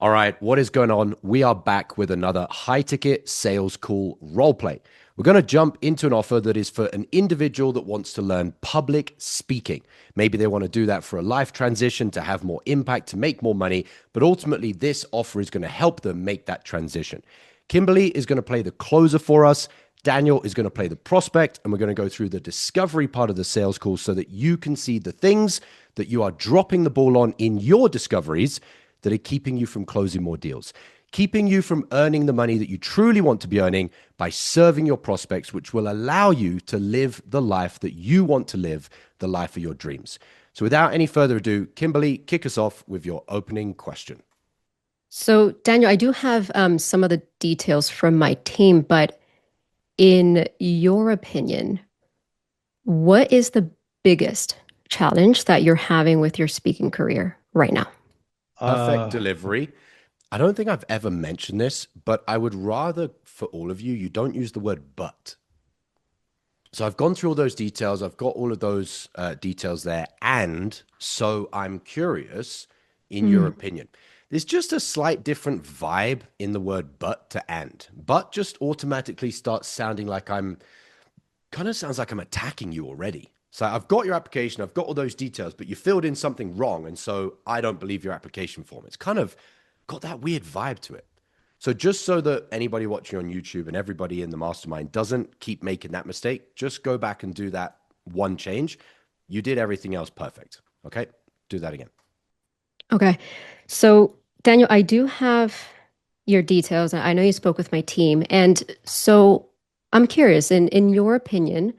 All right, what is going on? We are back with another high ticket sales call role play. We're going to jump into an offer that is for an individual that wants to learn public speaking. Maybe they want to do that for a life transition, to have more impact, to make more money, but ultimately, this offer is going to help them make that transition. Kimberly is going to play the closer for us. Daniel is going to play the prospect, and we're going to go through the discovery part of the sales call so that you can see the things that you are dropping the ball on in your discoveries that are keeping you from closing more deals, keeping you from earning the money that you truly want to be earning by serving your prospects, which will allow you to live the life that you want to live, the life of your dreams. So without any further ado, Kimberly, kick us off with your opening question. So, Daniel, I do have some of the details from my team, but in your opinion, what is the biggest challenge that you're having with your speaking career right now? Perfect Uh, delivery. I don't think I've ever mentioned this, but I would rather for all of you, you don't use the word but. So I've gone through all those details. I've got all of those details there. And so I'm curious in your Hmm. opinion. There's just a slight different vibe in the word but to and. But just automatically starts sounding like I'm kind of sounds like I'm attacking you already. So I've got your application, I've got all those details, but you filled in something wrong. And so I don't believe your application form. It's kind of got that weird vibe to it. So just so that anybody watching on YouTube and everybody in the mastermind doesn't keep making that mistake, just go back and do that one change. You did everything else perfect. Okay? Do that again. Okay. So, Daniel, I do have your details. I know you spoke with my team. And so I'm curious, in your opinion,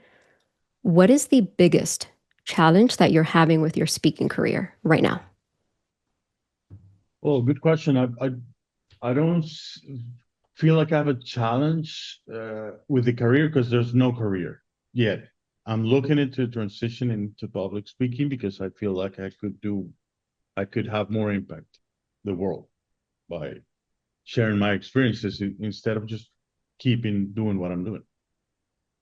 what is the biggest challenge that you're having with your speaking career right now? well, good question. I don't feel like I have a challenge with the career because there's no career yet. I'm looking into transition into public speaking because I feel like I could have more impact the world by sharing my experiences instead of just keeping doing what I'm doing.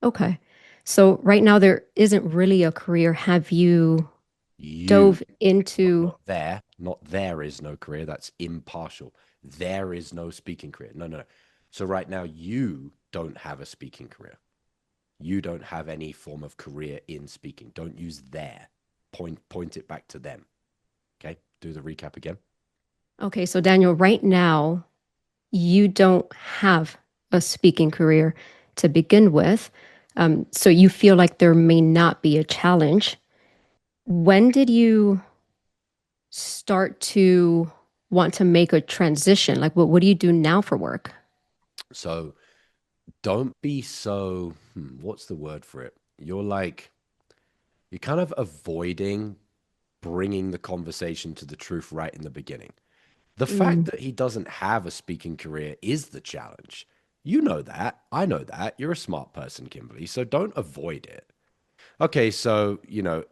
Okay. So right now there isn't really a career. Have you You, dove into, not there is no career. That's impartial. There is no speaking career. No, no, no. So right now, you don't have a speaking career. You don't have any form of career in speaking. Don't use there. Point it back to them. Okay? Do the recap again. okay, so Daniel, right now you don't have a speaking career to begin with. So you feel like there may not be a challenge. When did you start to want to make a transition? Like what do you do now for work? So don't be so, what's the word for it? You're kind of avoiding bringing the conversation to the truth right in the beginning. The fact Mm, that he doesn't have a speaking career is the challenge. You know that. I know that. You're a smart person, Kimberly. So don't avoid it. Okay, so,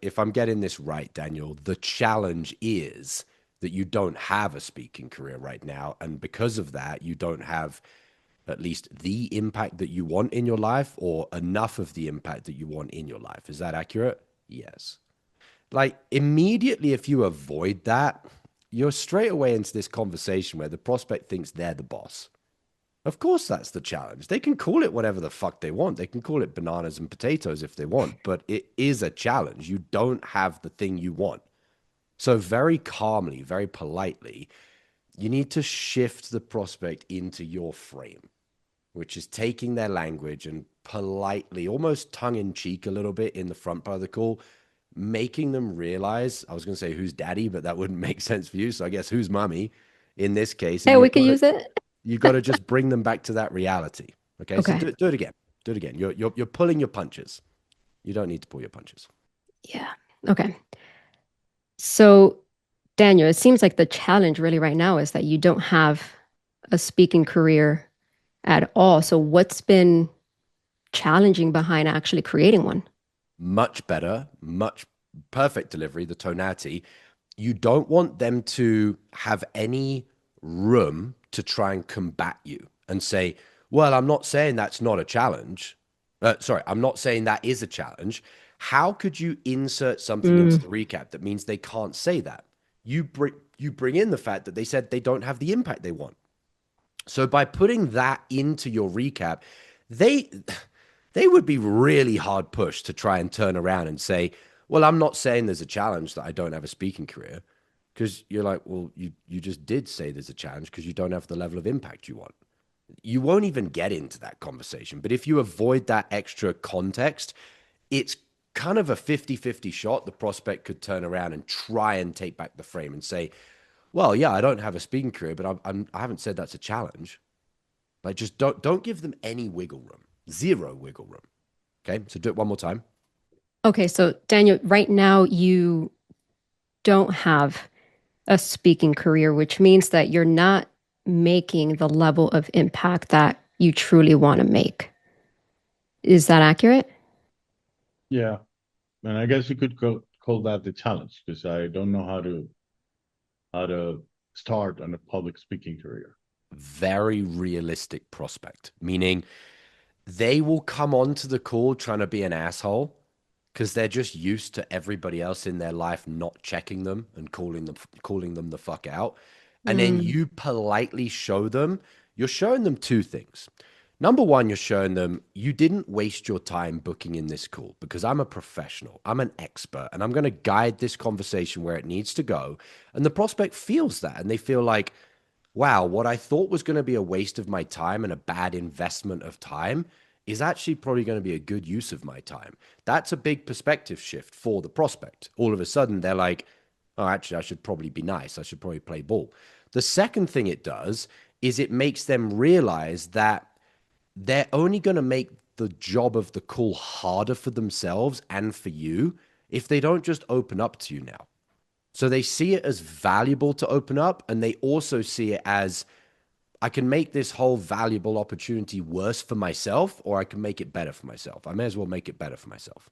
if I'm getting this right, Daniel, the challenge is that you don't have a speaking career right now. And because of that, you don't have at least the impact that you want in your life or enough of the impact that you want in your life. Is that accurate? Yes. Like immediately, if you avoid that, you're straight away into this conversation where the prospect thinks they're the boss. Of course, that's the challenge. They can call it whatever the fuck they want. They can call it bananas and potatoes if they want, but it is a challenge. You don't have the thing you want. So, very calmly, very politely, you need to shift the prospect into your frame, which is taking their language and politely, almost tongue in cheek a little bit in the front part of the call, making them realize, I was going to say who's daddy, but that wouldn't make sense for you. So, I guess who's mommy in this case. And hey, we could use it. you got to just bring them back to that reality. Okay, so Okay. do it again. Do it again. You're pulling your punches. You don't need to pull your punches. Yeah. Okay. So, Daniel, it seems like the challenge really right now is that you don't have a speaking career at all. So, what's been challenging behind actually creating one? Much better, much perfect delivery, the tonality. You don't want them to have any room to try and combat you and say, well, I'm not saying that's not a challenge. Sorry, I'm not saying that is a challenge. How could you insert something into Mm, the recap that means they can't say that? you bring in the fact that they said they don't have the impact they want. So by putting that into your recap, they they would be really hard pushed to try and turn around and say, "Well, I'm not saying there's a challenge that I don't have a speaking career." Because you're like, well, you just did say there's a challenge because you don't have the level of impact you want. You won't even get into that conversation. But if you avoid that extra context, it's kind of a 50-50 shot. The prospect could turn around and try and take back the frame and say, well, yeah, I don't have a speaking career, but I haven't said that's a challenge. Like, just don't give them any wiggle room, zero wiggle room. Okay, so do it one more time. Okay, so Daniel, right now you don't have a speaking career, which means that you're not making the level of impact that you truly want to make. Is that accurate? Yeah, and I guess you could call that the challenge because I don't know how to start on a public speaking career. Very realistic prospect, meaning they will come onto the call trying to be an asshole because they're just used to everybody else in their life not checking them and calling them the fuck out. And then Mm, you politely show them, you're showing them two things. Number one, you're showing them you didn't waste your time booking in this call because I'm a professional, I'm an expert, and I'm going to guide this conversation where it needs to go. And the prospect feels that, and they feel like, wow, what I thought was going to be a waste of my time and a bad investment of time is actually probably going to be a good use of my time. That's a big perspective shift for the prospect. All of a sudden, they're like, oh, actually, I should probably be nice. I should probably play ball. The second thing it does is it makes them realize that they're only going to make the job of the call harder for themselves and for you if they don't just open up to you now. So they see it as valuable to open up, and they also see it as I can make this whole valuable opportunity worse for myself, or I can make it better for myself. I may as well make it better for myself.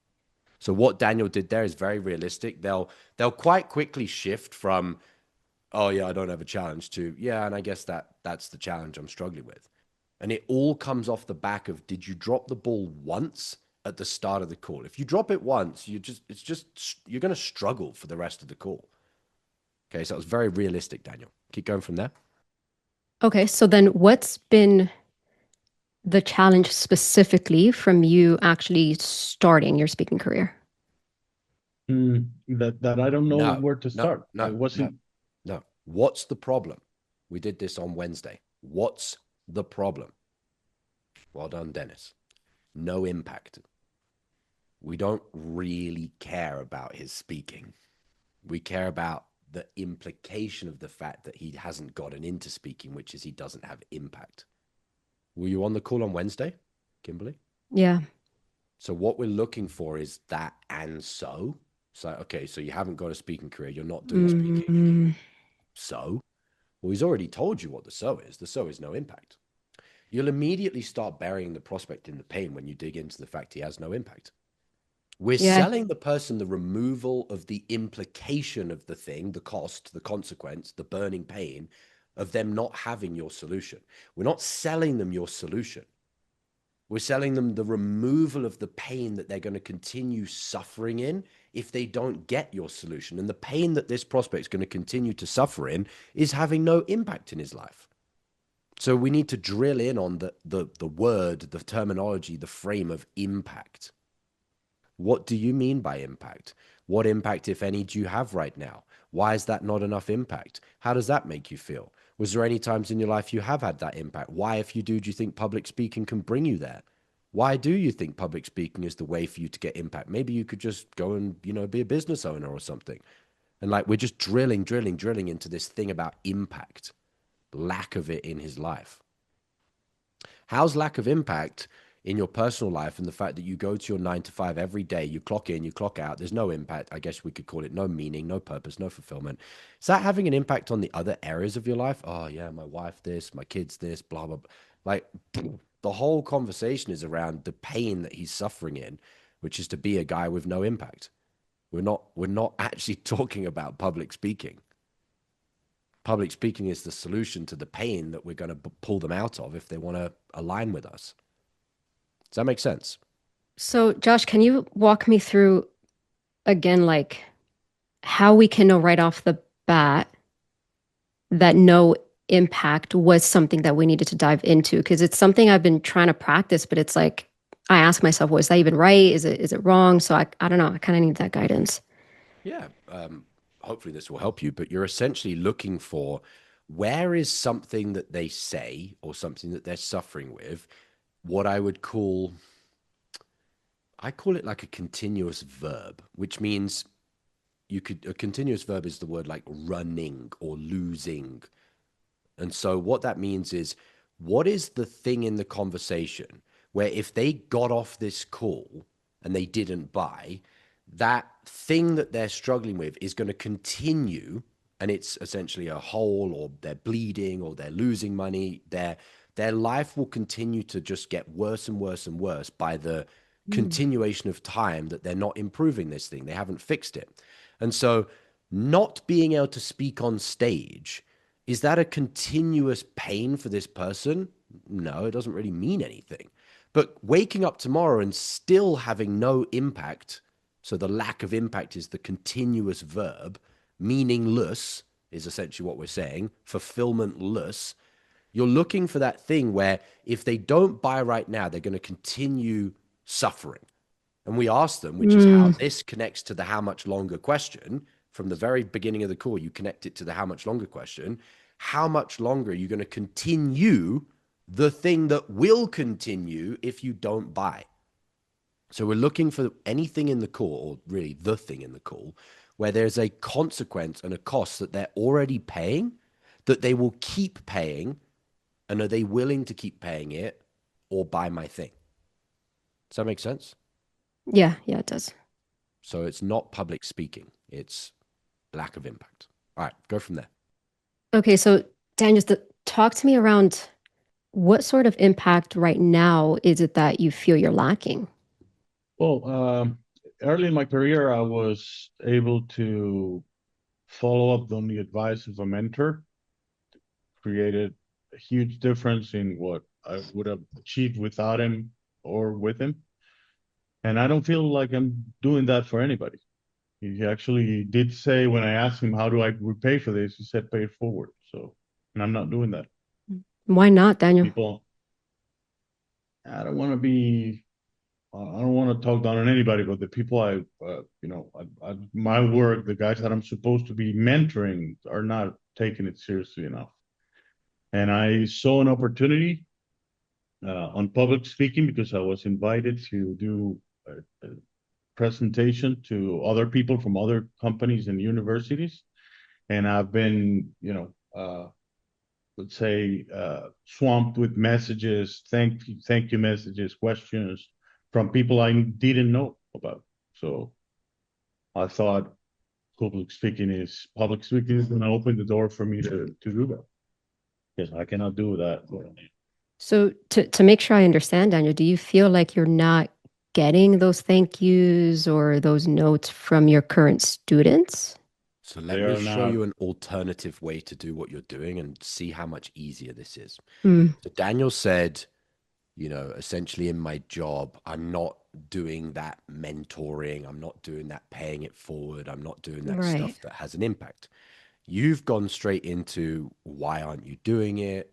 So what Daniel did there is very realistic. They'll quite quickly shift from, oh yeah, I don't have a challenge, to yeah, and I guess that's the challenge I'm struggling with. And it all comes off the back of, did you drop the ball once at the start of the call? If you drop it once, you're going to struggle for the rest of the call. Okay, so it was very realistic, Daniel. Keep going from there. okay, so then what's been the challenge specifically from you actually starting your speaking career? That I don't know No, where to no, start. I no, no, wasn't. no. What's the problem? We did this on Wednesday. What's the problem? Well done, Dennis. No impact. We don't really care about his speaking. We care about the implication of the fact that he hasn't gotten into speaking, which is he doesn't have impact. Were you on the call on Wednesday, Kimberly? Yeah. So what we're looking for is that and so. So, okay, so you haven't got a speaking career, you're not doing speaking. Mm, So, well, he's already told you what the so is. The so is no impact. You'll immediately start burying the prospect in the pain when you dig into the fact he has no impact. We're yeah. selling the person the removal of the implication of the thing, the cost, the consequence, the burning pain of them not having your solution. We're not selling them your solution. We're selling them the removal of the pain that they're going to continue suffering in if they don't get your solution. And the pain that this prospect is going to continue to suffer in is having no impact in his life. So we need to drill in on the word, the terminology, the frame of impact. What do you mean by impact? What impact, if any, do you have right now? Why is that not enough impact? How does that make you feel? Was there any times in your life you have had that impact? Why, if you do you think public speaking can bring you there? Why do you think public speaking is the way for you to get impact? Maybe you could just go and, be a business owner or something. And like, we're just drilling into this thing about impact, lack of it in his life. How's lack of impact in your personal life and the fact that you go to your 9 to 5 every day, you clock in, you clock out, there's no impact. I guess we could call it no meaning, no purpose, no fulfillment. Is that having an impact on the other areas of your life? Oh, yeah, my wife, this, my kids, this, blah, blah, blah. Like, the whole conversation is around the pain that he's suffering in, which is to be a guy with no impact. We're not actually talking about public speaking. Public speaking is the solution to the pain that we're going to pull them out of if they want to align with us. Does that make sense? So, Josh, can you walk me through again, like how we can know right off the bat that no impact was something that we needed to dive into because it's something I've been trying to practice, but it's like I ask myself, was that even right? Is it wrong? So I don't know. I kind of need that guidance. Yeah. Hopefully this will help you, but you're essentially looking for where is something that they say or something that they're suffering with, what I call it like a continuous verb, which means a continuous verb is the word like running or losing. And so what that means is what is the thing in the conversation where if they got off this call and they didn't buy, that thing that they're struggling with is going to continue, and it's essentially a hole, or they're bleeding, or they're losing money. Their life will continue to just get worse and worse and worse by the Mm. continuation of time that they're not improving this thing. They haven't fixed it. And so not being able to speak on stage, is that a continuous pain for this person? No, it doesn't really mean anything. But waking up tomorrow and still having no impact, so the lack of impact is the continuous verb, meaningless is essentially what we're saying, fulfillmentless. You're looking for that thing where if they don't buy right now, they're going to continue suffering. And we ask them, which is how Mm. this connects to the how much longer question. From the very beginning of the call, you connect it to the how much longer question. How much longer are you going to continue the thing that will continue if you don't buy? So we're looking for anything in the call, or really the thing in the call, where there's a consequence and a cost that they're already paying, that they will keep paying, and are they willing to keep paying it or buy my thing? Does that make sense? Yeah, yeah, it does. So it's not public speaking, it's lack of impact. All right, go from there. Okay, so Daniel, talk to me around what sort of impact right now is it that you feel you're lacking? Well, early in my career, I was able to follow up on the advice of a mentor, created a huge difference in what I would have achieved without him or with him. And I don't feel like I'm doing that for anybody. He actually did say when I asked him, how do I repay for this? He said, pay it forward. So, and I'm not doing that. Why not, Daniel? People, I don't want to be, I don't want to talk down on anybody, but the people my work, the guys that I'm supposed to be mentoring are not taking it seriously enough. And I saw an opportunity on public speaking because I was invited to do a presentation to other people from other companies and universities. And I've been, let's say, swamped with messages, thank you messages, questions from people I didn't know about. So I thought public speaking is going to open the door for me to do that. Yes, I cannot do that. So to make sure I understand, Daniel, do you feel like you're not getting those thank yous or those notes from your current students? So They let me are show not. you an alternative way to do what you're doing and see how much easier this is. Mm, So Daniel said, essentially in my job, I'm not doing that mentoring. I'm not doing that paying it forward. I'm not doing that right. stuff that has an impact. You've gone straight into why aren't you doing it?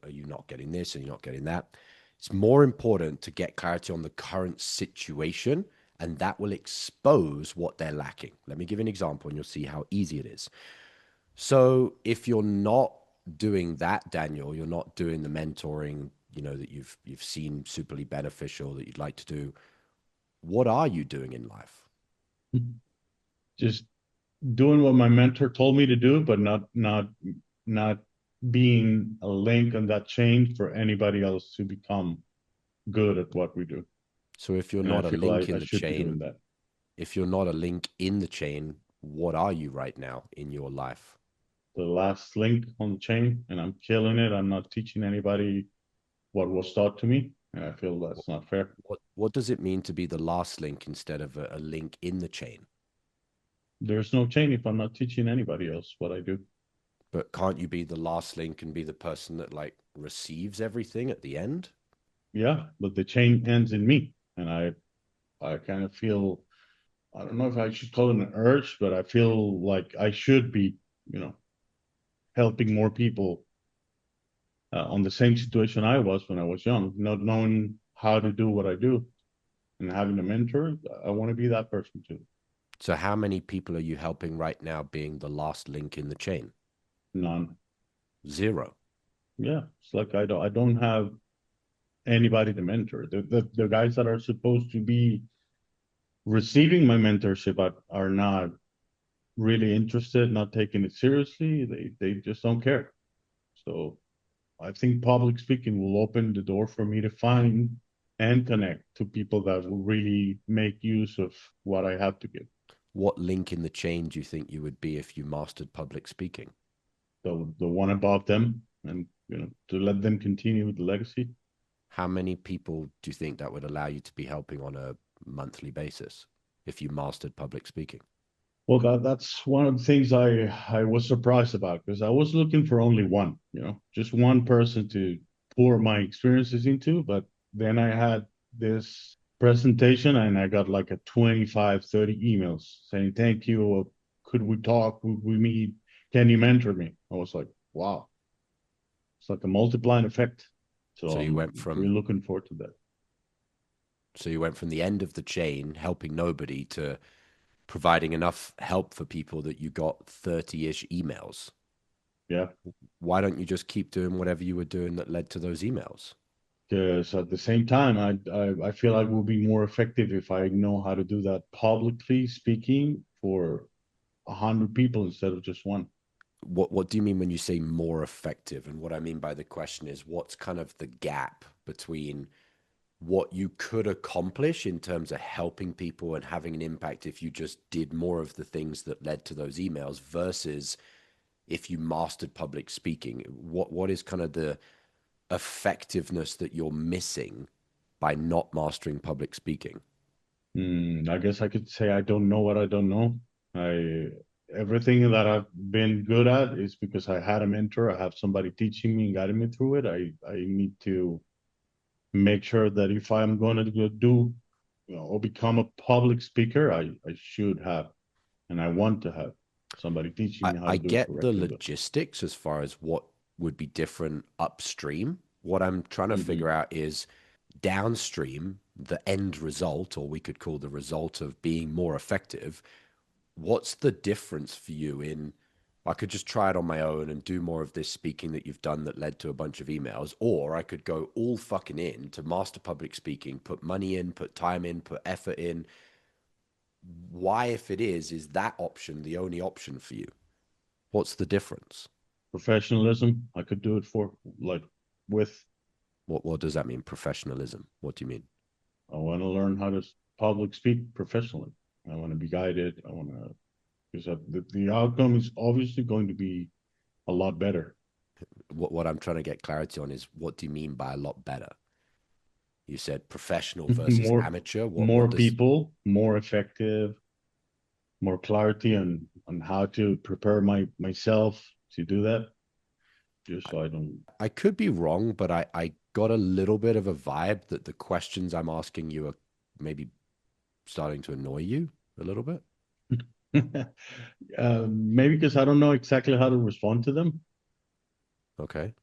Are you not getting this? Are you not getting that? It's more important to get clarity on the current situation, and that will expose what they're lacking. Let me give you an example, and you'll see how easy it is. So if you're not doing that, Daniel, you're not doing the mentoring, that you've seen superly beneficial that you'd like to do. What are you doing in life? Just doing what my mentor told me to do, but not being a link on that chain for anybody else to become good at what we do. So if you're And I not a feel link I in the should be chain, doing that. if you're not a link in the chain, what are you right now in your life? The last link on the chain, and I'm killing it. I'm not teaching anybody what was taught to me, and I feel that's not fair. What does it mean to be the last link instead of a link in the chain? There's no chain if I'm not teaching anybody else what I do. But can't you be the last link and be the person that like receives everything at the end? Yeah, but the chain ends in me, and I kind of feel, I don't know if I should call it an urge, but I feel like I should be helping more people on the same situation I was when I was young, not knowing how to do what I do and having a mentor. I want to be that person too. So how many people are you helping right now being the last link in the chain? None. Zero. Yeah, it's like I don't have anybody to mentor. The guys that are supposed to be receiving my mentorship are not really interested, not taking it seriously. They just don't care. So I think public speaking will open the door for me to find and connect to people that will really make use of what I have to give. What link in the chain do you think you would be if you mastered public speaking? The one above them, and to let them continue with the legacy. How many people do you think that would allow you to be helping on a monthly basis if you mastered public speaking? Well, that's one of the things I was surprised about, because I was looking for only one, just one person to pour my experiences into. But then I had this presentation and I got like a 25, 30 emails saying, thank you. Could we talk? Would we meet? Can you mentor me? I was like, wow, it's like a multiplying effect. So So you went I'm from really looking forward to that. the end of the chain, helping nobody, to providing enough help for people that you got 30-ish emails. Yeah. Why don't you just keep doing whatever you were doing that led to those emails? Because at the same time, I feel like we'll be more effective if I know how to do that publicly speaking for 100 people instead of just one. What do you mean when you say more effective? And what I mean by the question is, what's kind of the gap between what you could accomplish in terms of helping people and having an impact if you just did more of the things that led to those emails versus if you mastered public speaking? What is kind of the effectiveness that you're missing by not mastering public speaking? I guess I could say I don't know what I don't know. I Everything that I've been good at is because I had a mentor. I have somebody teaching me and guiding me through it. I need to make sure that if I'm going to do, or become a public speaker, I should have, and I want to have somebody teaching me how I to do it get the correctly. logistics as far as what would be different upstream. What I'm trying to Mhm. figure out is downstream, the end result, or we could call the result of being more effective. What's the difference for you in, I could just try it on my own and do more of this speaking that you've done that led to a bunch of emails, or I could go all fucking in to master public speaking, put money in, put time in, put effort in. Why, if it is that option the only option for you? What's the difference? Professionalism, I could do it for, like, with. What does that mean? Professionalism. What do you mean? I want to learn how to public speak professionally. I want to be guided. I want to, because the outcome is obviously going to be a lot better. What I'm trying to get clarity on is, what do you mean by a lot better? You said professional versus more amateur. What more does people, more effective, more clarity on how to prepare myself to do that, just so I don't. I could be wrong, but I got a little bit of a vibe that the questions I'm asking you are maybe starting to annoy you a little bit. Maybe because I don't know exactly how to respond to them. Okay.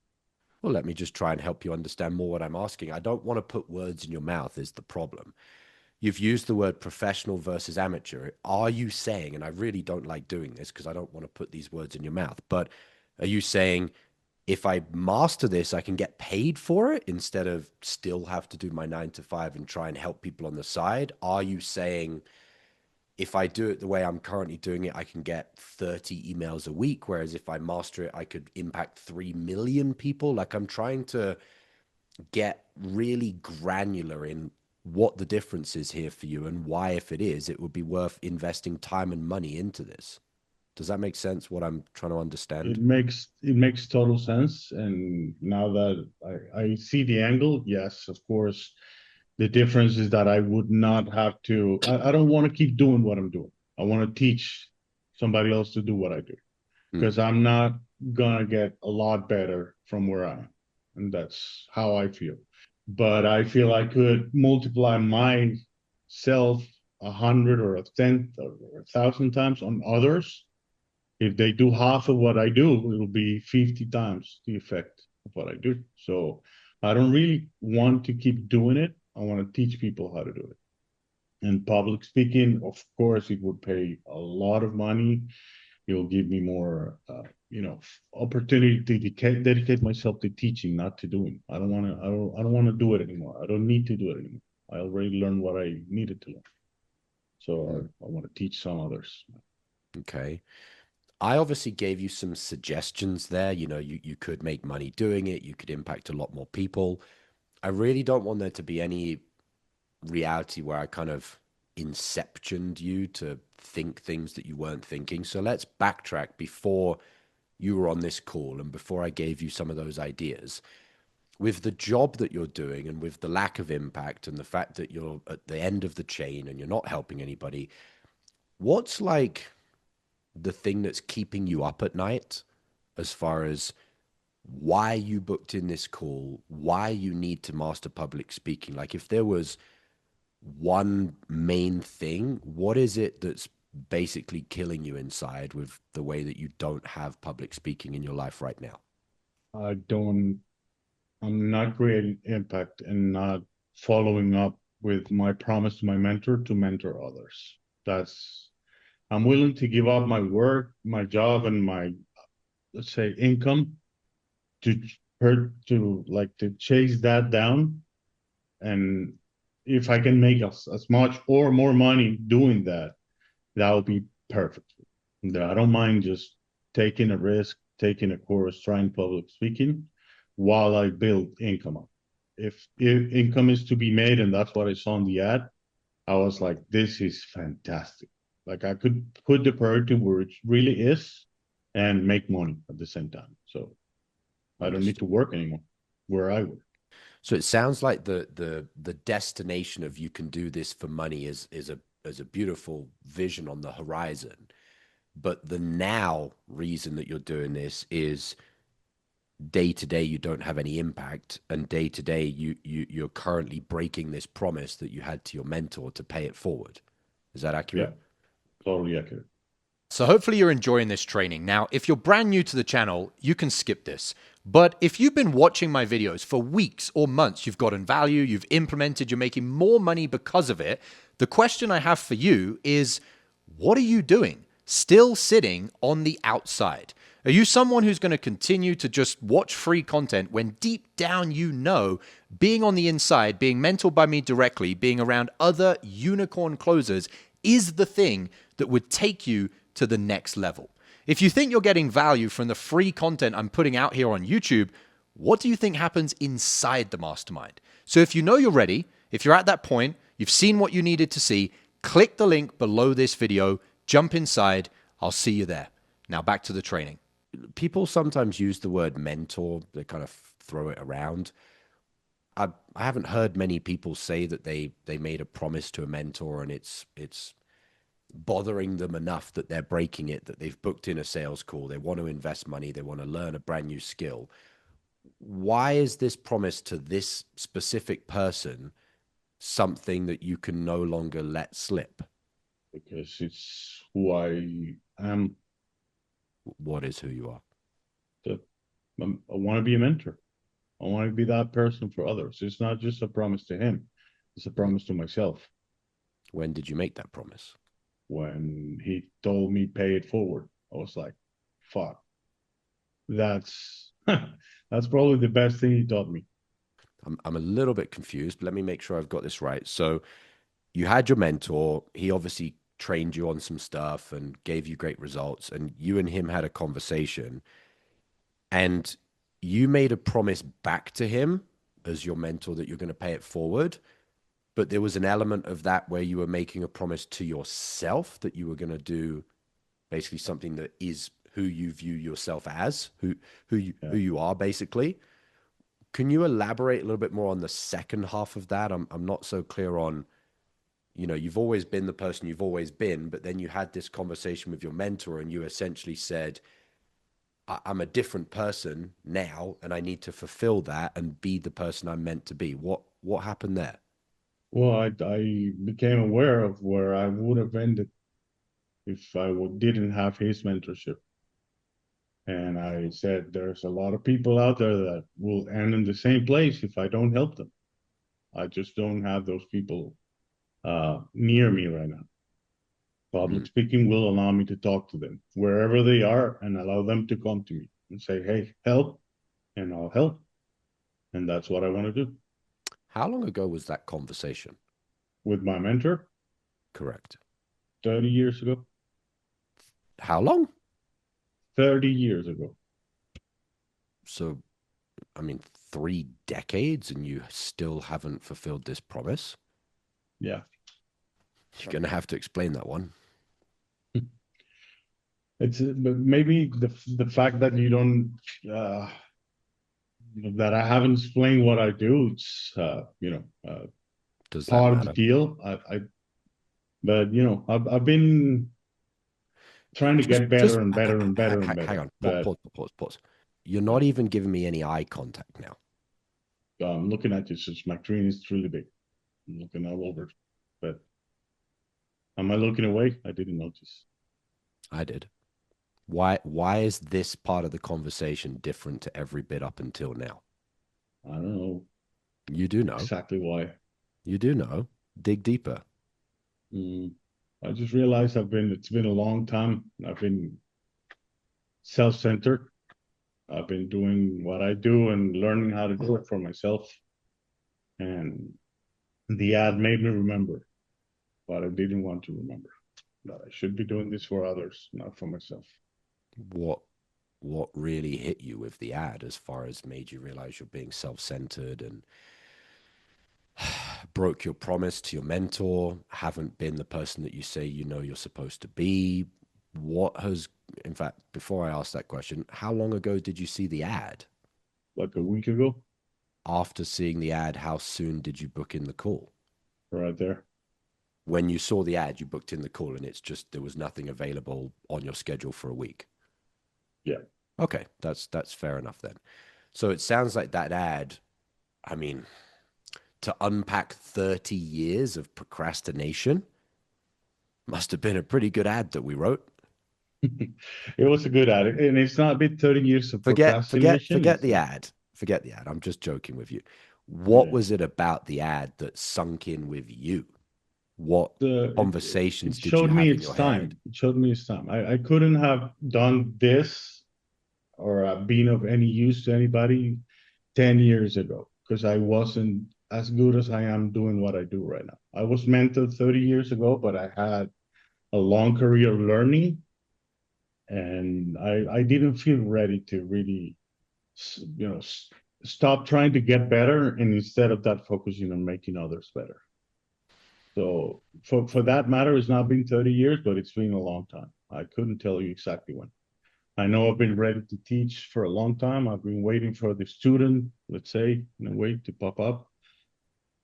Well, let me just try and help you understand more what I'm asking. I don't want to put words in your mouth, is the problem. You've used the word professional versus amateur. Are you saying, and I really don't like doing this because I don't want to put these words in your mouth, but are you saying if I master this, I can get paid for it instead of still have to do my 9 to 5 and try and help people on the side? Are you saying if I do it the way I'm currently doing it, I can get 30 emails a week, whereas if I master it, I could impact 3 million people? Like, I'm trying to get really granular in what the difference is here for you and why, if it is, it would be worth investing time and money into this. Does that make sense, what I'm trying to It understand? makes total sense, and now that I see the angle, yes, of course. The difference is that I would not have to. I don't want to keep doing what I'm doing. I want to teach somebody else to do what I do, Mm. because I'm not gonna get a lot better from where I am, and that's how I feel. But I feel I could multiply myself 100 or a tenth or 1,000 times on others, If they do half of what I do, it'll be 50 times the effect of what I do. So I don't really want to keep doing it. I want to teach people how to do it. And public speaking, of course, it would pay a lot of money. It will give me more, opportunity to dedicate myself to teaching, not to doing. I don't want to. I don't want to do it anymore. I don't need to do it anymore. I already learned what I needed to learn. So Mm, I want to teach some others. okay. I obviously gave you some suggestions there. You could make money doing it, you could impact a lot more people. I really don't want there to be any reality where I kind of inceptioned you to think things that you weren't thinking. So let's backtrack before you were on this call and before I gave you some of those ideas. With the job that you're doing and with the lack of impact and the fact that you're at the end of the chain and you're not helping anybody, what's like the thing that's keeping you up at night as far as why you booked in this call, why you need to master public speaking? Like, if there was one main thing, what is it that's basically killing you inside with the way that you don't have public speaking in your life right now? I don't. I'm not creating impact and not following up with my promise to my mentor to mentor others. That's I'm willing to give up my work, my job, and my, let's say, income to to chase that down. And if I can make as much or more money doing that, that would be perfect. I don't mind just taking a risk, taking a course, trying public speaking while I build income up. If income is to be made, and that's what I saw in the ad, I was like, this is fantastic. Like I could put the priority where it really is and make money at the same time. So I don't need to Understood. work anymore where I work. So it sounds like the destination of you can do this for money is a beautiful vision on the horizon. But the now reason that you're doing this is day to day you don't have any impact, and day to day you're currently breaking this promise that you had to your mentor to pay it forward. Is that Yeah, accurate? totally accurate. So hopefully you're enjoying this training. Now, if you're brand new to the channel, you can skip this. But if you've been watching my videos for weeks or months, you've gotten value, you've implemented, you're making more money because of it, the question I have for you is, what are you doing? Still sitting on the outside? Are you someone who's going to continue to just watch free content when deep down you know being on the inside, being mentored by me directly, being around other unicorn closers is the thing that would take you to the next level? If you think you're getting value from the free content I'm putting out here on YouTube, what do you think happens inside the mastermind? So if you know you're ready, if you're at that point, you've seen what you needed to see, click the link below this video, jump inside. I'll see you there. Now back to the training. People sometimes use the word mentor, they kind of throw it around. I haven't heard many people say that they made a promise to a mentor and it's bothering them enough that they're breaking it, that they've booked in a sales call, they want to invest money, they want to learn a brand new skill. Why is this promise to this specific person something that you can no longer let slip? Because it's who I am. What is who you are? I want to be a mentor. I want to be that person for others. It's not just a promise to him. It's a promise to myself. When did you make that promise? When he told me pay it forward, I was like, fuck. That's that's probably the best thing he taught me. I'm a little bit confused, but let me make sure I've got this right. So you had your mentor. He obviously trained you on some stuff and gave you great results. And you and him had a conversation. And you made a promise back to him as your mentor that you're going to pay it forward. But there was an element of that where you were making a promise to yourself that you were going to do basically something that is who you view yourself as, Yeah. who you are basically. Can you elaborate a little bit more on the second half of that? I'm not so clear on, you've always been the person you've always been, but then you had this conversation with your mentor and you essentially said, I'm a different person now and I need to fulfill that and be the person I'm meant to be. What happened there? Well, I became aware of where I would have ended if I didn't have his mentorship. And I said, there's a lot of people out there that will end in the same place if I don't help them. I just don't have those people near me right now. Public speaking will allow me to talk to them wherever they are and allow them to come to me and say, hey, help, and I'll help. And that's what I want to do. How long ago was that conversation? With my mentor? Correct. 30 years ago. How long? 30 years ago. So, I mean, 3 decades and you still haven't fulfilled this promise? Yeah. You're going to have to explain that one. It's maybe the fact that you don't that I haven't explained what I do. It's Does that part of matter? the deal. But I've been trying to get better and better and better and better. Hang on, But pause. You're not even giving me any eye contact now. I'm looking at you since my screen is really big. I'm looking all over. But am I looking away? I didn't notice. I did. Why is this part of the conversation different to every bit up until now? I don't know. You do know. Exactly why. You do know. Dig deeper. I just realized it's been a long time. I've been self-centered. I've been doing what I do and learning how to do it for myself. And the ad made me remember what I didn't want to remember. That I should be doing this for others, not for myself. What really hit you with the ad as far as made you realize you're being self-centered and broke your promise to your mentor, haven't been the person that you say you know you're supposed to be? In fact, before I ask that question, how long ago did you see the ad? Like a week ago. After seeing the ad, how soon did you book in the call? Right there. When you saw the ad, you booked in the call and it's just there was nothing available on your schedule for a week. Yeah. Okay, that's fair enough then. So it sounds like that ad, I mean, to unpack 30 years of procrastination must have been a pretty good ad that we wrote. It was a good ad, and it's not been 30 years of procrastination. Forget the ad. Forget the ad. I'm just joking with you. What was it about the ad that sunk in with you? What conversations did you have in your head? It showed me its time. I couldn't have done this or been of any use to anybody 10 years ago because I wasn't as good as I am doing what I do right now. I was mentored 30 years ago, but I had a long career learning, and I didn't feel ready to really, stop trying to get better and instead of that focusing on making others better. So for that matter, it's not been 30 years, but it's been a long time. I couldn't tell you exactly when. I know I've been ready to teach for a long time. I've been waiting for the student, let's say, in a way, to pop up.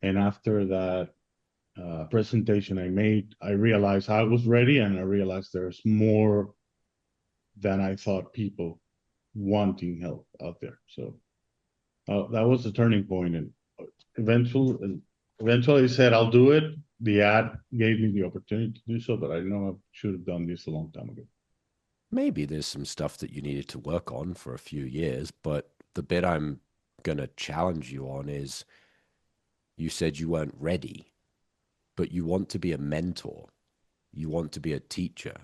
And after that presentation I made, I realized I was ready, and I realized there's more than I thought people wanting help out there. So that was the turning point. And eventually I said, I'll do it. The ad gave me the opportunity to do so, but I know I should have done this a long time ago. Maybe there's some stuff that you needed to work on for a few years, but the bit I'm going to challenge you on is you said you weren't ready, but you want to be a mentor. You want to be a teacher.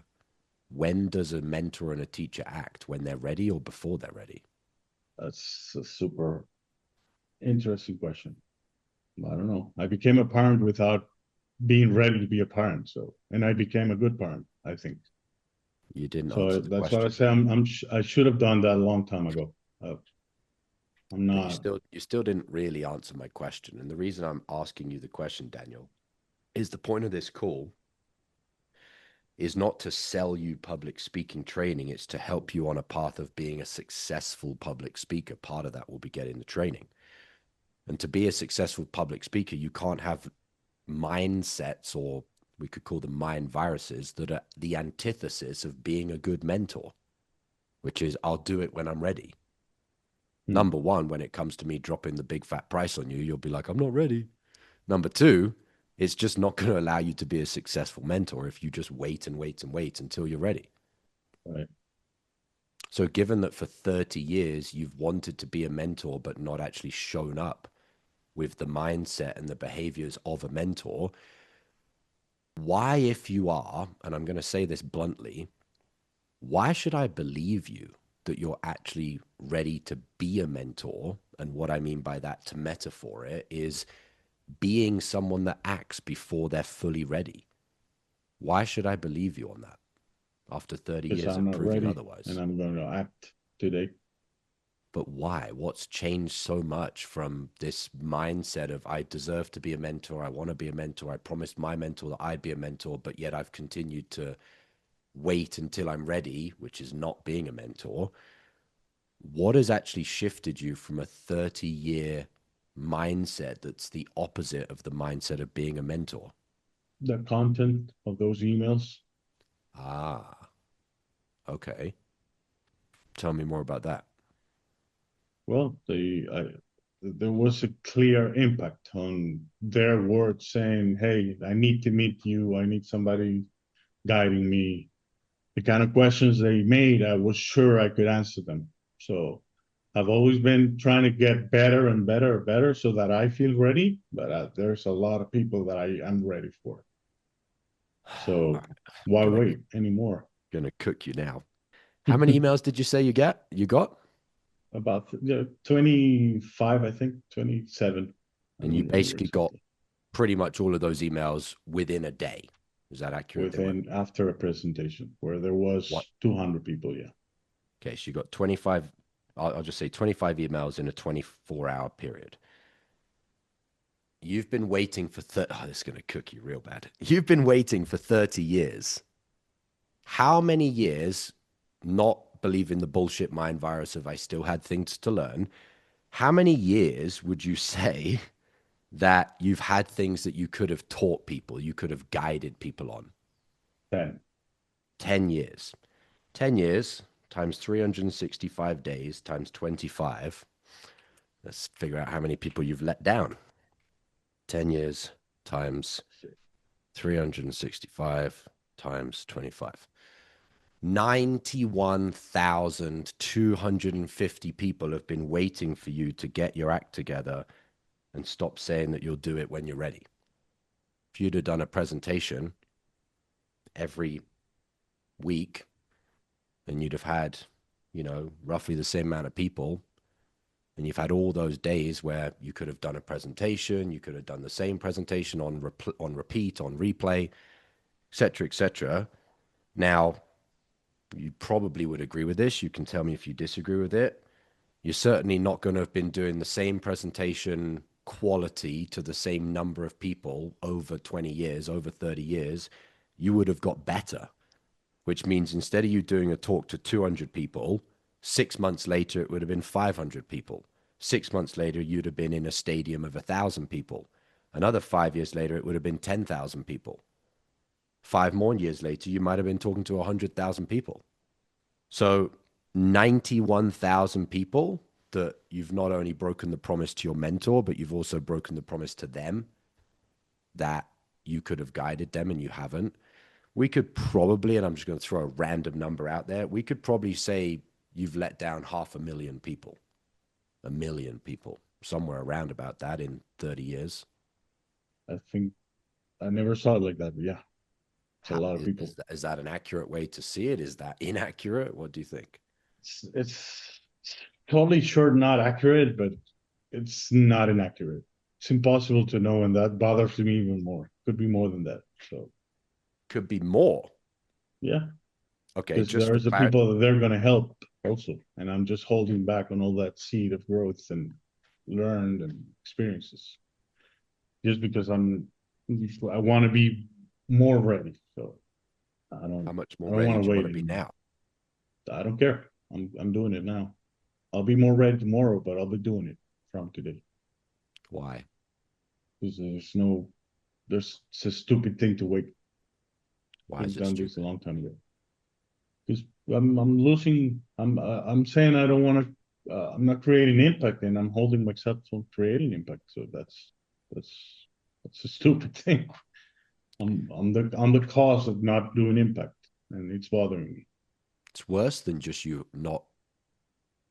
When does a mentor and a teacher act? When they're ready or before they're ready? That's a super interesting question. I don't know. I became a parent without being ready to be a parent. And I became a good parent, I think. You didn't So answer the that's question. what I say. I should have done that a long time ago. I'm not. You still didn't really answer my question. And the reason I'm asking you the question, Daniel, is the point of this call is not to sell you public speaking training. It's to help you on a path of being a successful public speaker. Part of that will be getting the training. And to be a successful public speaker, you can't have mindsets, or we could call them mind viruses, that are the antithesis of being a good mentor, which is I'll do it when I'm ready. Number one, when it comes to me dropping the big fat price on you, you'll be like, I'm not ready. Number two, it's just not going to allow you to be a successful mentor if you just wait and wait and wait until you're ready. Right. So given that for 30 years you've wanted to be a mentor but not actually shown up with the mindset and the behaviors of a mentor, why, if you are, and I'm going to say this bluntly, why should I believe you that you're actually ready to be a mentor? And what I mean by that, to metaphor it, is being someone that acts before they're fully ready. Why should I believe you on that after 30 Because years I'm of not proving ready and otherwise? I'm going to act today. But why? What's changed so much from this mindset of I deserve to be a mentor, I want to be a mentor, I promised my mentor that I'd be a mentor, but yet I've continued to wait until I'm ready, which is not being a mentor. What has actually shifted you from a 30-year mindset that's the opposite of the mindset of being a mentor? The content of those emails, Ah, okay. Tell me more about that. well, there was a clear impact on their words saying, hey, I need to meet you. I need somebody guiding me. The kind of questions they made, I was sure I could answer them. So I've always been trying to get better and better and better so that I feel ready. But there's a lot of people that I am ready for. So why Gonna wait anymore? gonna cook you now. How many emails did you say you got? About 25, I think 27. I And you don't remember basically got exactly. pretty much all of those emails within a day. Is that accurate? They were Within after a presentation where there what? was 200 people. Yeah. Okay, so you got 25, I'll just say 25 emails in a 24-hour period. You've been waiting for oh, this is going to cook you real bad. You've been waiting for 30 years. How many years, not believing the bullshit mind virus of I still had things to learn, how many years would you say that you've had things that you could have taught people, you could have guided people on? 10. 10 years. 10 years times 365 days times 25. Let's figure out how many people you've let down. 10 years times 365 times 25. 91,250 people have been waiting for you to get your act together and stop saying that you'll do it when you're ready. If you'd have done a presentation every week and you'd have had, roughly the same amount of people, and you've had all those days where you could have done a presentation, you could have done the same presentation on repeat, on replay, etc., etc. Now, you probably would agree with this. You can tell me if you disagree with it. You're certainly not going to have been doing the same presentation quality to the same number of people over 20 years, over 30 years. You would have got better, which means instead of you doing a talk to 200 people, 6 months later, it would have been 500 people. 6 months later, you'd have been in a stadium of 1,000 people. Another 5 years later, it would have been 10,000 people. 5 more years later, you might have been talking to 100,000 people. So 91,000 people that you've not only broken the promise to your mentor, but you've also broken the promise to them that you could have guided them and you haven't. We could probably, and I'm just going to throw a random number out there, we could probably say you've let down 500,000 people, 1,000,000 people, somewhere around about that in 30 years. I think I never saw it like that, but yeah, it's a How, lot of people. is that an accurate way to see it? Is that inaccurate? What do you think? It's totally sure not accurate, but it's not inaccurate. It's impossible to know, and that bothers me even more. Could be more than that. So Could be more. yeah, Okay, because just for there's the clarity. people that they're gonna help also, and I'm just holding back on all that seed of growth and learned and experiences. Just because I want to be more ready. So I How don't much I more don't ready want do to you want wait to be anymore. now? I don't care. I'm doing it now. I'll be more ready tomorrow, but I'll be doing it from today. Why? Because it's a stupid thing to wait. Why Could is have it done this a stupid? long time ago. Because I'm losing. I'm saying I don't want to. I'm not creating impact, and I'm holding myself from creating impact. So that's that's a stupid thing. I'm the cause of not doing impact, and it's bothering me. It's worse than just you not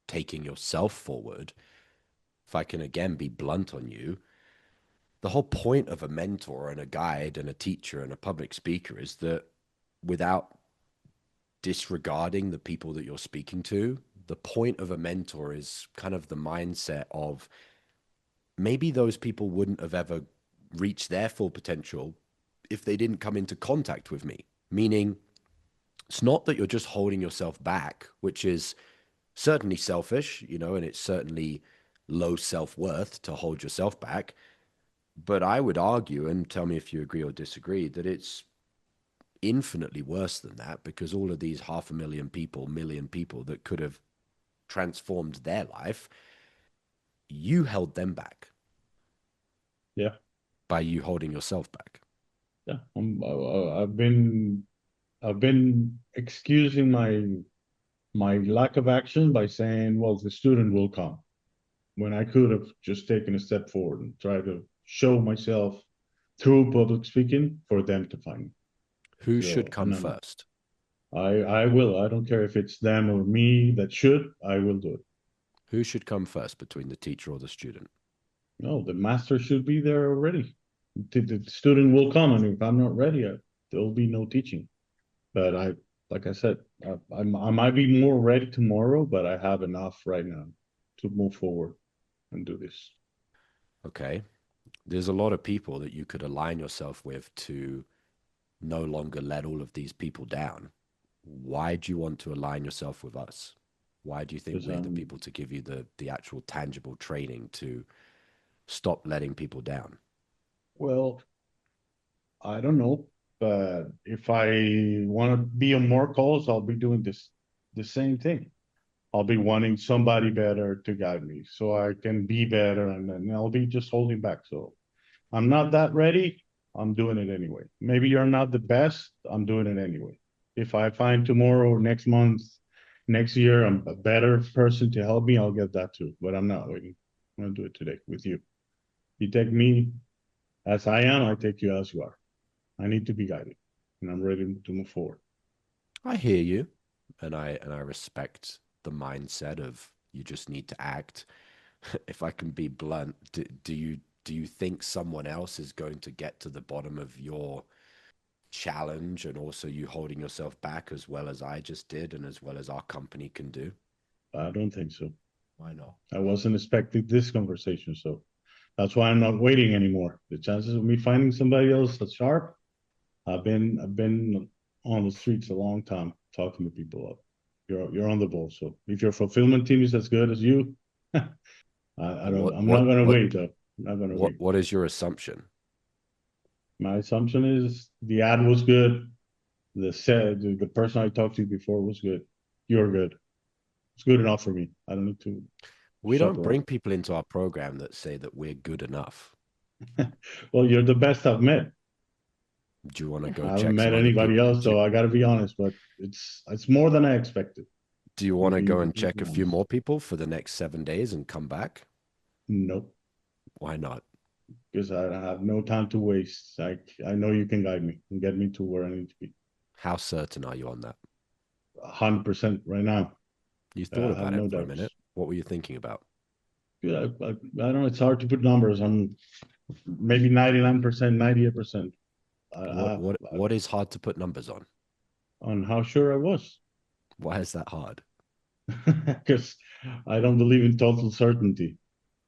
taking yourself forward. If I can again be blunt on you, the whole point of a mentor and a guide and a teacher and a public speaker is that without disregarding the people that you're speaking to, the point of a mentor is kind of the mindset of maybe those people wouldn't have ever reached their full potential if they didn't come into contact with me. Meaning, it's not that you're just holding yourself back, which is certainly selfish, you know, and it's certainly low self-worth to hold yourself back. But I would argue, and tell me if you agree or disagree, that it's infinitely worse than that, because all of these 500,000 people, million people that could have transformed their life, you held them back. Yeah. By you holding yourself back. Yeah. I've been excusing my lack of action by saying, well, the student will come, when I could have just taken a step forward and tried to show myself through public speaking for them to find me. Who should come first? I will. I don't care if it's them or me that should. I will do it. Who should come first between the teacher or the student? No, the master should be there already. The student will come, and if I'm not ready, there'll be no teaching. But like I said, I might be more ready tomorrow, but I have enough right now to move forward and do this. Okay. There's a lot of people that you could align yourself with to no longer let all of these people down. Why do you want to align yourself with us? Why do you think we're the people to give you the actual tangible training to stop letting people down? Well, I don't know, but if I want to be on more calls, I'll be doing the same thing. I'll be wanting somebody better to guide me so I can be better, and then I'll be just holding back. So I'm not that ready. I'm doing it anyway. Maybe you're not the best. I'm doing it anyway. If I find tomorrow, next month, next year, I'm a better person to help me, I'll get that too. But I'm not waiting. I'm gonna do it today with you. You take me as I am, I take you as you are. I need to be guided, and I'm ready to move forward. I hear you, and I respect the mindset of you just need to act. If I can be blunt, do you think someone else is going to get to the bottom of your challenge and also you holding yourself back as well as I just did and as well as our company can do? I don't think so. Why not? I wasn't expecting this conversation, so that's why I'm not waiting anymore. The chances of me finding somebody else that's sharp, I've been on the streets a long time talking to people up. You're on the ball. So if your fulfillment team is as good as you, I'm not gonna wait though. I'm not gonna wait. What is your assumption? My assumption is the ad was good. The person I talked to before was good. You're good. It's good enough for me. I don't need to. We don't bring people into our program that say that we're good enough. Well, you're the best I've met. Do you want to go I check haven't met anybody else, so I got to be honest, but it's more than I expected. Do you want to go and check a few more people for the next 7 days and come back? Nope. Why not? Because I have no time to waste. I know you can guide me and get me to where I need to be. How certain are you on that? 100% right now. You thought about it for a minute. What were you thinking about? Yeah, I don't know. It's hard to put numbers on. Maybe 99%, 98%. What is hard to put numbers on? On how sure I was. Why is that hard? Because I don't believe in total certainty.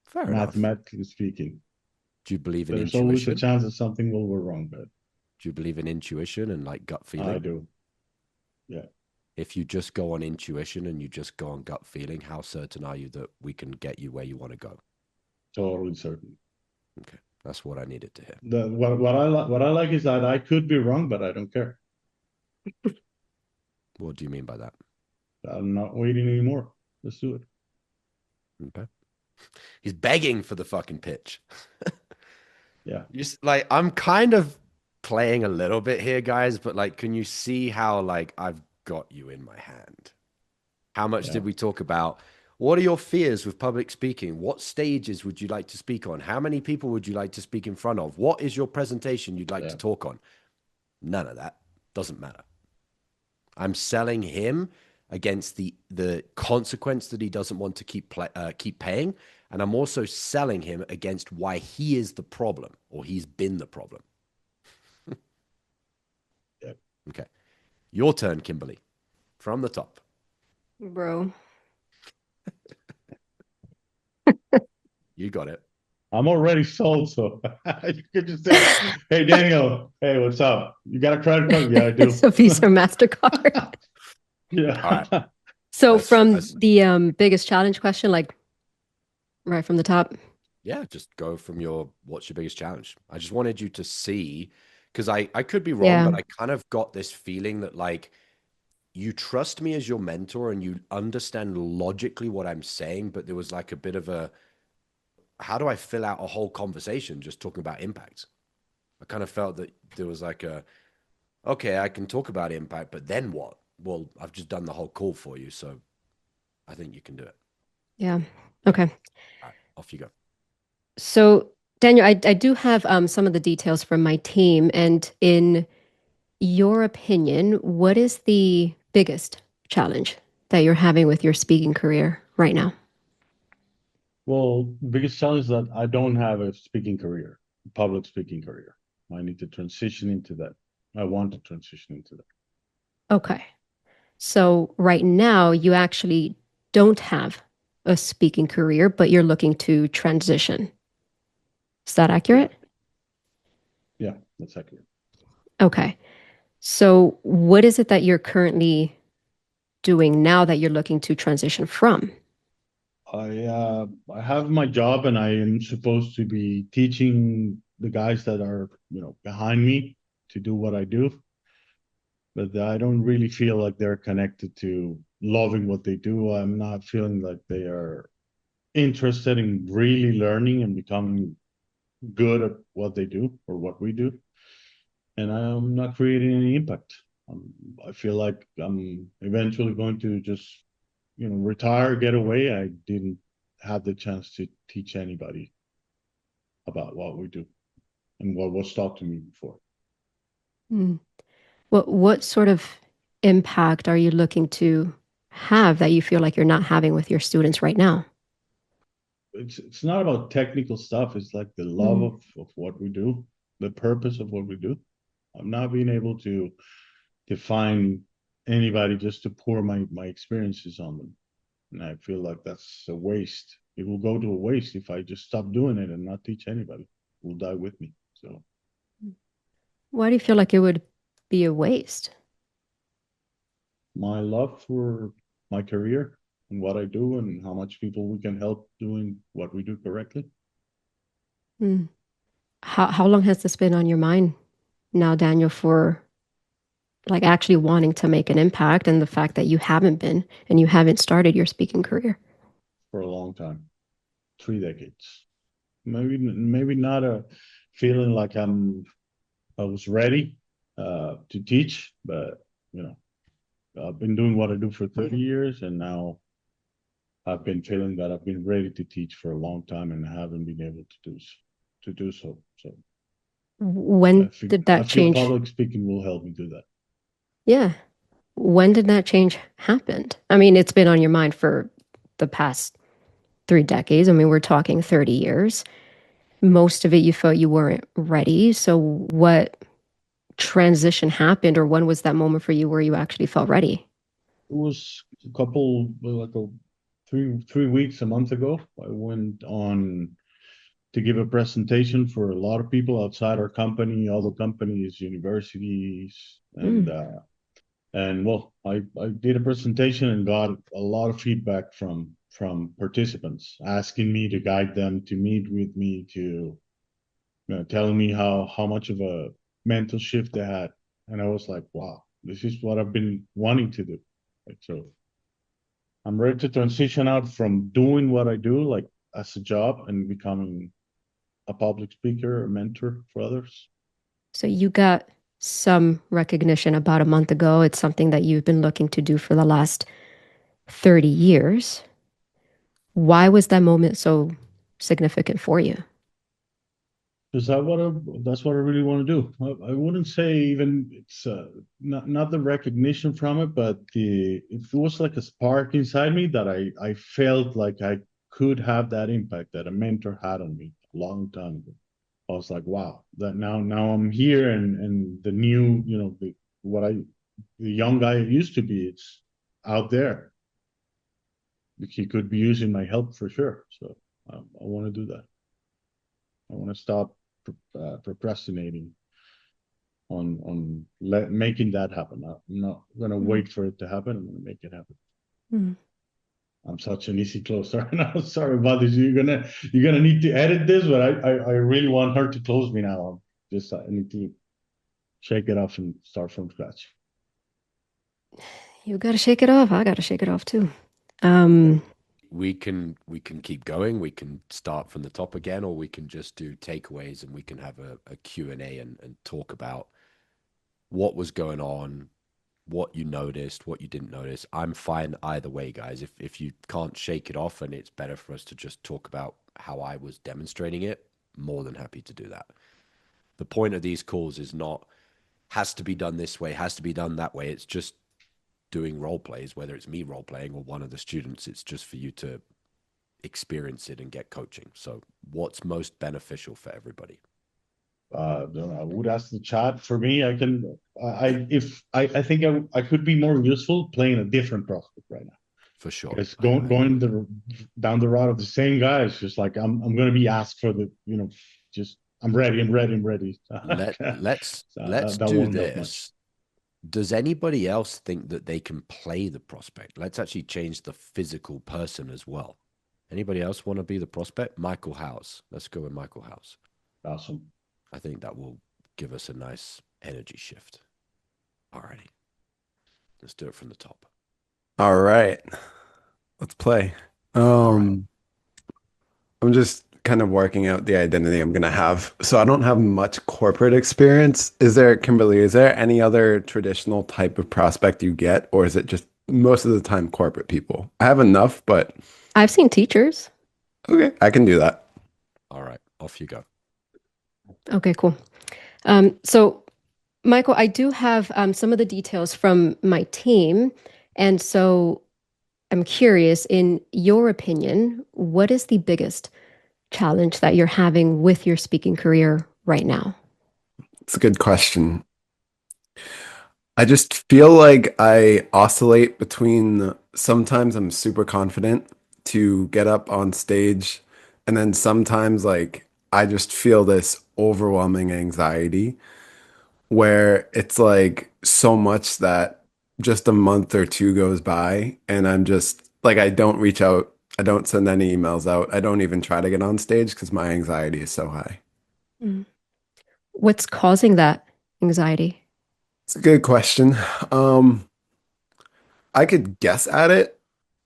Fair enough. Mathematically speaking. Do you believe in There's intuition? Always a chance that something will go wrong, but do you believe in intuition and like gut feeling? I do. Yeah. If you just go on intuition and you just go on gut feeling, how certain are you that we can get you where you want to go? Totally certain. Okay. That's what I needed to hear. What I like is that I could be wrong, but I don't care. What do you mean by that? I'm not waiting anymore. Let's do it. Okay. He's begging for the fucking pitch. Yeah. Like, I'm kind of playing a little bit here, guys, but like, can you see how like I've got you in my hand? How much did we talk about? What are your fears with public speaking? What stages would you like to speak on? How many people would you like to speak in front of? What is your presentation you'd like to talk on? None of that. Doesn't matter. I'm selling him against the consequence that he doesn't want to keep paying, and I'm also selling him against why he is the problem or he's been the problem. Yeah. Okay, your turn, Kimberly, from the top. Bro. You got it. I'm already sold, so you could just say, "Hey, Daniel, hey, what's up? You got a credit card?" Yeah, I do. It's a Visa or MasterCard. Yeah. All right. So from the biggest challenge question, like right from the top. Yeah, just go from what's your biggest challenge? I just wanted you to see, because I could be wrong, Yeah. but I kind of got this feeling that like you trust me as your mentor and you understand logically what I'm saying, but there was like a bit of a, how do I fill out a whole conversation just talking about impact? I kind of felt that there was like okay, I can talk about impact, but then what? Well, I've just done the whole call for you, so I think you can do it. Yeah. Okay. All right, off you go. So Daniel, I do have some of the details from my team, and in your opinion, what is the biggest challenge that you're having with your speaking career right now? Well, biggest challenge is that I don't have a speaking career, public speaking career. I need to transition into that. I want to transition into that. Okay. So right now, you actually don't have a speaking career, but you're looking to transition. Is that accurate? Yeah, that's accurate. Okay. So what is it that you're currently doing now that you're looking to transition from? I have my job and I am supposed to be teaching the guys that are, behind me to do what I do. But I don't really feel like they're connected to loving what they do. I'm not feeling like they are interested in really learning and becoming good at what they do or what we do. And I'm not creating any impact. I feel like I'm eventually going to just, retire, get away. I didn't have the chance to teach anybody about what we do and what was taught to me before. Hmm. What sort of impact are you looking to have that you feel like you're not having with your students right now? It's not about technical stuff. It's like the love Mm. of what we do, the purpose of what we do. I'm not being able to define anybody just to pour my experiences on them. And I feel like that's a waste. It will go to a waste if I just stop doing it and not teach anybody. It will die with me. So Why do you feel like it would be a waste? my love for my career and what I do and how much people we can help doing what we do correctly. Mm. How long has this been on your mind now, Daniel, for like actually wanting to make an impact and the fact that you haven't been and you haven't started your speaking career? For a long time, 3 decades. Maybe not a feeling like I was ready to teach, but you know, I've been doing what I do for 30 years, and now I've been feeling that I've been ready to teach for a long time, and I haven't been able to do so. So When did I that feel change? public speaking will help me do that. Yeah. When did that change happen? I mean, it's been on your mind for the past 3 decades. I mean, we're talking 30 years. Most of it you felt you weren't ready. So what transition happened, or when was that moment for you where you actually felt ready? It was a couple, like a 3 weeks, a month ago. I went on to give a presentation for a lot of people outside our company, other companies, universities, Mm. and well, I did a presentation and got a lot of feedback from participants asking me to guide them, to meet with me, to telling me how much of a mental shift they had, and I was like, wow, this is what I've been wanting to do. Like, so I'm ready to transition out from doing what I do, like as a job, and becoming a public speaker, a mentor for others. So you got some recognition about a month ago. It's something that you've been looking to do for the last 30 years. Why was that moment so significant for you? Is that what that's what I really want to do. I wouldn't say even it's not the recognition from it, but the it was like a spark inside me that I felt like I could have that impact that a mentor had on me a long time ago. I was like, wow, that now I'm here and the new, what I the young guy I used to be, it's out there. He could be using my help for sure. So I want to do that. I want to stop procrastinating on making that happen. I'm not gonna Mm. wait for it to happen. I'm gonna make it happen. Mm. I'm such an easy closer. Now, sorry about this. You're gonna need to edit this, but I really want her to close me now. I need to shake it off and start from scratch. You got to shake it off. I got to shake it off too. Yeah, Um, we can keep going. We can start from the top again, or we can just do takeaways and we can have a Q&A and talk about what was going on, what you noticed, what you didn't notice. I'm fine either way, guys. If you can't shake it off and it's better for us to just talk about how I was demonstrating it, more than happy to do that. The point of these calls is not has to be done this way, has to be done that way. It's just doing role plays, whether it's me role playing or one of the students. It's just for you to experience it and get coaching. So, what's most beneficial for everybody? I would ask the chat. For me, I can. I think I could be more useful playing a different prospect right now. For sure, Because I going agree. down the route of the same guys, just like I'm gonna be asked for just I'm ready, I'm ready. Let's That do won't help much. this. Does anybody else think that they can play the prospect? Let's actually change the physical person as well. Anybody else want to be the prospect? Michael House. Let's go with Michael House. Awesome. I think that will give us a nice energy shift. Alrighty. Let's do it from the top. All right, let's play. All right. Um, I'm just kind of working out the identity I'm gonna have. So I don't have much corporate experience. Kimberly, is there any other traditional type of prospect you get, or is it just most of the time corporate people? I have enough, but I've seen teachers. okay, I can do that. All right. Off you go. Okay, cool. So, Michael, I do have some of the details from my team. And so I'm curious, in your opinion, what is the biggest challenge that you're having with your speaking career right now? It's a good question. I just feel like I oscillate between sometimes I'm super confident to get up on stage, and then sometimes like I just feel this overwhelming anxiety where it's like so much that just a month or two goes by and I'm just like I don't reach out, I don't send any emails out, I don't even try to get on stage because my anxiety is so high. Mm. What's causing that anxiety? It's a good question. Um, I could guess at it.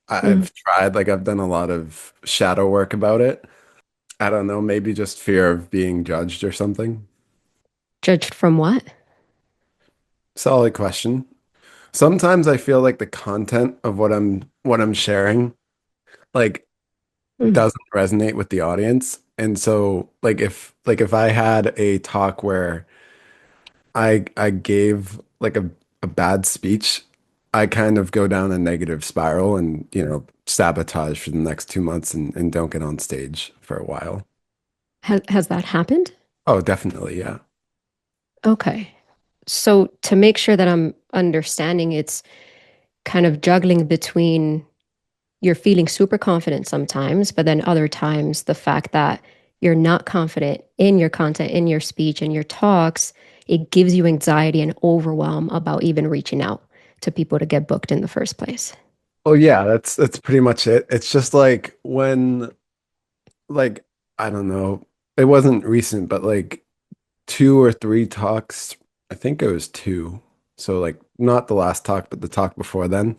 Mm. I've tried, like I've done a lot of shadow work about it. I don't know, maybe just fear of being judged or something. Judged from what? Solid question. Sometimes I feel like the content of what I'm sharing like Mm. doesn't resonate with the audience. And so like if I had a talk where I gave like a bad speech, I kind of go down a negative spiral and, sabotage for the next 2 months and don't get on stage for a while. Has that happened? Oh, definitely, yeah. Okay. So to make sure that I'm understanding, it's kind of juggling between you're feeling super confident sometimes, but then other times the fact that you're not confident in your content, in your speech, in your talks, it gives you anxiety and overwhelm about even reaching out to people to get booked in the first place. Oh yeah, that's pretty much it. It's just like when like I don't know, it wasn't recent, but like 2 or 3 talks, I think it was two. So like not the last talk, but the talk before then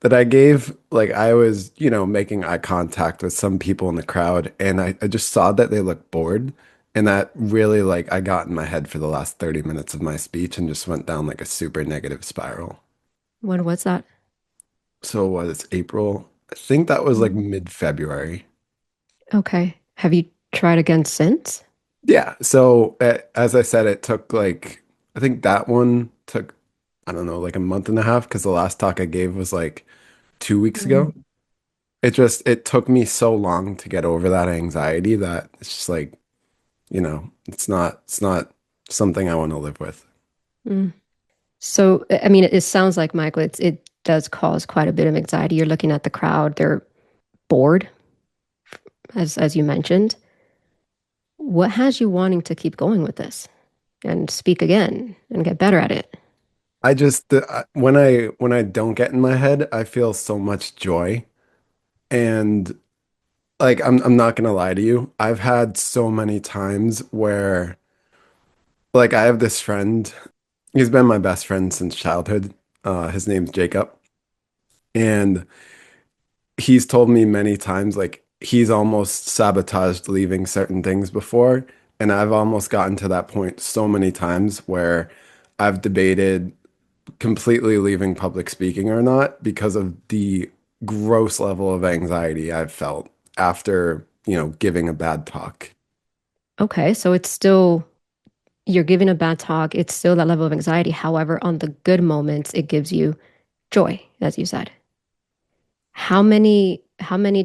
that I gave, like I was, making eye contact with some people in the crowd and I just saw that they looked bored. And that really like I got in my head for the last 30 minutes of my speech and just went down like a super negative spiral. When was that? So what, it's April. I think that was like Mm. mid-February. Okay. Have you tried again since? Yeah. So as I said, it took like, I think that one took, I don't know, like a month and a half because the last talk I gave was like 2 weeks ago. Mm. It took me so long to get over that anxiety that it's just like, it's not something I want to live with. Mm. So, I mean, it sounds like, Michael, it does cause quite a bit of anxiety. You're looking at the crowd, they're bored, as you mentioned. What has you wanting to keep going with this and speak again and get better at it? When I don't get in my head, I feel so much joy. And like I'm not gonna lie to you. I've had so many times where like I have this friend, he's been my best friend since childhood. His name's Jacob. And he's told me many times like he's almost sabotaged leaving certain things before. And I've almost gotten to that point so many times where I've debated completely leaving public speaking or not because of the gross level of anxiety I've felt after, giving a bad talk. Okay, so it's still, you're giving a bad talk, it's still that level of anxiety. However, on the good moments, it gives you joy, as you said. How many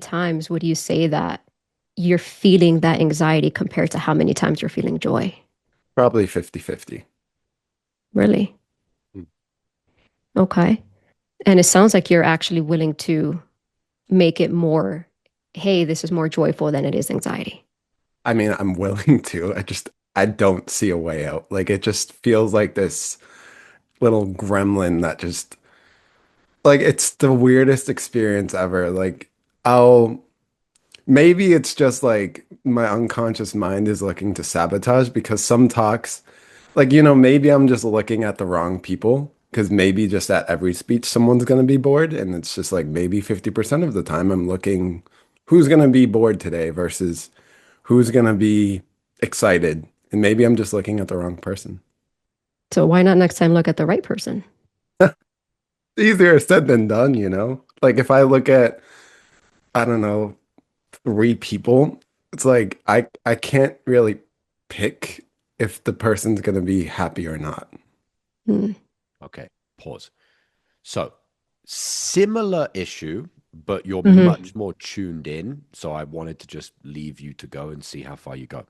times would you say that you're feeling that anxiety compared to how many times you're feeling joy? Probably 50-50. Really? Okay. And it sounds like you're actually willing to make it more, hey, this is more joyful than it is anxiety. I mean, I'm willing to. I don't see a way out. Like it just feels like this little gremlin that just like it's the weirdest experience ever. Like I'll maybe it's just like my unconscious mind is looking to sabotage because some talks, like, maybe I'm just looking at the wrong people because maybe just at every speech someone's going to be bored. And it's just like maybe 50% of the time I'm looking who's going to be bored today versus who's going to be excited. And maybe I'm just looking at the wrong person. So why not next time look at the right person? Easier said than done, you know? Like if I look at, I don't know, three people, it's like I can't really pick if the person's gonna be happy or not. Hmm. Okay, pause. So, similar issue, but you're Hmm. much more tuned in. So, I wanted to just leave you to go and see how far you go.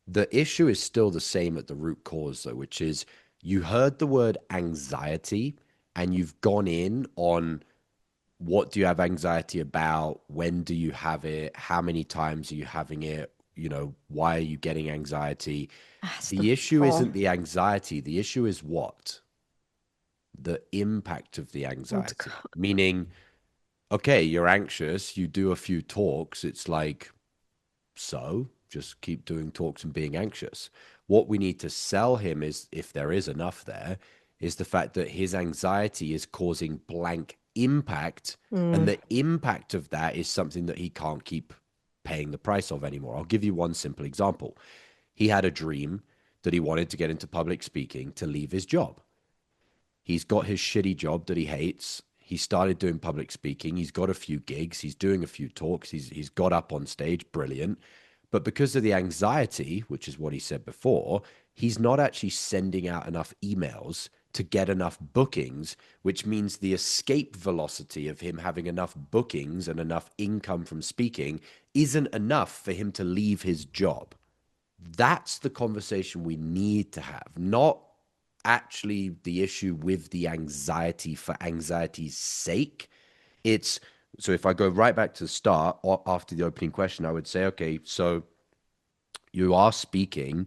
The issue is still the same at the root cause, though, which is you heard the word anxiety and you've gone in on what do you have anxiety about? When do you have it? How many times are you having it? Why are you getting anxiety? That's the The issue ball. isn't the anxiety. The issue is what? The impact of the Let's anxiety. go. Meaning, okay, you're anxious, you do a few talks, it's like, so just keep doing talks and being anxious. What we need to sell him is, if there is enough there, is the fact that his anxiety is causing blank impact. And Mm. the impact of that is something that he can't keep paying the price of anymore. I'll give you one simple example. He had a dream that he wanted to get into public speaking to leave his job. He's got his shitty job that he hates. He started doing public speaking. He's got a few gigs. He's doing a few talks. He's got up on stage. Brilliant. But because of the anxiety, which is what he said before, he's not actually sending out enough emails to get enough bookings, which means the escape velocity of him having enough bookings and enough income from speaking isn't enough for him to leave his job. That's the conversation we need to have, not actually the issue with the anxiety for anxiety's sake. It's so if I go right back to the start after the opening question, I would say, okay, so you are speaking,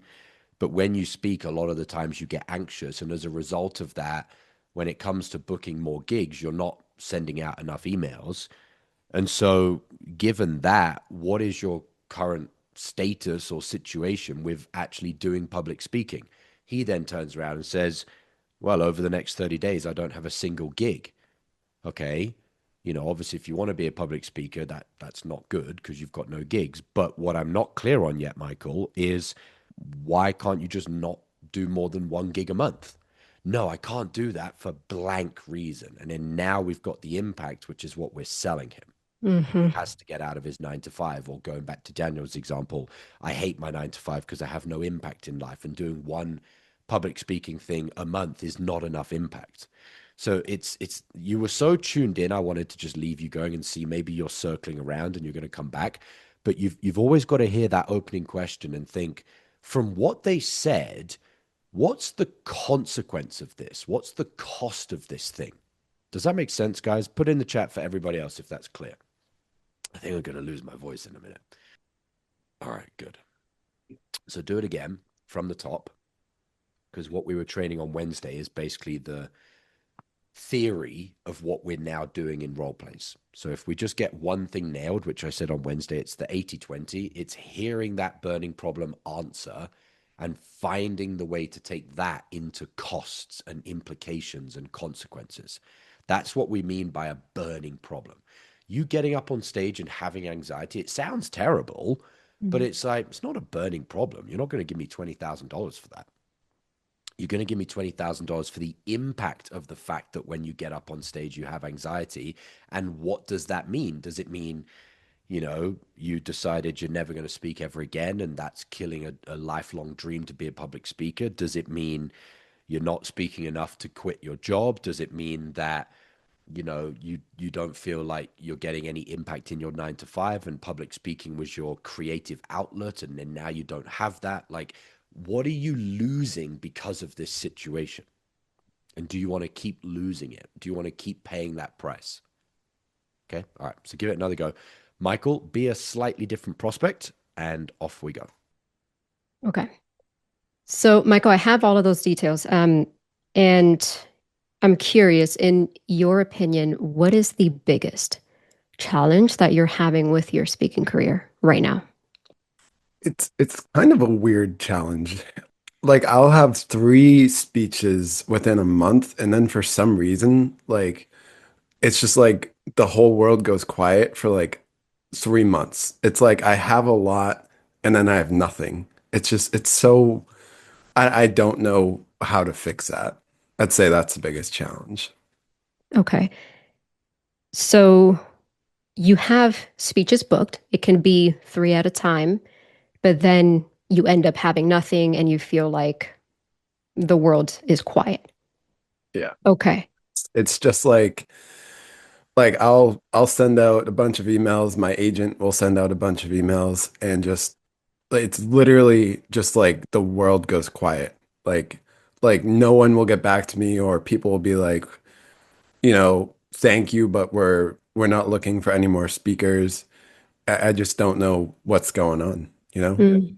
but when you speak, a lot of the times you get anxious. And as a result of that, when it comes to booking more gigs, you're not sending out enough emails. And so, given that, what is your current status or situation with actually doing public speaking? He then turns around and says, well, over the next 30 days, I don't have a single gig. Okay. Obviously, if you want to be a public speaker, that's not good because you've got no gigs. But what I'm not clear on yet, Michael, is why can't you just not do more than 1 gig a month? No, I can't do that for blank reason. And then now we've got the impact, which is what we're selling him. Mm-hmm. Has to get out of his 9 to 5. Or going back to Daniel's example, I hate my 9 to 5 because I have no impact in life, and doing one public speaking thing a month is not enough impact. So it's you were so tuned in. I wanted to just leave you going and see maybe you're circling around and you're going to come back, but you've always got to hear that opening question and think, from what they said, what's the consequence of this? What's the cost of this thing? Does that make sense, guys? Put in the chat for everybody else if that's clear. I think I'm going to lose my voice in a minute. All right, good. So do it again from the top, because what we were training on Wednesday is basically the theory of what we're now doing in role plays. So if we just get one thing nailed, which I said on Wednesday, it's the 80-20, it's hearing that burning problem answer and finding the way to take that into costs and implications and consequences. That's what we mean by a burning problem. You getting up on stage and having anxiety, it sounds terrible, but it's like, it's not a burning problem. You're not going to give me $20,000 for that. You're going to give me $20,000 for the impact of the fact that when you get up on stage, you have anxiety. And what does that mean? Does it mean, you decided you're never going to speak ever again, and that's killing a lifelong dream to be a public speaker? Does it mean you're not speaking enough to quit your job? Does it mean that, you don't feel like you're getting any impact in your 9 to 5 and public speaking was your creative outlet, and then now you don't have that? Like, what are you losing because of this situation? And do you want to keep losing it? Do you want to keep paying that price? Okay. All right. So give it another go. Michael, be a slightly different prospect, and off we go. Okay. So, Michael, I have all of those details. And I'm curious, in your opinion, what is the biggest challenge that you're having with your speaking career right now? It's kind of a weird challenge. Like I'll have three speeches within a month, and then for some reason, like it's just like the whole world goes quiet for like 3 months. It's like I have a lot and then I have nothing. It's so I don't know how to fix that. I'd say that's the biggest challenge. Okay. So you have speeches booked. It can be three at a time, but then you end up having nothing and you feel like the world is quiet. Yeah. Okay. It's just like I'll send out a bunch of emails. My agent will send out a bunch of emails and just it's literally just like the world goes quiet. Like like no one will get back to me or people will be like, thank you, but we're not looking for any more speakers. I just don't know what's going on, you know? Mm,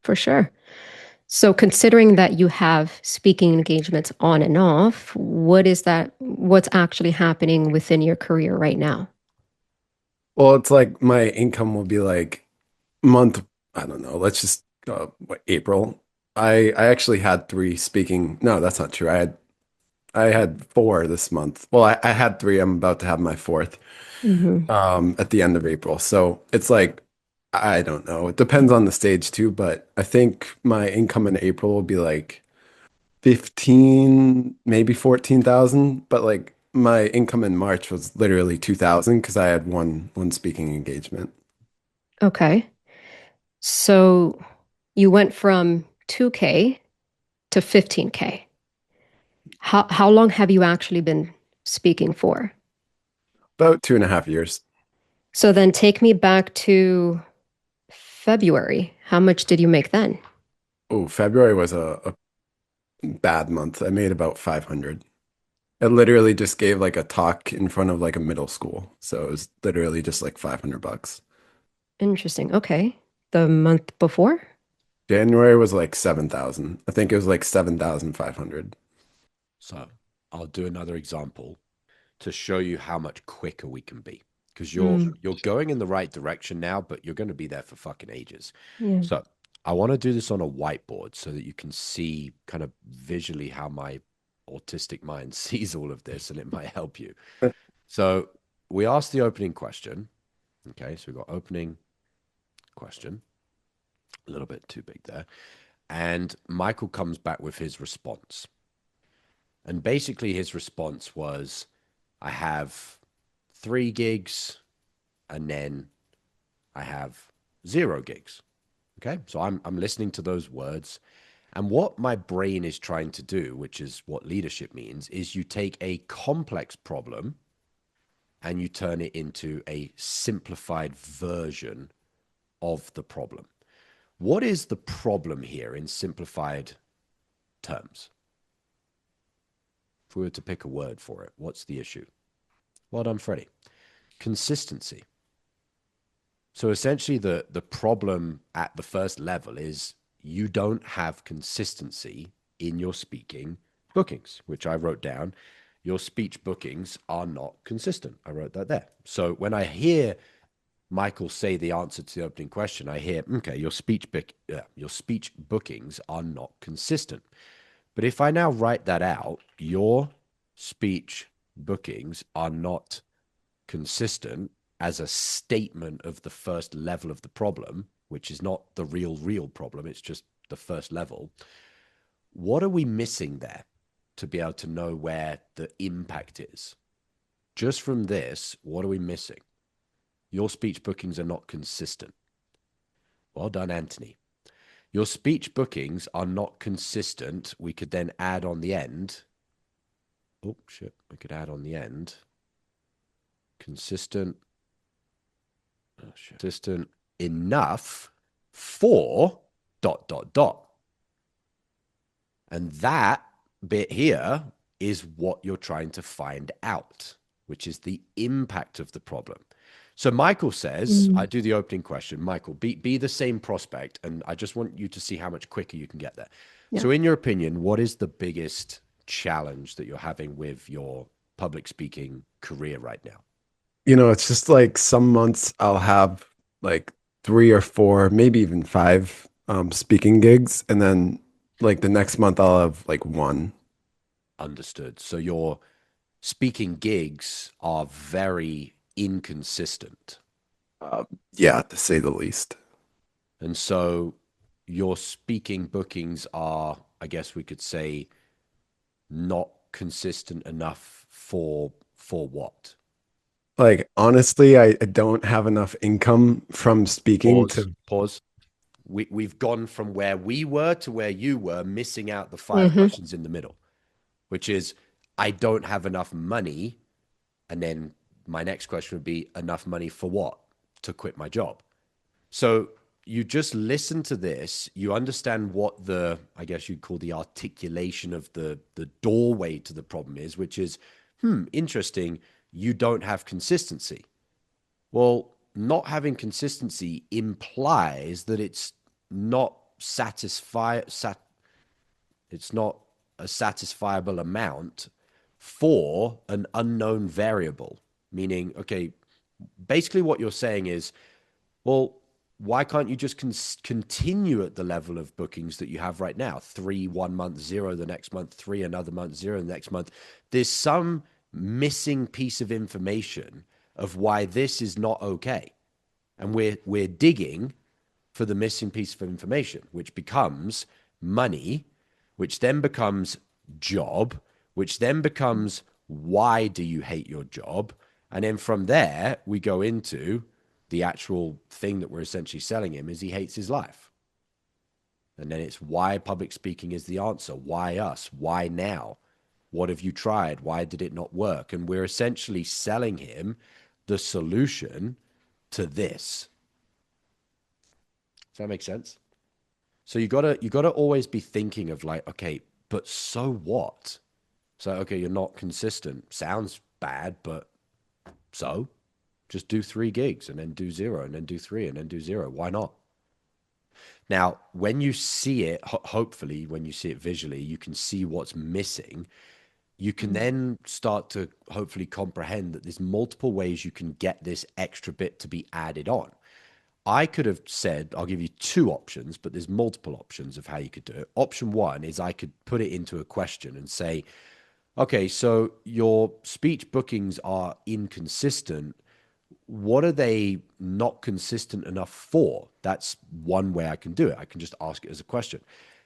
for sure. So considering that you have speaking engagements on and off, what's actually happening within your career right now? Well, it's like my income will be like month, I don't know, let's just April. I actually had three speaking. No, that's not true. I had four this month. Well, I had three. I'm about to have my fourth Hmm. at the end of April. So it's like I don't know. It depends on the stage too, but I think my income in April will be like 15, maybe 14,000. But like my income in March was literally 2,000 because I had one speaking engagement. Okay. So you went from 2K to 15K. How long have you actually been speaking for? About 2.5 years. So then take me back to February. How much did you make then? Oh, February was a bad month. I made about 500. I literally just gave like a talk in front of like a middle school. So it was literally just like $500. Interesting. Okay. The month before? January was like 7,000. I think it was like 7,500. So I'll do another example to show you how much quicker we can be, because Mm, you're going in the right direction now, but you're going to be there for fucking ages. yeah. So I want to do this on a whiteboard so that you can see kind of visually how my autistic mind sees all of this, and it might help you. So we asked the opening question. Okay, so we got opening question, a little bit too big there. And Michael comes back with his response. And basically his response was, I have 3 gigs, and then I have 0 gigs. Okay, so I'm listening to those words. And what my brain is trying to do, which is what leadership means, is you take a complex problem and you turn it into a simplified version of the problem. What is the problem here in simplified terms? If we were to pick a word for it, what's the issue? Well done, Freddie. Consistency. So essentially the problem at the first level is you don't have consistency in your speaking bookings, which I wrote down. Your speech bookings are not consistent. I wrote that there. So when I hear Michael say the answer to the opening question, I hear, okay, your speech bookings are not consistent. But if I now write that out, your speech bookings are not consistent as a statement of the first level of the problem, which is not the real problem, it's just the first level. What are we missing there to be able to know where the impact is? Just from this, what are we missing? Your speech bookings are not consistent. Well done, Anthony. Your speech bookings are not consistent. We could then add on the end. Oh, shit. We could add on the end. Consistent. Oh, shit. Consistent enough for ... And that bit here is what you're trying to find out, which is the impact of the problem. So Michael says, I do the opening question. Michael, be the same prospect, and I just want you to see how much quicker you can get there. Yeah. So in your opinion, what is the biggest challenge that you're having with your public speaking career right now? You know, it's just like some months I'll have like 3 or 4, maybe even 5 speaking gigs, and then like the next month I'll have like 1. Understood. So your speaking gigs are very inconsistent. Yeah, to say the least. And so your speaking bookings are, I guess we could say, not consistent enough for what? Like, honestly, I don't have enough income from speaking Pause. We've gone from where we were to where you were, missing out the 5 questions in the middle, which is, I don't have enough money. And then my next question would be, enough money for what? To quit my job. So you just listen to this, you understand what the, I guess you'd call the articulation of the doorway to the problem is, which is, interesting, you don't have consistency. Well, not having consistency implies that it's not it's not a satisfiable amount for an unknown variable. Meaning, okay, basically what you're saying is, well, why can't you just continue at the level of bookings that you have right now? 3 1 month, 0 the next month, 3 another month, 0 the next month. There's some missing piece of information of why this is not okay. And we're digging for the missing piece of information, which becomes money, which then becomes job, which then becomes why do you hate your job? And then from there, we go into the actual thing that we're essentially selling him is he hates his life. And then it's why public speaking is the answer. Why us? Why now? What have you tried? Why did it not work? And we're essentially selling him the solution to this. Does that make sense? So you gotta always be thinking of like, okay, but so what? So, okay, you're not consistent. Sounds bad, but so just do 3 gigs and then do 0 and then do 3 and then do 0. Why not? Now, when you see it, hopefully when you see it visually, you can see what's missing. You can then start to hopefully comprehend that there's multiple ways you can get this extra bit to be added on. I could have said, I'll give you 2 options, but there's multiple options of how you could do it. Option 1 is I could put it into a question and say, okay, so your speech bookings are inconsistent. What are they not consistent enough for? That's one way I can do it. I can just ask it as a question.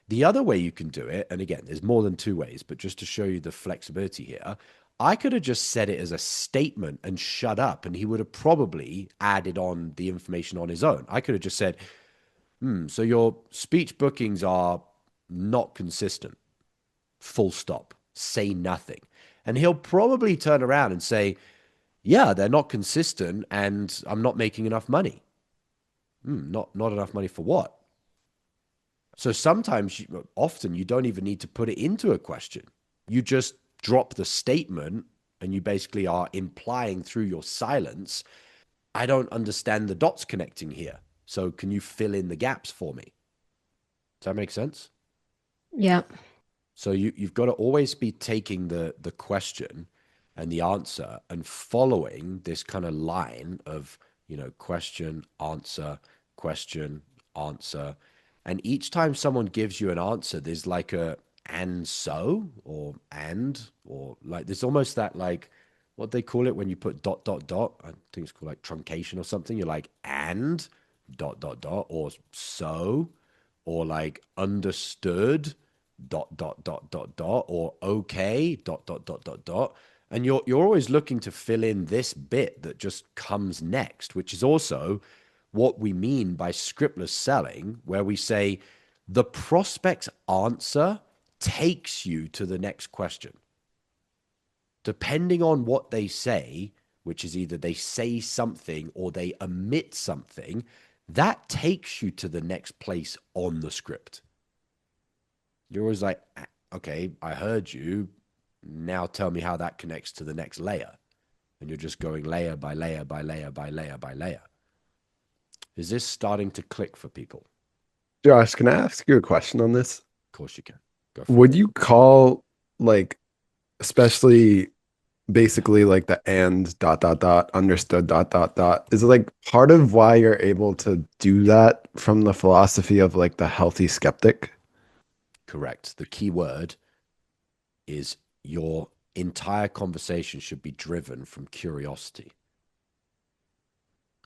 The other way you can do it, and again, there's more than 2 ways, but just to show you the flexibility here, I could have just said it as a statement and shut up, and he would have probably added on the information on his own. I could have just said, so your speech bookings are not consistent. Full stop. Say nothing. And he'll probably turn around and say, yeah, they're not consistent and I'm not making enough money. Not enough money for what? So sometimes, often you don't even need to put it into a question. You just drop the statement and you basically are implying through your silence, I don't understand the dots connecting here. So can you fill in the gaps for me? Does that make sense? Yeah. So you've got to always be taking the question and the answer and following this kind of line of, question, answer, question, answer. And each time someone gives you an answer, there's like a and so or like there's almost that like what they call it when you put dot dot dot. I think it's called like truncation or something. You're like and dot dot dot or so or like understood dot dot dot dot dot or okay dot dot dot dot dot. And you're always looking to fill in this bit that just comes next, which is also what we mean by scriptless selling, where we say the prospect's answer takes you to the next question. Depending on what they say, which is either they say something or they omit something, that takes you to the next place on the script. You're always like, okay, I heard you. Now tell me how that connects to the next layer. And you're just going layer by layer by layer by layer by layer. Is this starting to click for people? Josh, can I ask you a question on this? Of course you can. Go for it. Would you call like, especially basically like the and dot dot dot understood dot dot dot, is it like part of why you're able to do that from the philosophy of like the healthy skeptic? Correct. The key word is your entire conversation should be driven from curiosity.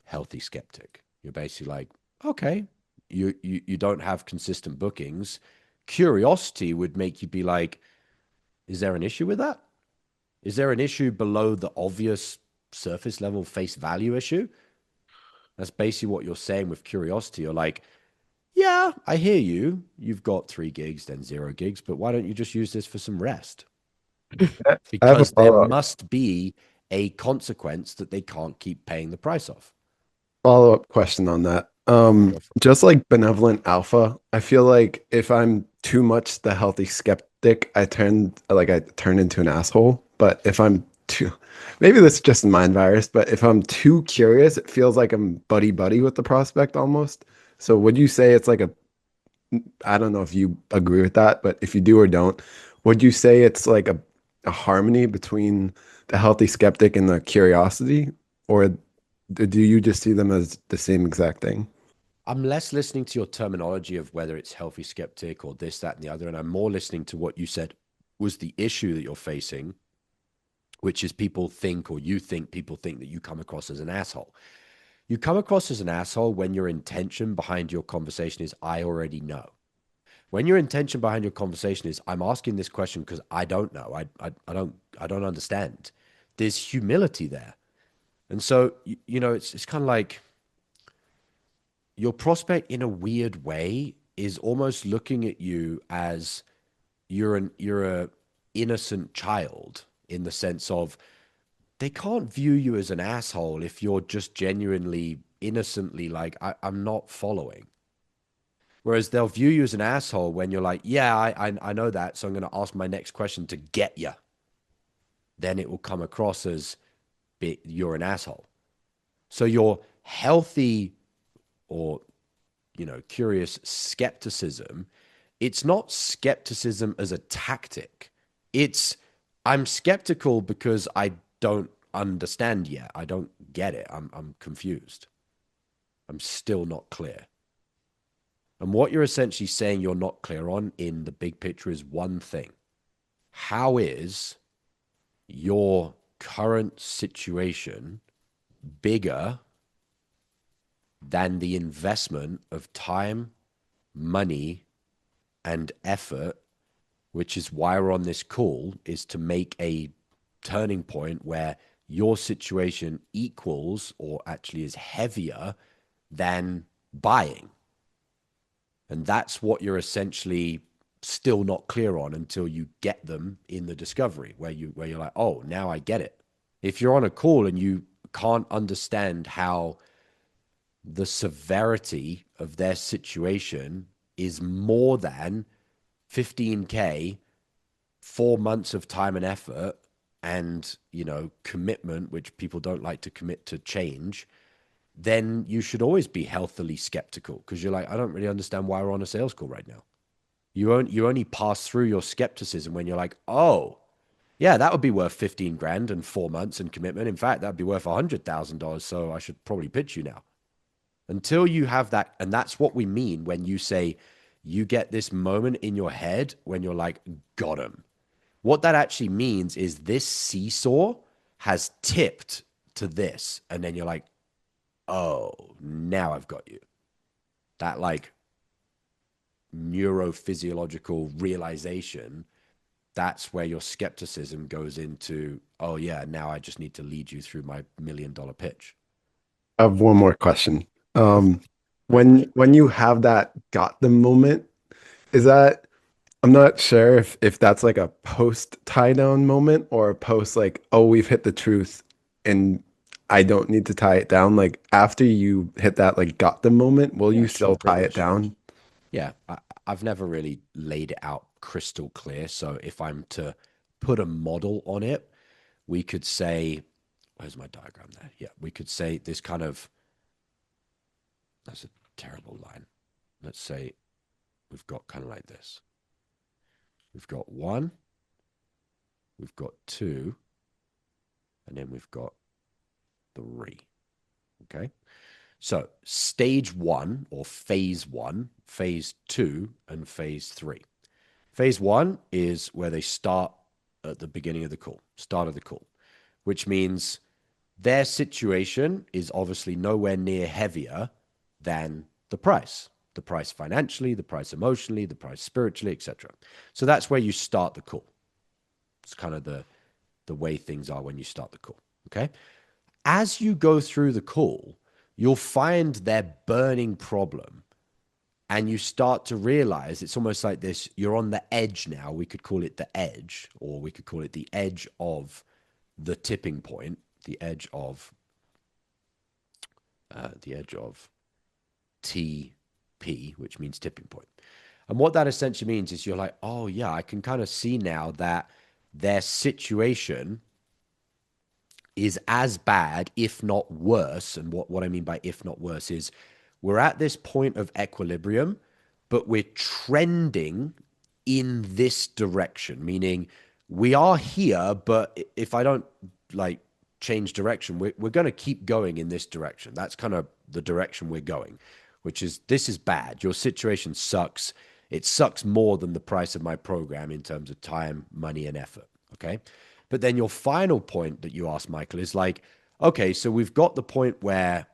Healthy skeptic. You're basically like, okay, you don't have consistent bookings. Curiosity would make you be like, is there an issue with that? Is there an issue below the obvious surface level face value issue? That's basically what you're saying with curiosity. You're like, yeah, I hear you. You've got 3 gigs, then 0 gigs, but why don't you just use this for some rest? I have a Because there follow-up. must be a consequence that they can't keep paying the price off. Follow-up question on that. Just like benevolent alpha, I feel like if I'm too much the healthy skeptic, I turn into an asshole. But if I'm too, maybe that's just a mind virus, but if I'm too curious, it feels like I'm buddy buddy with the prospect almost. So would you say it's like I don't know if you agree with that, but if you do or don't, would you say it's like a harmony between the healthy skeptic and the curiosity? Or do you just see them as the same exact thing? I'm less listening to your terminology of whether it's healthy skeptic or this, that, and the other. And I'm more listening to what you said was the issue that you're facing, which is people think, or you think people think that you come across as an asshole. You come across as an asshole when your intention behind your conversation is, I already know. When your intention behind your conversation is, I'm asking this question because I don't know. I don't understand. There's humility there. And so, it's kind of like your prospect in a weird way is almost looking at you as you're a innocent child, in the sense of they can't view you as an asshole if you're just genuinely innocently like, I'm not following. Whereas they'll view you as an asshole when you're like, yeah, I know that, so I'm going to ask my next question to get you. Then it will come across as you're an asshole. So your healthy or, curious skepticism, it's not skepticism as a tactic. It's, I'm skeptical because I don't understand yet. I don't get it. I'm confused. I'm still not clear. And what you're essentially saying you're not clear on in the big picture is one thing. How is your current situation bigger than the investment of time, money, and effort, which is why we're on this call, is to make a turning point where your situation equals or actually is heavier than buying. And that's what you're essentially still not clear on until you get them in the discovery where you're like, oh, now I get it. If you're on a call and you can't understand how the severity of their situation is more than 15K, 4 months of time and effort, and commitment, which people don't like to commit to change, then you should always be healthily skeptical, because you're like, I don't really understand why we're on a sales call right now. You only pass through your skepticism when you're like, oh, yeah, that would be worth 15 grand and 4 months and commitment. In fact, that'd be worth $100,000. So I should probably pitch you now. Until you have that. And that's what we mean when you say you get this moment in your head when you're like, got him. What that actually means is this seesaw has tipped to this. And then you're like, oh, now I've got you. That like neurophysiological realization, that's where your skepticism goes into, oh yeah, now I just need to lead you through my $1 million pitch. I have one more question. When you have that got them moment, is that I'm not sure if that's like a post tie down moment or a post like, oh, we've hit the truth and I don't need to tie it down. Like after you hit that like got them moment, will you still tie it down? Yeah, I've never really laid it out crystal clear. So if I'm to put a model on it, we could say, where's my diagram there? Yeah, we could say this kind of, that's a terrible line. Let's say we've got kind of like this. We've got 1, we've got 2, and then we've got 3. Okay. So stage 1 or phase 1, phase 2, and phase 3. Phase 1 is where they start at the beginning of the call, start of the call, which means their situation is obviously nowhere near heavier than the price financially, the price emotionally, the price spiritually, etc. So that's where you start the call. It's kind of the way things are when you start the call. Okay. As you go through the call, you'll find their burning problem. And you start to realize it's almost like this, you're on the edge now. We could call it the edge, or we could call it the edge of the tipping point, the edge of TP, which means tipping point. And what that essentially means is you're like, oh yeah, I can kind of see now that their situation is as bad, if not worse. And what I mean by if not worse is we're at this point of equilibrium, but we're trending in this direction, meaning we are here, but if I don't like change direction, we're going to keep going in this direction. That's kind of the direction we're going, which is this is bad. Your situation sucks. It sucks more than the price of my program in terms of time, money, and effort. Okay. But then your final point that you asked, Michael, is like, okay, so we've got the point where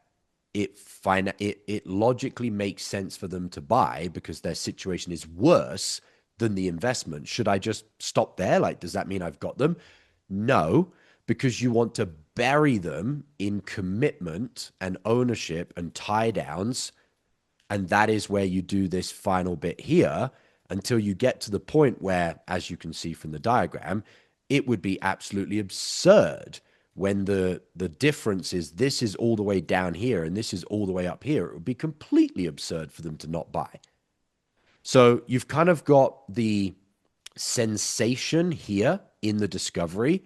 it logically makes sense for them to buy because their situation is worse than the investment. Should I just stop there? Like, does that mean I've got them? No, because you want to bury them in commitment and ownership and tie downs. And that is where you do this final bit here until you get to the point where, as you can see from the diagram, it would be absolutely absurd when the difference is this is all the way down here and this is all the way up here. It would be completely absurd for them to not buy. So you've kind of got the sensation here in the discovery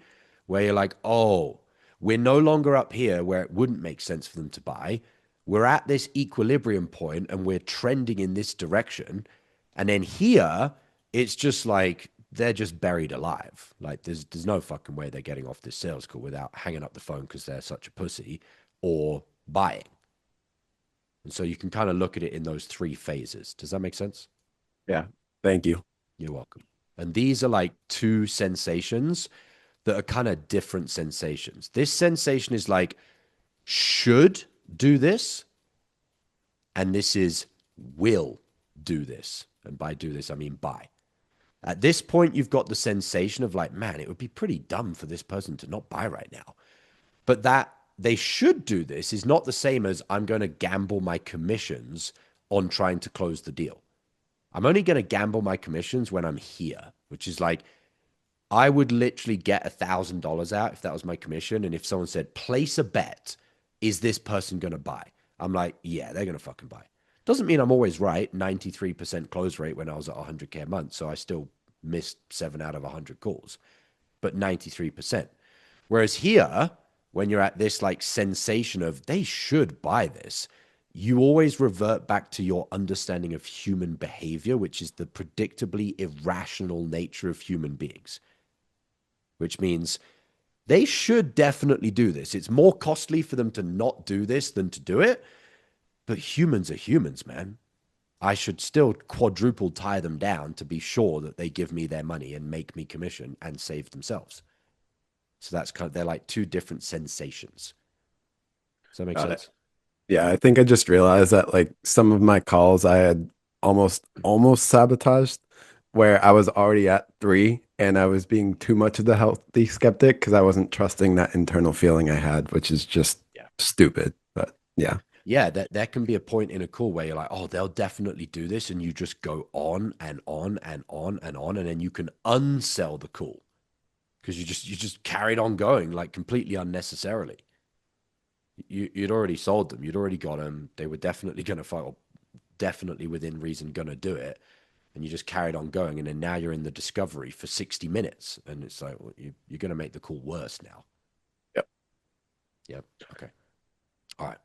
where you're like, oh, we're no longer up here where it wouldn't make sense for them to buy. We're at this equilibrium point and we're trending in this direction. And then here, it's just like they're just buried alive. Like there's no fucking way they're getting off this sales call without hanging up the phone because they're such a pussy or buying. And so you can kind of look at it in those 3 phases. Does that make sense? Yeah. Thank you. You're welcome. And these are like 2 sensations that are kind of different sensations. This sensation is like, should do this. And this is will do this. And by do this, I mean buy. At this point, you've got the sensation of like, man, it would be pretty dumb for this person to not buy right now. But that they should do this is not the same as I'm going to gamble my commissions on trying to close the deal. I'm only going to gamble my commissions when I'm here, which is like, I would literally get $1,000 out if that was my commission. And if someone said, place a bet, is this person going to buy? I'm like, yeah, they're going to fucking buy. Doesn't mean I'm always right. 93% close rate when I was at 100K a month. So I still missed 7 out of 100 calls, but 93%. Whereas here, when you're at this like sensation of they should buy this, you always revert back to your understanding of human behavior, which is the predictably irrational nature of human beings, which means they should definitely do this. It's more costly for them to not do this than to do it. But humans are humans, man. I should still quadruple tie them down to be sure that they give me their money and make me commission and save themselves. So that's kind of, they're like two different sensations. Does that make Got it. sense? Yeah, I think I just realized that like some of my calls I had almost sabotaged where I was already at 3 and I was being too much of the healthy skeptic because I wasn't trusting that internal feeling I had, which is just Yeah. stupid. But yeah. Yeah, that can be a point in a call where you're like, oh, they'll definitely do this. And you just go on and on and on and on. And then you can unsell the call because you just carried on going like completely unnecessarily. You'd already sold them. You'd already got them. They were definitely going to fight, or definitely within reason going to do it. And you just carried on going. And then now you're in the discovery for 60 minutes. And it's like, well, you're going to make the call worse now. Yep. Yep. Okay. All right.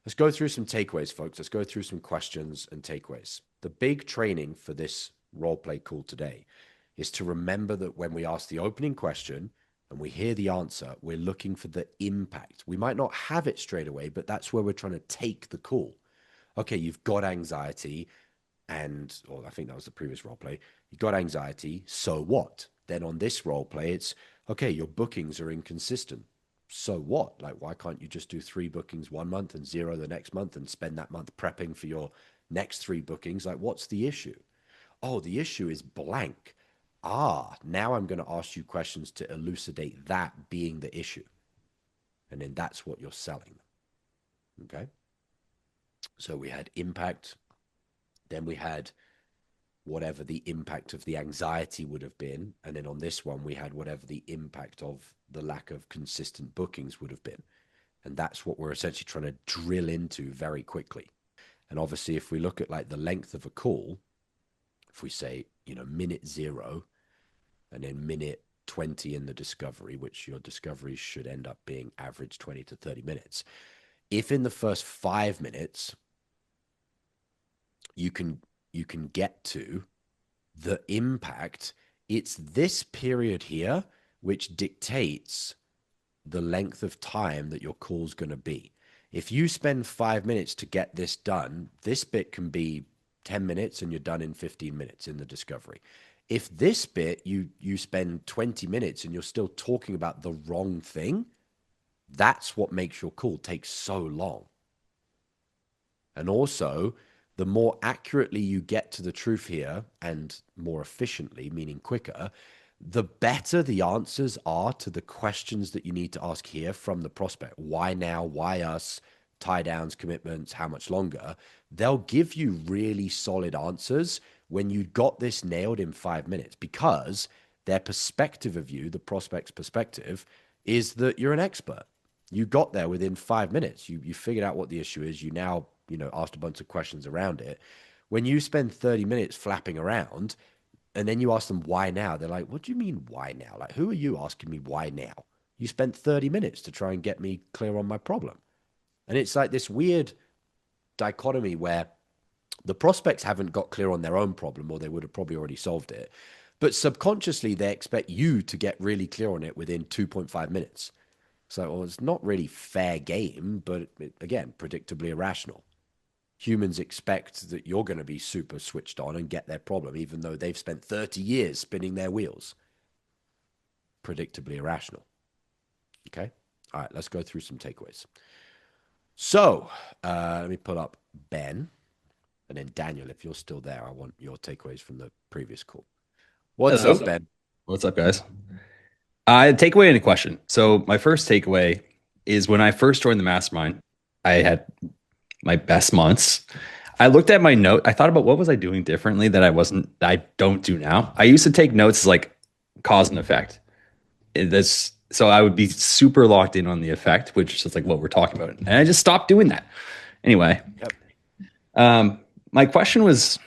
Let's go through some takeaways, folks. Let's go through some questions and takeaways. The big training for this role play call today is to remember that when we ask the opening question and we hear the answer, we're looking for the impact. We might not have it straight away, but that's where we're trying to take the call. Okay, you've got anxiety, or I think that was the previous role play. You got anxiety, so what? Then on this role play, it's okay, your bookings are inconsistent. So what? Like, why can't you just do 3 bookings one month and 0 the next month and spend that month prepping for your next 3 bookings? Like, what's the issue? Oh, the issue is blank. Now I'm going to ask you questions to elucidate that being the issue. And then that's what you're selling. Okay. So we had impact. Then we had whatever the impact of the anxiety would have been. And then on this one, we had whatever the impact of the lack of consistent bookings would have been. And that's what we're essentially trying to drill into very quickly. And obviously, if we look at like the length of a call, if we say, minute 0 and then minute 20 in the discovery, which your discovery should end up being average 20 to 30 minutes. If in the first 5 minutes, you can get to the impact, it's this period here which dictates the length of time that your call's going to be. If you spend 5 minutes to get this done, this bit can be 10 minutes and you're done in 15 minutes in the discovery. If this bit you spend 20 minutes and you're still talking about the wrong thing, that's what makes your call take so long. And also, the more accurately you get to the truth here and more efficiently, meaning quicker, the better the answers are to the questions that you need to ask here from the prospect. Why now? Why us? Tie downs, commitments, how much longer? They'll give you really solid answers when you got this nailed in 5 minutes, because their perspective of you, the prospect's perspective, is that you're an expert. You got there within 5 minutes. You figured out what the issue is. You now, asked a bunch of questions around it. When you spend 30 minutes flapping around and then you ask them why now, they're like, what do you mean why now? Like, who are you asking me why now? You spent 30 minutes to try and get me clear on my problem. And it's like this weird dichotomy where the prospects haven't got clear on their own problem, or they would have probably already solved it. But subconsciously, they expect you to get really clear on it within 2.5 minutes. So, well, it's not really fair game, but again, predictably irrational. Humans expect that you're going to be super switched on and get their problem, even though they've spent 30 years spinning their wheels. Predictably irrational. Okay. All right. Let's go through some takeaways. So let me pull up Ben, and then Daniel, if you're still there, I want your takeaways from the previous call. What's Hello. up, Ben? What's up, guys? Takeaway and a question. So my first takeaway is when I first joined the mastermind, I had my best months. I looked at my note. I thought about what was I doing differently that I don't do now. I used to take notes like cause and effect. So I would be super locked in on the effect, which is like what we're talking about. And I just stopped doing that. Anyway, Yep. my question was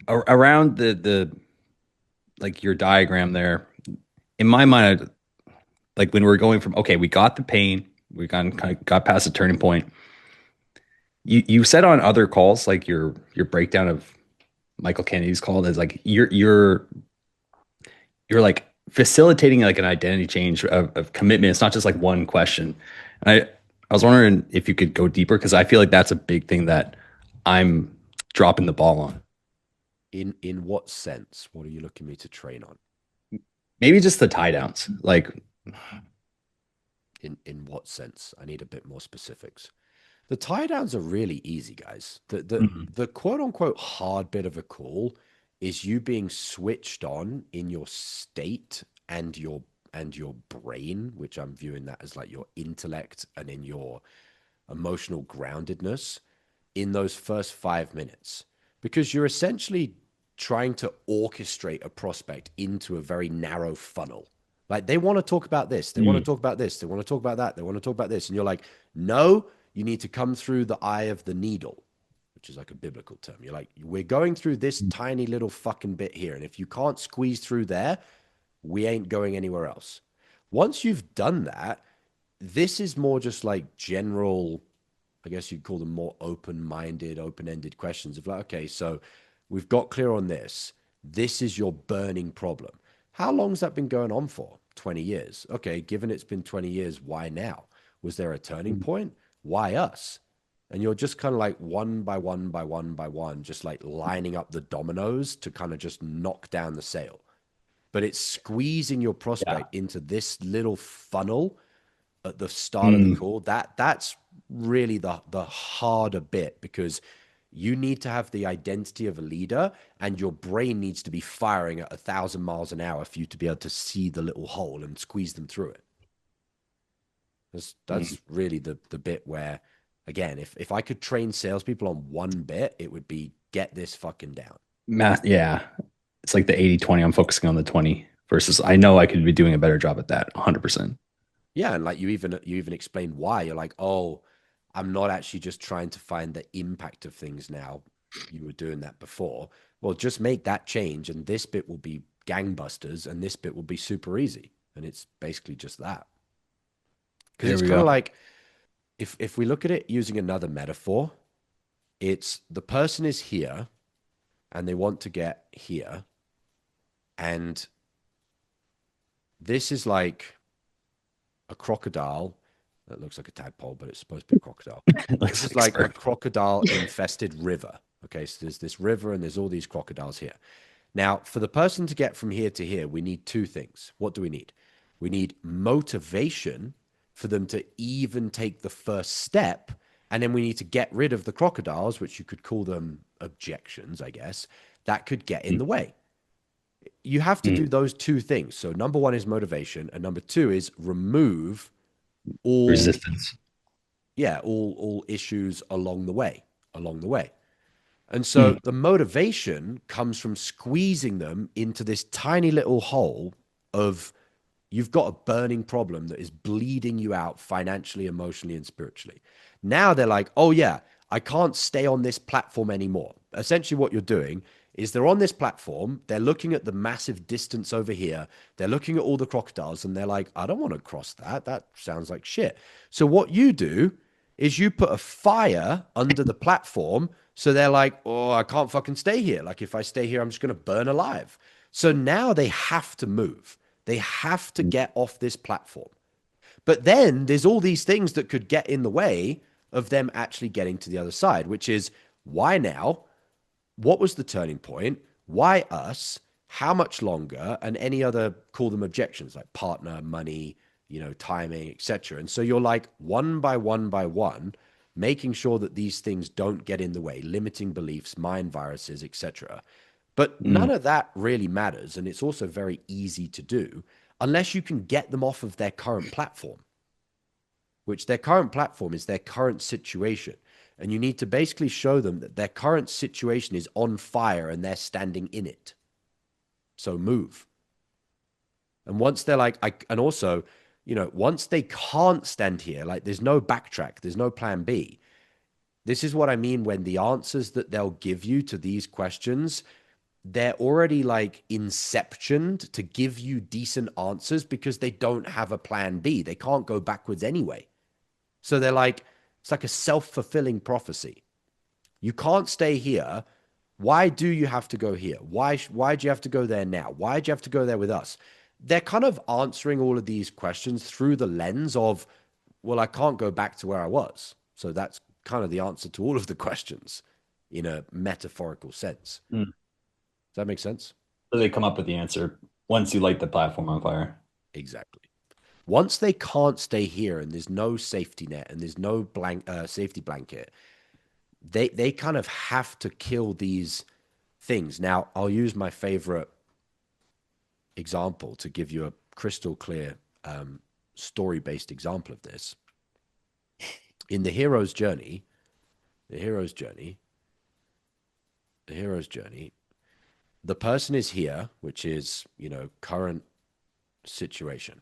around the like your diagram there. In my mind, like when we're going from okay, we got the pain, we got past the turning point. You said on other calls, like your breakdown of Michael Kennedy's call is like you're like facilitating like an identity change of commitment. It's not just like one question. And I was wondering if you could go deeper because I feel like that's a big thing that I'm dropping the ball on. In what sense? What are you looking me to train on? Maybe just the tie downs. Like In what sense? I need a bit more specifics. The tie downs are really easy, guys. The quote unquote hard bit of a call is you being switched on in your state and your brain, which I'm viewing that as like your intellect and in your emotional groundedness in those first 5 minutes. Because you're essentially trying to orchestrate a prospect into a very narrow funnel. Like they want to talk about this, they want to talk about this, they want to talk about that, they want to talk about this. And you're like, no, you need to come through the eye of the needle, which is like a biblical term. You're like, we're going through this tiny little fucking bit here. And if you can't squeeze through there, we ain't going anywhere else. Once you've done that, this is more just like general, I guess you'd call them more open-minded, open-ended questions of like, okay, so we've got clear on this. This is your burning problem. How long's that been going on for? 20 years. Okay, given it's been 20 years, why now? Was there a turning point? Why us? And you're just kind of like one by one by one by one, just like lining up the dominoes to kind of just knock down the sale. But it's squeezing your prospect into this little funnel at the start of the call. That's really the harder bit because you need to have the identity of a leader and your brain needs to be firing at 1,000 miles an hour for you to be able to see the little hole and squeeze them through it. That's really the bit where, again, if I could train salespeople on one bit, it would be get this fucking down. Math, yeah. It's like the 80-20. I'm focusing on the 20 versus I know I could be doing a better job at that 100%. Yeah, and like you even explain why. You're like, oh, I'm not actually just trying to find the impact of things now. You were doing that before. Well, just make that change, and this bit will be gangbusters, and this bit will be super easy. And it's basically just that. Because There it's we kind of go. like if we look at it using another metaphor, it's the person is here and they want to get here. And this is like a crocodile that looks like a tadpole, but it's supposed to be a crocodile. This is like a crocodile infested river. Okay, so there's this river and there's all these crocodiles here. Now, for the person to get from here to here, we need two things. What do we need? We need motivation for them to even take the first step. And then we need to get rid of the crocodiles, which you could call them objections, I guess, that could get in the way. You have to do those two things. So number one is motivation, and number two is remove all Resistance. all issues along the way. And so the motivation comes from squeezing them into this tiny little hole of you've got a burning problem that is bleeding you out financially, emotionally, and spiritually. Now they're like, oh yeah, I can't stay on this platform anymore. Essentially what you're doing is they're on this platform, they're looking at the massive distance over here, they're looking at all the crocodiles, and they're like, I don't want to cross that. That sounds like shit. So what you do is you put a fire under the platform. So they're like, oh, I can't fucking stay here. Like if I stay here, I'm just going to burn alive. So now they have to move. They have to get off this platform. But then there's all these things that could get in the way of them actually getting to the other side, which is why now? What was the turning point? Why us? How much longer? And any other, call them objections like partner, money, timing, etc. And so you're like one by one, making sure that these things don't get in the way, limiting beliefs, mind viruses, etc. But none of that really matters. And it's also very easy to do unless you can get them off of their current platform, which their current platform is their current situation. And you need to basically show them that their current situation is on fire and they're standing in it. So move. And once they're like, and also, you know, once they can't stand here, like there's no backtrack, there's no plan B. This is what I mean when the answers that they'll give you to these questions, they're already like inceptioned to give you decent answers because they don't have a plan B. They can't go backwards anyway. So they're like, it's like a self-fulfilling prophecy. You can't stay here. Why do you have to go here? Why do you have to go there now? Why do you have to go there with us? They're kind of answering all of these questions through the lens of, well, I can't go back to where I was. So that's kind of the answer to all of the questions in a metaphorical sense. Does that make sense? So they come up with the answer once you light the platform on fire. Exactly. Once they can't stay here and there's no safety net and there's no safety blanket, they kind of have to kill these things. Now, I'll use my favorite example to give you a crystal clear story-based example of this. In the hero's journey, the person is here, which is, you know, current situation.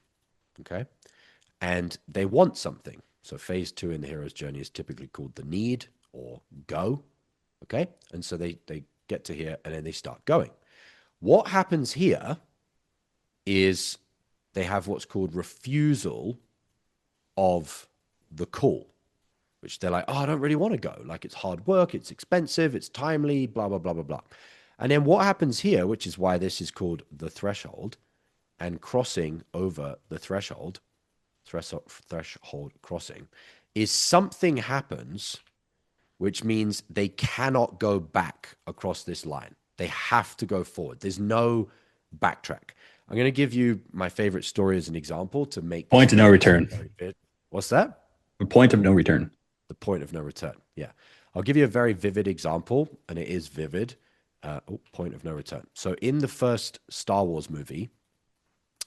Okay. And they want something. So phase 2 in the hero's journey is typically called the need or go. Okay. And so they get to here and then they start going. What happens here is they have what's called refusal of the call, which they're like, oh, I don't really want to go. Like it's hard work, it's expensive, it's timely, blah, blah, blah, blah, blah. And then what happens here, which is why this is called the threshold, and crossing over the threshold crossing, is something happens, which means they cannot go back across this line. They have to go forward. There's no backtrack. I'm going to give you my favorite story as an example to make point of no return. What's that? The point of no return. The point of no return. Yeah. I'll give you a very vivid example, and it is vivid. Point of no return. So in the first Star Wars movie,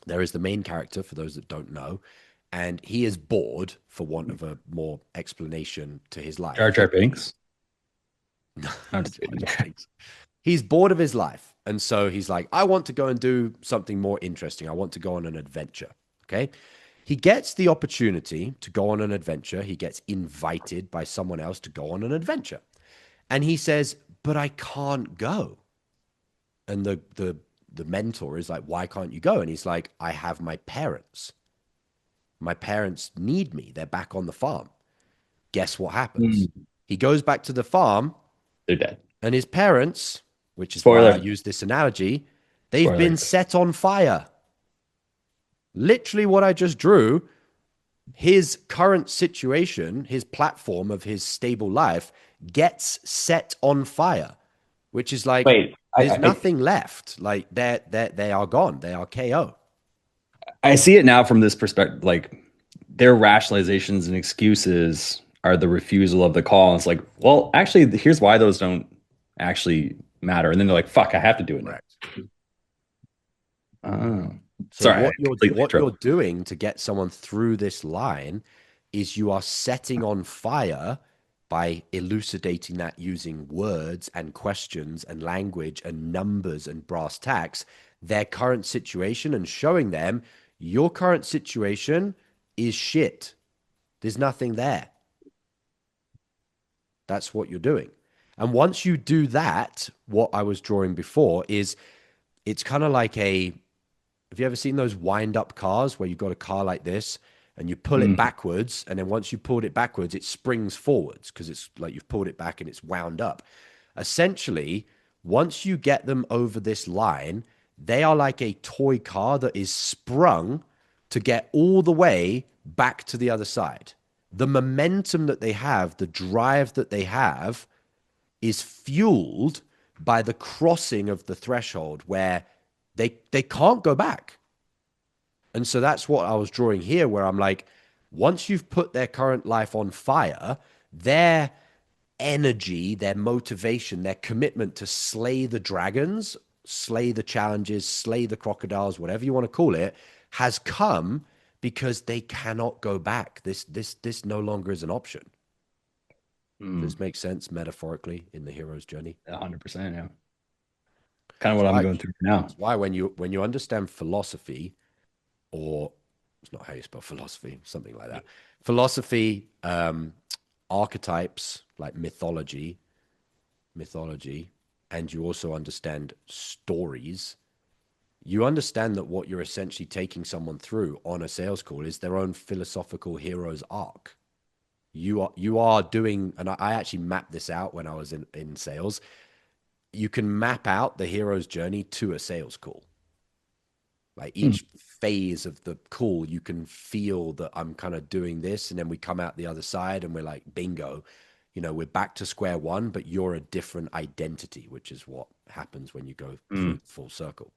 there is the main character, for those that don't know, and he is bored, for want of a more explanation to his life. Jar Jar Binks? He's bored of his life. And so he's like, I want to go and do something more interesting. I want to go on an adventure. Okay. He gets the opportunity to go on an adventure. He gets invited by someone else to go on an adventure. And he says, but I can't go. And the mentor is like, why can't you go? And he's like, I have my parents. My parents need me. They're back on the farm. Guess what happens? He goes back to the farm. They're dead. And his parents, which is Spoiler. why I use this analogy, they've been set on fire. Literally what I just drew, his current situation, his platform of his stable life gets set on fire, which is like, there's nothing left. Like they are gone. They are KO. I see it now from this perspective, like their rationalizations and excuses are the refusal of the call. And it's like, well, actually, here's why those don't actually matter. And then they're like, fuck, I have to do it next. So sorry, what you're doing to get someone through this line is you are setting on fire by elucidating that using words and questions and language and numbers and brass tacks, their current situation, and showing them your current situation is shit. There's nothing there. That's what you're doing. And once you do that, what I was drawing before is it's kind of like have you ever seen those wind-up cars where you've got a car like this and you pull it backwards, and then once you pulled it backwards, it springs forwards because it's like you've pulled it back and it's wound up. Essentially, once you get them over this line, they are like a toy car that is sprung to get all the way back to the other side. The momentum that they have, the drive that they have, is fueled by the crossing of the threshold where they can't go back. And so that's what I was drawing here, where I'm like, once you've put their current life on fire, their energy, their motivation, their commitment to slay the dragons, slay the challenges, slay the crocodiles, whatever you want to call it, has come because they cannot go back. This no longer is an option. Does this make sense metaphorically in the hero's journey? 100%, yeah. Kind of what I'm going through now. That's why when you understand philosophy, or it's not how you spell philosophy, something like that. Philosophy, archetypes like mythology, and you also understand stories, you understand that what you're essentially taking someone through on a sales call is their own philosophical hero's arc. You are doing, and I actually mapped this out when I was in sales. You can map out the hero's journey to a sales call. Like each phase of the call, you can feel that I'm kind of doing this, and then we come out the other side and we're like, bingo, we're back to square one, but you're a different identity, which is what happens when you go through full circle.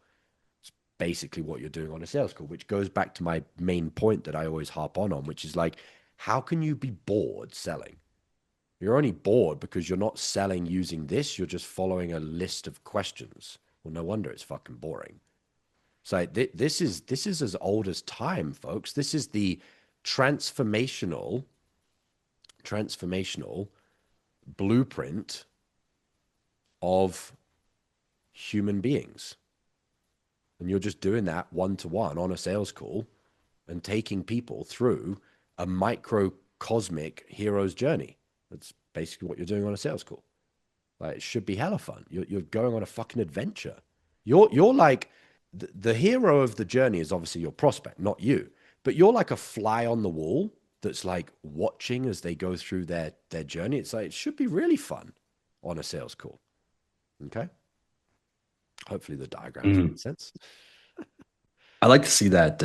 It's basically what you're doing on a sales call, which goes back to my main point that I always harp on, which is like, how can you be bored selling? You're only bored because you're not selling using this. You're just following a list of questions. Well, no wonder it's fucking boring. So this is as old as time, folks. This is the transformational blueprint of human beings. And you're just doing that one-to-one on a sales call and taking people through a microcosmic hero's journey. That's basically what you're doing on a sales call. Like, it should be hella fun. You're going on a fucking adventure. You're like, the hero of the journey is obviously your prospect, not you. But you're like a fly on the wall that's like watching as they go through their journey. It's like, it should be really fun on a sales call. Okay? Hopefully the diagrams make sense. I like to see that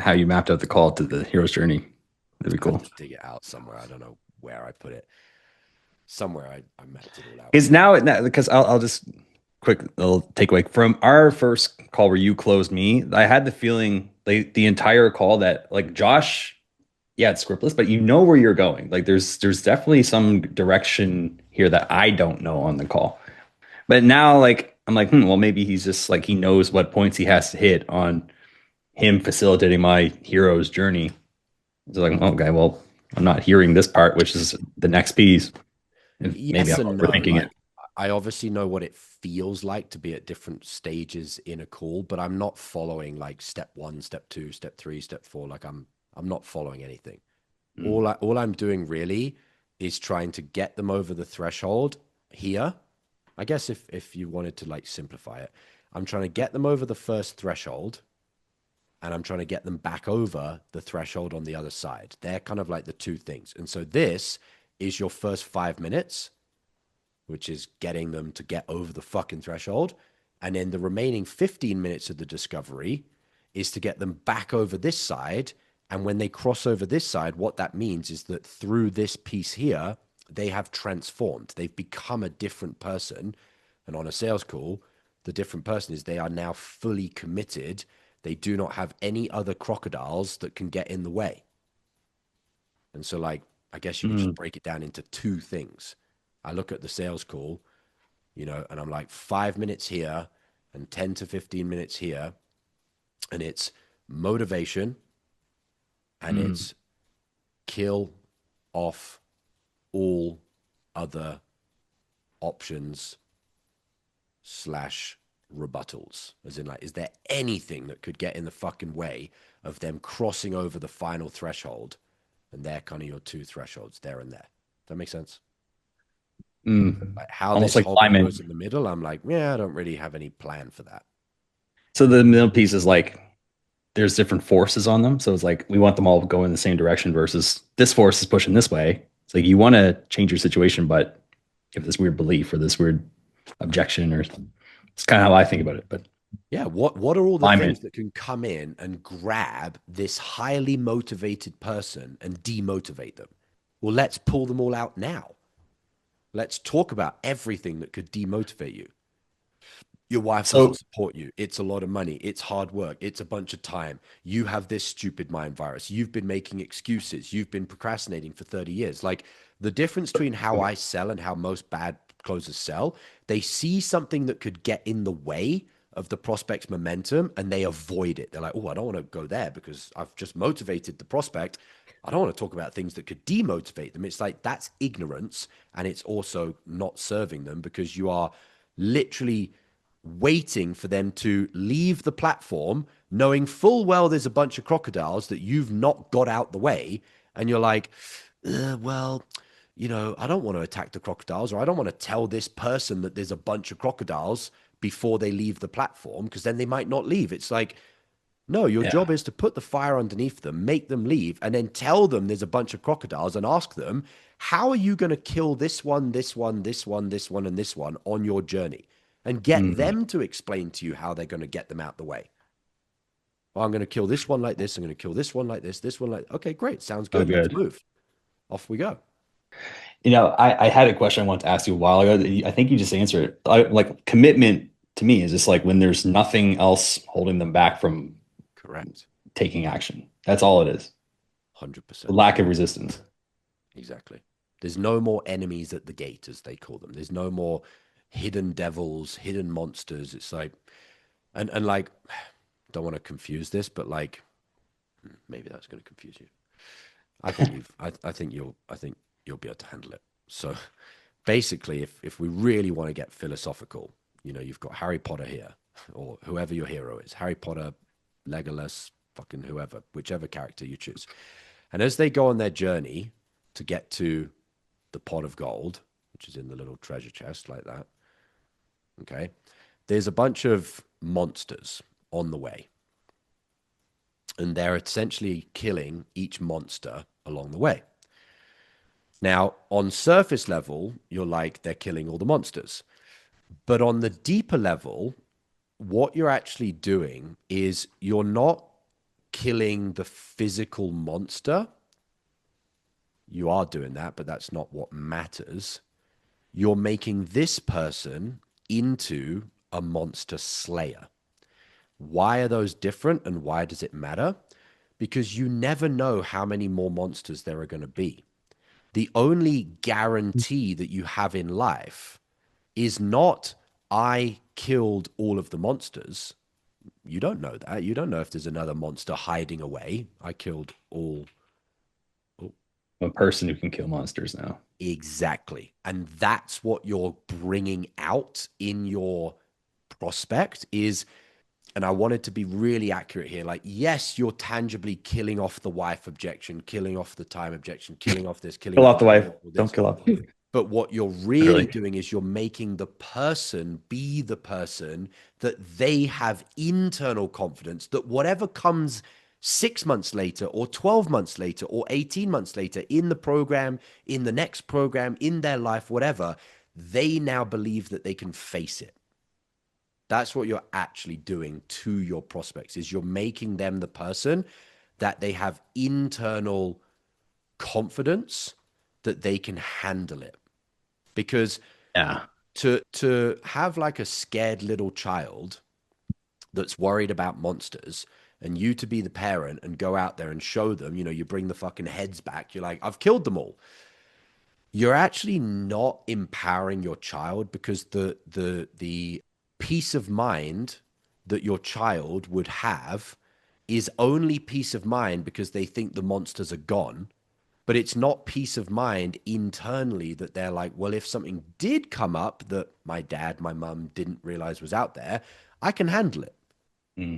how you mapped out the call to the hero's journey. That'd be cool. I dig it out somewhere. I don't know where I put it. Somewhere I mapped it all out. Is now because I'll just quick little takeaway from our first call where you closed me. I had the feeling like the entire call that like Josh, yeah, it's scriptless, but you know where you're going. Like there's definitely some direction here that I don't know on the call. But now like I'm like, well, maybe he's just like he knows what points he has to hit on him facilitating my hero's journey. It's like, okay, well, I'm not hearing this part, which is the next piece. Yes maybe I'm and no. overthinking it. I obviously know what it feels like to be at different stages in a call, but I'm not following like step 1, step 2, step 3, step 4. Like I'm not following anything. All I'm doing really is trying to get them over the threshold here. I guess if you wanted to like simplify it, I'm trying to get them over the first threshold, and I'm trying to get them back over the threshold on the other side. They're kind of like the two things. And so this is your first 5 minutes, which is getting them to get over the fucking threshold. And then the remaining 15 minutes of the discovery is to get them back over this side. And when they cross over this side, what that means is that through this piece here, they have transformed. They've become a different person. And on a sales call, the different person is they are now fully committed. They do not have any other crocodiles that can get in the way. And so like, I guess you could just break it down into two things. I look at the sales call, and I'm like 5 minutes here and 10 to 15 minutes here. And it's motivation and it's kill off all other options / rebuttals. As in like, is there anything that could get in the fucking way of them crossing over the final threshold? And they're kind of your two thresholds there and there. Does that make sense? Like how almost this like whole climbing goes in the middle, I'm like, yeah, I don't really have any plan for that. So the middle piece is like there's different forces on them. So it's like we want them all to go in the same direction versus this force is pushing this way. It's like you want to change your situation, but you have this weird belief or this weird objection, or it's kind of how I think about it. But yeah, what are all the things that can come in and grab this highly motivated person and demotivate them? Well, let's pull them all out now. Let's talk about everything that could demotivate you. Your wife doesn't support you. It's a lot of money. It's hard work. It's a bunch of time. You have this stupid mind virus. You've been making excuses. You've been procrastinating for 30 years. Like The difference between how I sell and how most bad closers sell, they see something that could get in the way of the prospect's momentum and they avoid it. They're like, oh, I don't want to go there because I've just motivated the prospect. I don't want to talk about things that could demotivate them. It's like that's ignorance, and it's also not serving them because you are literally waiting for them to leave the platform, knowing full well there's a bunch of crocodiles that you've not got out the way. And you're like, well, I don't want to attack the crocodiles, or I don't want to tell this person that there's a bunch of crocodiles before they leave the platform because then they might not leave. It's like, no, your job is to put the fire underneath them, make them leave, and then tell them there's a bunch of crocodiles and ask them, how are you going to kill this one, this one, this one, this one, and this one on your journey? And get them to explain to you how they're going to get them out the way. Oh, I'm going to kill this one like this. I'm going to kill this one like this one like, okay, great. Sounds good. Let's move. Off we go. I had a question I wanted to ask you a while ago. I think you just answered it. Like commitment to me is just like when there's nothing else holding them back from correct taking action. That's all it is. 100%. Lack of resistance. Exactly. There's no more enemies at the gate, as they call them. There's no more hidden devils, hidden monsters. It's like, and like, don't want to confuse this, but like, maybe that's going to confuse you. I think you'll be able to handle it. So basically, if we really want to get philosophical, you've got Harry Potter here, or whoever your hero is, Harry Potter, Legolas, fucking whoever, whichever character you choose. And as they go on their journey to get to the pot of gold, which is in the little treasure chest like that, okay, there's a bunch of monsters on the way. And they're essentially killing each monster along the way. Now, on surface level, you're like, they're killing all the monsters. But on the deeper level, what you're actually doing is you're not killing the physical monster. You are doing that, but that's not what matters. You're making this person into a monster slayer. Why are those different and why does it matter? Because you never know how many more monsters there are going to be. The only guarantee that you have in life is not, I killed all of the monsters. You don't know that. You don't know if there's another monster hiding away. I killed all. A person who can kill monsters now. Exactly. And that's what you're bringing out in your prospect is, and I wanted to be really accurate here. Like, yes, you're tangibly killing off the wife objection, killing off the time objection, killing off this, killing Kill off off the wife. Don't kill off. But what you're really doing is you're making the person be the person that they have internal confidence that whatever comes 6 months later or 12 months later or 18 months later in the program, in the next program, in their life, whatever, they now believe that they can face it. That's what you're actually doing to your prospects is you're making them the person that they have internal confidence that they can handle it. Because to have like a scared little child that's worried about monsters and you to be the parent and go out there and show them, you bring the fucking heads back. You're like, I've killed them all. You're actually not empowering your child because the peace of mind that your child would have is only peace of mind because they think the monsters are gone. But it's not peace of mind internally that they're like, well, if something did come up that my dad, my mum didn't realize was out there, I can handle it.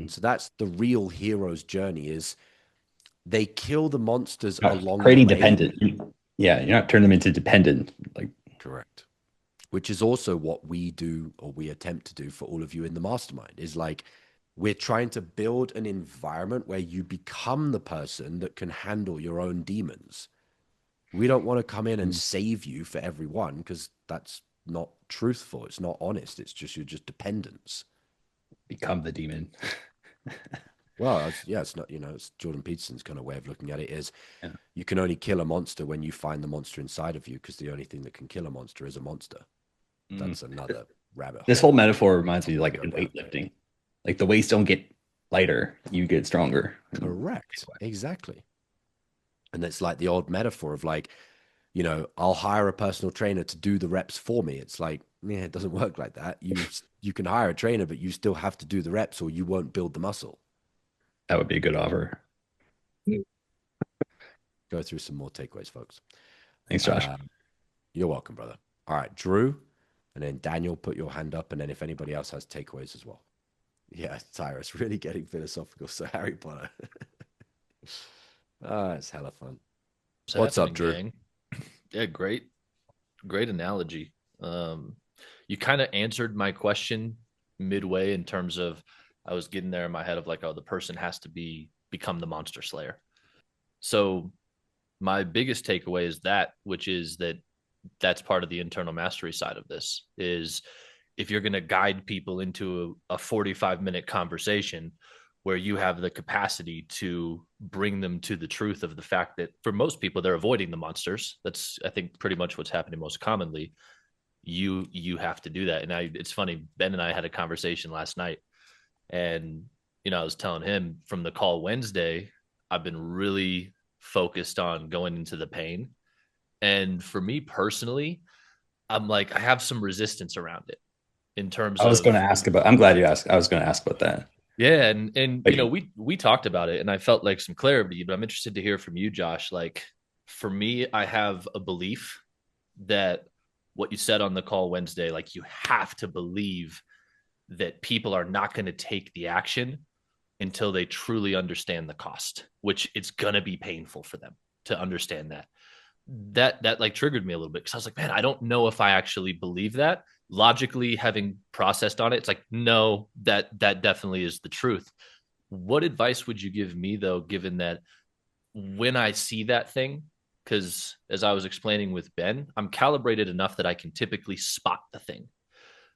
So that's the real hero's journey is they kill the monsters along creating the way. Dependent. Yeah, you're not turning them into dependent. Correct. Which is also what we do or we attempt to do for all of you in the mastermind is like, we're trying to build an environment where you become the person that can handle your own demons. We don't want to come in and save you for everyone because that's not truthful. It's not honest. It's just, you're just dependents. Become the demon. Well, it's not, it's Jordan Peterson's kind of way of looking at it is you can only kill a monster when you find the monster inside of you because the only thing that can kill a monster is a monster. That's another rabbit hole. This whole metaphor reminds me like in weightlifting. Like the weights don't get lighter, you get stronger. Correct. Exactly. And it's like the old metaphor of like, I'll hire a personal trainer to do the reps for me. It's like, yeah, it doesn't work like that. You can hire a trainer, but you still have to do the reps or you won't build the muscle. That would be a good offer. Go through some more takeaways, folks. Thanks, Josh. You're welcome, brother. All right, Drew, and then Daniel, put your hand up, and then if anybody else has takeaways as well. Yeah, Tyrus, really getting philosophical. So Harry Potter. It's hella fun. What's up, Drew? Gang? Yeah, great analogy. You kind of answered my question midway in terms of I was getting there in my head of like, oh, the person has to become the monster slayer. So my biggest takeaway is which is that's part of the internal mastery side of this is if you're going to guide people into a 45-minute conversation where you have the capacity to bring them to the truth of the fact that for most people, they're avoiding the monsters. That's, I think, pretty much what's happening most commonly. You have to do that. And it's funny, Ben and I had a conversation last night and, I was telling him from the call Wednesday, I've been really focused on going into the pain. And for me personally, I'm like, I have some resistance around it in terms I was of, going to ask about, I'm glad you asked. I was going to ask about that. yeah. And we talked about it and I felt like some clarity, but I'm interested to hear from you, Josh. Like for me, I have a belief that what you said on the call Wednesday, like you have to believe that people are not going to take the action until they truly understand the cost, which it's going to be painful for them to understand that like triggered me a little bit because I was like, man, I don't know if I actually believe that. Logically, having processed on it, it's like, no, that definitely is the truth. What advice would you give me though, given that when I see that thing, because as I was explaining with Ben, I'm calibrated enough that I can typically spot the thing.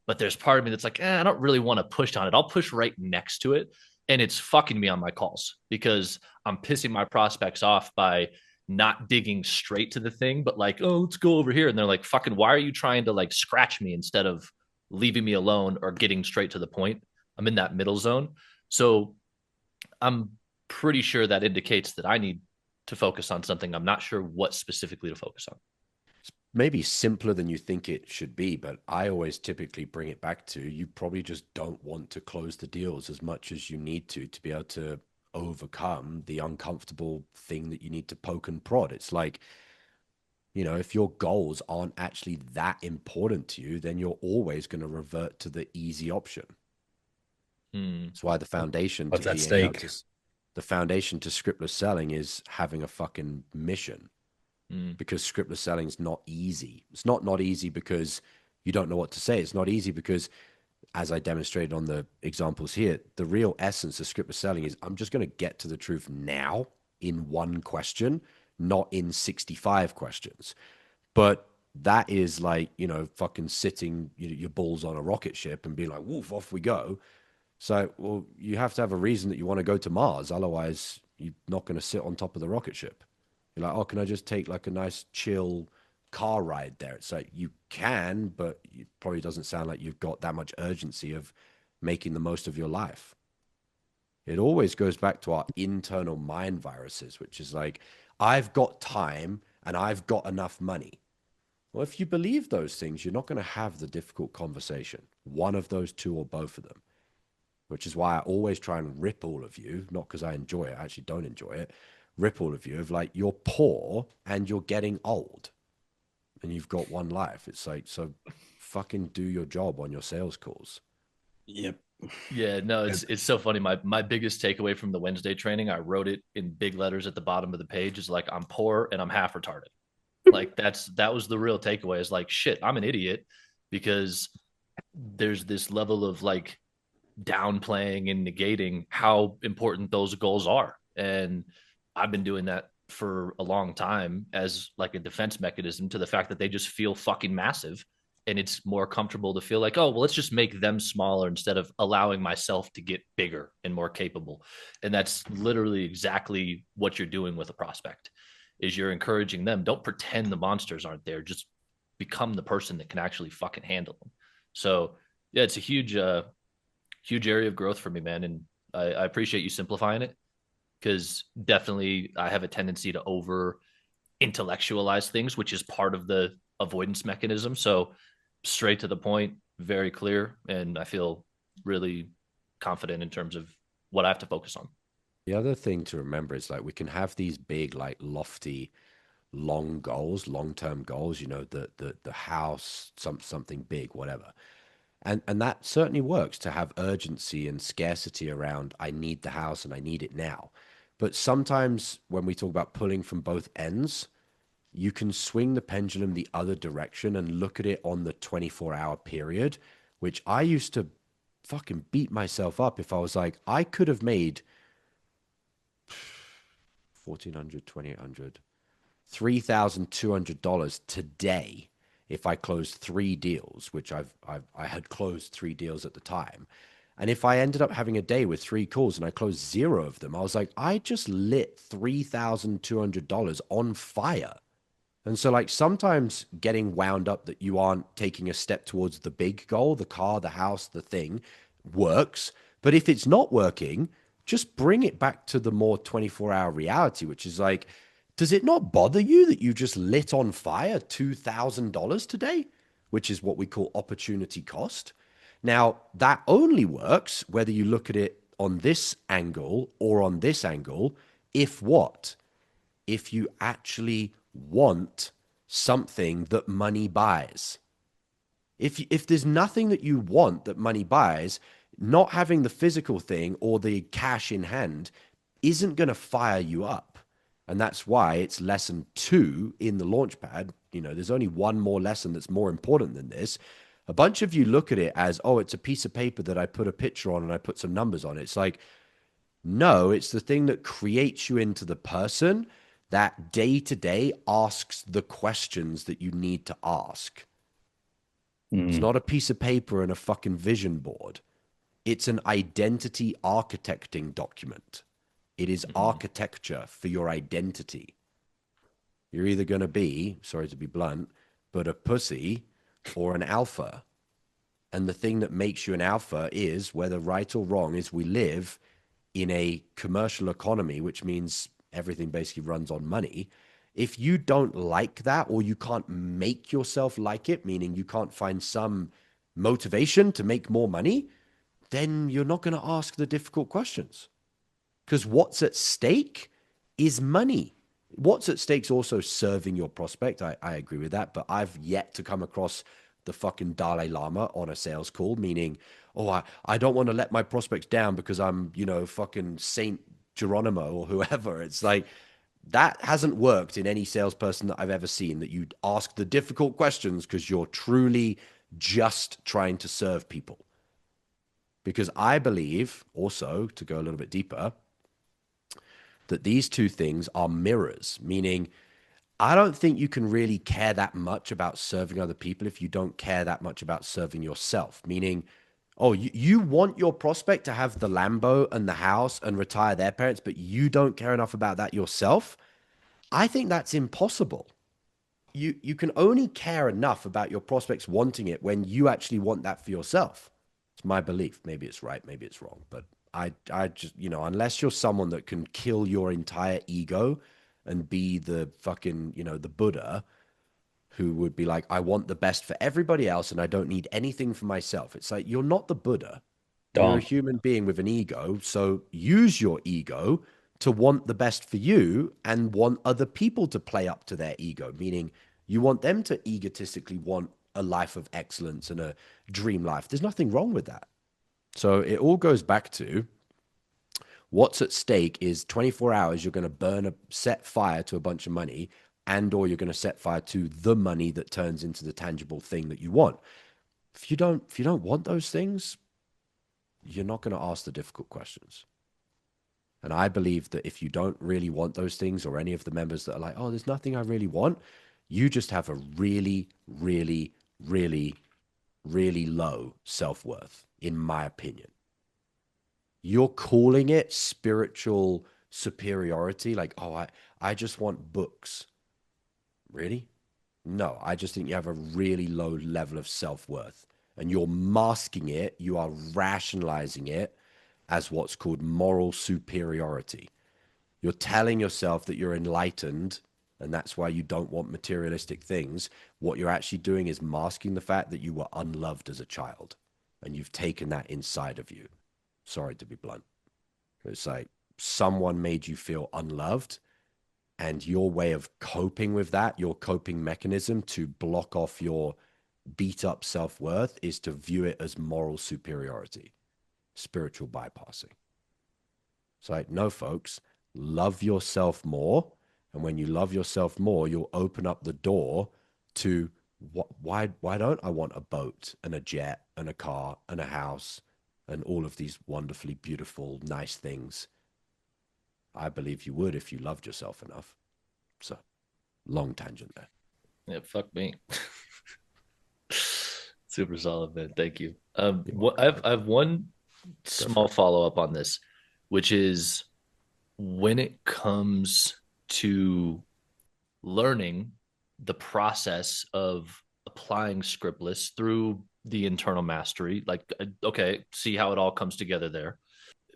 But there's part of me that's like, I don't really want to push on it. I'll push right next to it. And it's fucking me on my calls because I'm pissing my prospects off by not digging straight to the thing, but like, oh, let's go over here. And they're like, fucking, why are you trying to like scratch me instead of leaving me alone or getting straight to the point? I'm in that middle zone. So I'm pretty sure that indicates that I need to focus on something. I'm not sure what specifically to focus on. Maybe simpler than you think it should be, but I always typically bring it back to you probably just don't want to close the deals as much as you need to be able to overcome the uncomfortable thing that you need to poke and prod. It's like, if your goals aren't actually that important to you, then you're always going to revert to the easy option. That's why the foundation What's at stake? The foundation to scriptless selling is having a fucking mission. Because scriptless selling is not easy. It's not easy because you don't know what to say. It's not easy because, as I demonstrated on the examples here, the real essence of scriptless selling is I'm just going to get to the truth now in one question, not in 65 questions. But that is like, fucking sitting your balls on a rocket ship and being like, woof, off we go. So, well, you have to have a reason that you want to go to Mars. Otherwise, you're not going to sit on top of the rocket ship. You're like, oh, can I just take like a nice chill car ride there? It's like you can, but it probably doesn't sound like you've got that much urgency of making the most of your life. It always goes back to our internal mind viruses, which is like, I've got time and I've got enough money. Well, if you believe those things, you're not going to have the difficult conversation. One of those two or both of them, which is why I always try and rip all of you, not because I enjoy it, I actually don't enjoy it. Rip all of you of like, you're poor and you're getting old and you've got one life. It's like, so fucking do your job on your sales calls. Yep. Yeah, no, it's so funny. My biggest takeaway from the Wednesday training, I wrote it in big letters at the bottom of the page, is like, I'm poor and I'm half retarded. Like that was the real takeaway, is like, shit, I'm an idiot because there's this level of like downplaying and negating how important those goals are. And I've been doing that for a long time as like a defense mechanism to the fact that they just feel fucking massive. And it's more comfortable to feel like, oh, well, let's just make them smaller instead of allowing myself to get bigger and more capable. And that's literally exactly what you're doing with a prospect, is you're encouraging them. Don't pretend the monsters aren't there. Just become the person that can actually fucking handle them. So yeah, it's a huge area of growth for me, man. And I appreciate you simplifying it, because definitely I have a tendency to over intellectualize things, which is part of the avoidance mechanism. So straight to the point, very clear, and I feel really confident in terms of what I have to focus on. The other thing to remember is like we can have these big, like lofty, long goals, long-term goals, you know, the house, something big, whatever. And that certainly works to have urgency and scarcity around I need the house and I need it now. But sometimes when we talk about pulling from both ends, you can swing the pendulum the other direction and look at it on the 24-hour period, which I used to fucking beat myself up if I was like, I could have made 1,400, 2,800, $3,200 today if I closed 3 deals, which I had closed 3 deals at the time. And if I ended up having a day with 3 calls and I closed 0 of them, I was like, I just lit $3,200 on fire. And so, like, sometimes getting wound up that you aren't taking a step towards the big goal, the car, the house, the thing, works. But if it's not working, just bring it back to the more 24-hour reality, which is like, does it not bother you that you just lit on fire $2,000 today, which is what we call opportunity cost? Now, that only works whether you look at it on this angle or on this angle, if what? If you actually want something that money buys. If there's nothing that you want that money buys, not having the physical thing or the cash in hand isn't going to fire you up. And that's why it's lesson 2 in the Launchpad. You know, there's only one more lesson that's more important than this. A bunch of you look at it as, oh, it's a piece of paper that I put a picture on and I put some numbers on it. It's like, no, it's the thing that creates you into the person that day to day asks the questions that you need to ask. It's not a piece of paper and a fucking vision board. It's an identity architecting document. It is architecture for your identity. You're either going to be, sorry to be blunt, but a pussy or an alpha. And the thing that makes you an alpha is, whether right or wrong, is we live in a commercial economy, which means everything basically runs on money. If you don't like that, or you can't make yourself like it, meaning you can't find some motivation to make more money, then you're not going to ask the difficult questions. Because what's at stake is money. What's at stake is also serving your prospect. I agree with that, but I've yet to come across the fucking Dalai Lama on a sales call, meaning, oh, I don't want to let my prospects down because I'm, you know, fucking Saint Geronimo or whoever. It's like, that hasn't worked in any salesperson that I've ever seen, that you'd ask the difficult questions because you're truly just trying to serve people. Because I believe also, to go a little bit deeper, that these two things are mirrors, meaning I don't think you can really care that much about serving other people if you don't care that much about serving yourself. Meaning, oh, you want your prospect to have the Lambo and the house and retire their parents, but you don't care enough about that yourself. I think that's impossible. You can only care enough about your prospects wanting it when you actually want that for yourself. It's my belief. Maybe it's right, maybe it's wrong, but I just, you know, unless you're someone that can kill your entire ego and be the fucking, you know, the Buddha who would be like, I want the best for everybody else and I don't need anything for myself. It's like, you're not the Buddha. You're a human being with an ego. So use your ego to want the best for you and want other people to play up to their ego, meaning you want them to egotistically want a life of excellence and a dream life. There's nothing wrong with that. So it all goes back to what's at stake is 24 hours, you're going to set fire to a bunch of money, and or you're going to set fire to the money that turns into the tangible thing that you want. If you don't want those things, you're not going to ask the difficult questions. And I believe that if you don't really want those things, or any of the members that are like, oh, there's nothing I really want, you just have a really, really, really, really low self-worth, in my opinion. You're calling it spiritual superiority, like, oh, I just want books. Really? No, I just think you have a really low level of self-worth, and you're masking it, you are rationalizing it as what's called moral superiority. You're telling yourself that you're enlightened And that's why you don't want materialistic things. What you're actually doing is masking the fact that you were unloved as a child and you've taken that inside of you. Sorry to be blunt. It's like someone made you feel unloved, and your way of coping with that, your coping mechanism to block off your beat up self-worth, is to view it as moral superiority, spiritual bypassing. It's like, no, folks, love yourself more. And when you love yourself more, you'll open up the door to why don't I want a boat and a jet and a car and a house and all of these wonderfully beautiful, nice things? I believe you would if you loved yourself enough. So, long tangent there. Yeah, fuck me. Super solid, man. Thank you. I have one small follow up on this, which is when it comes to learning the process of applying scriptless through the internal mastery, like, okay, see how it all comes together there.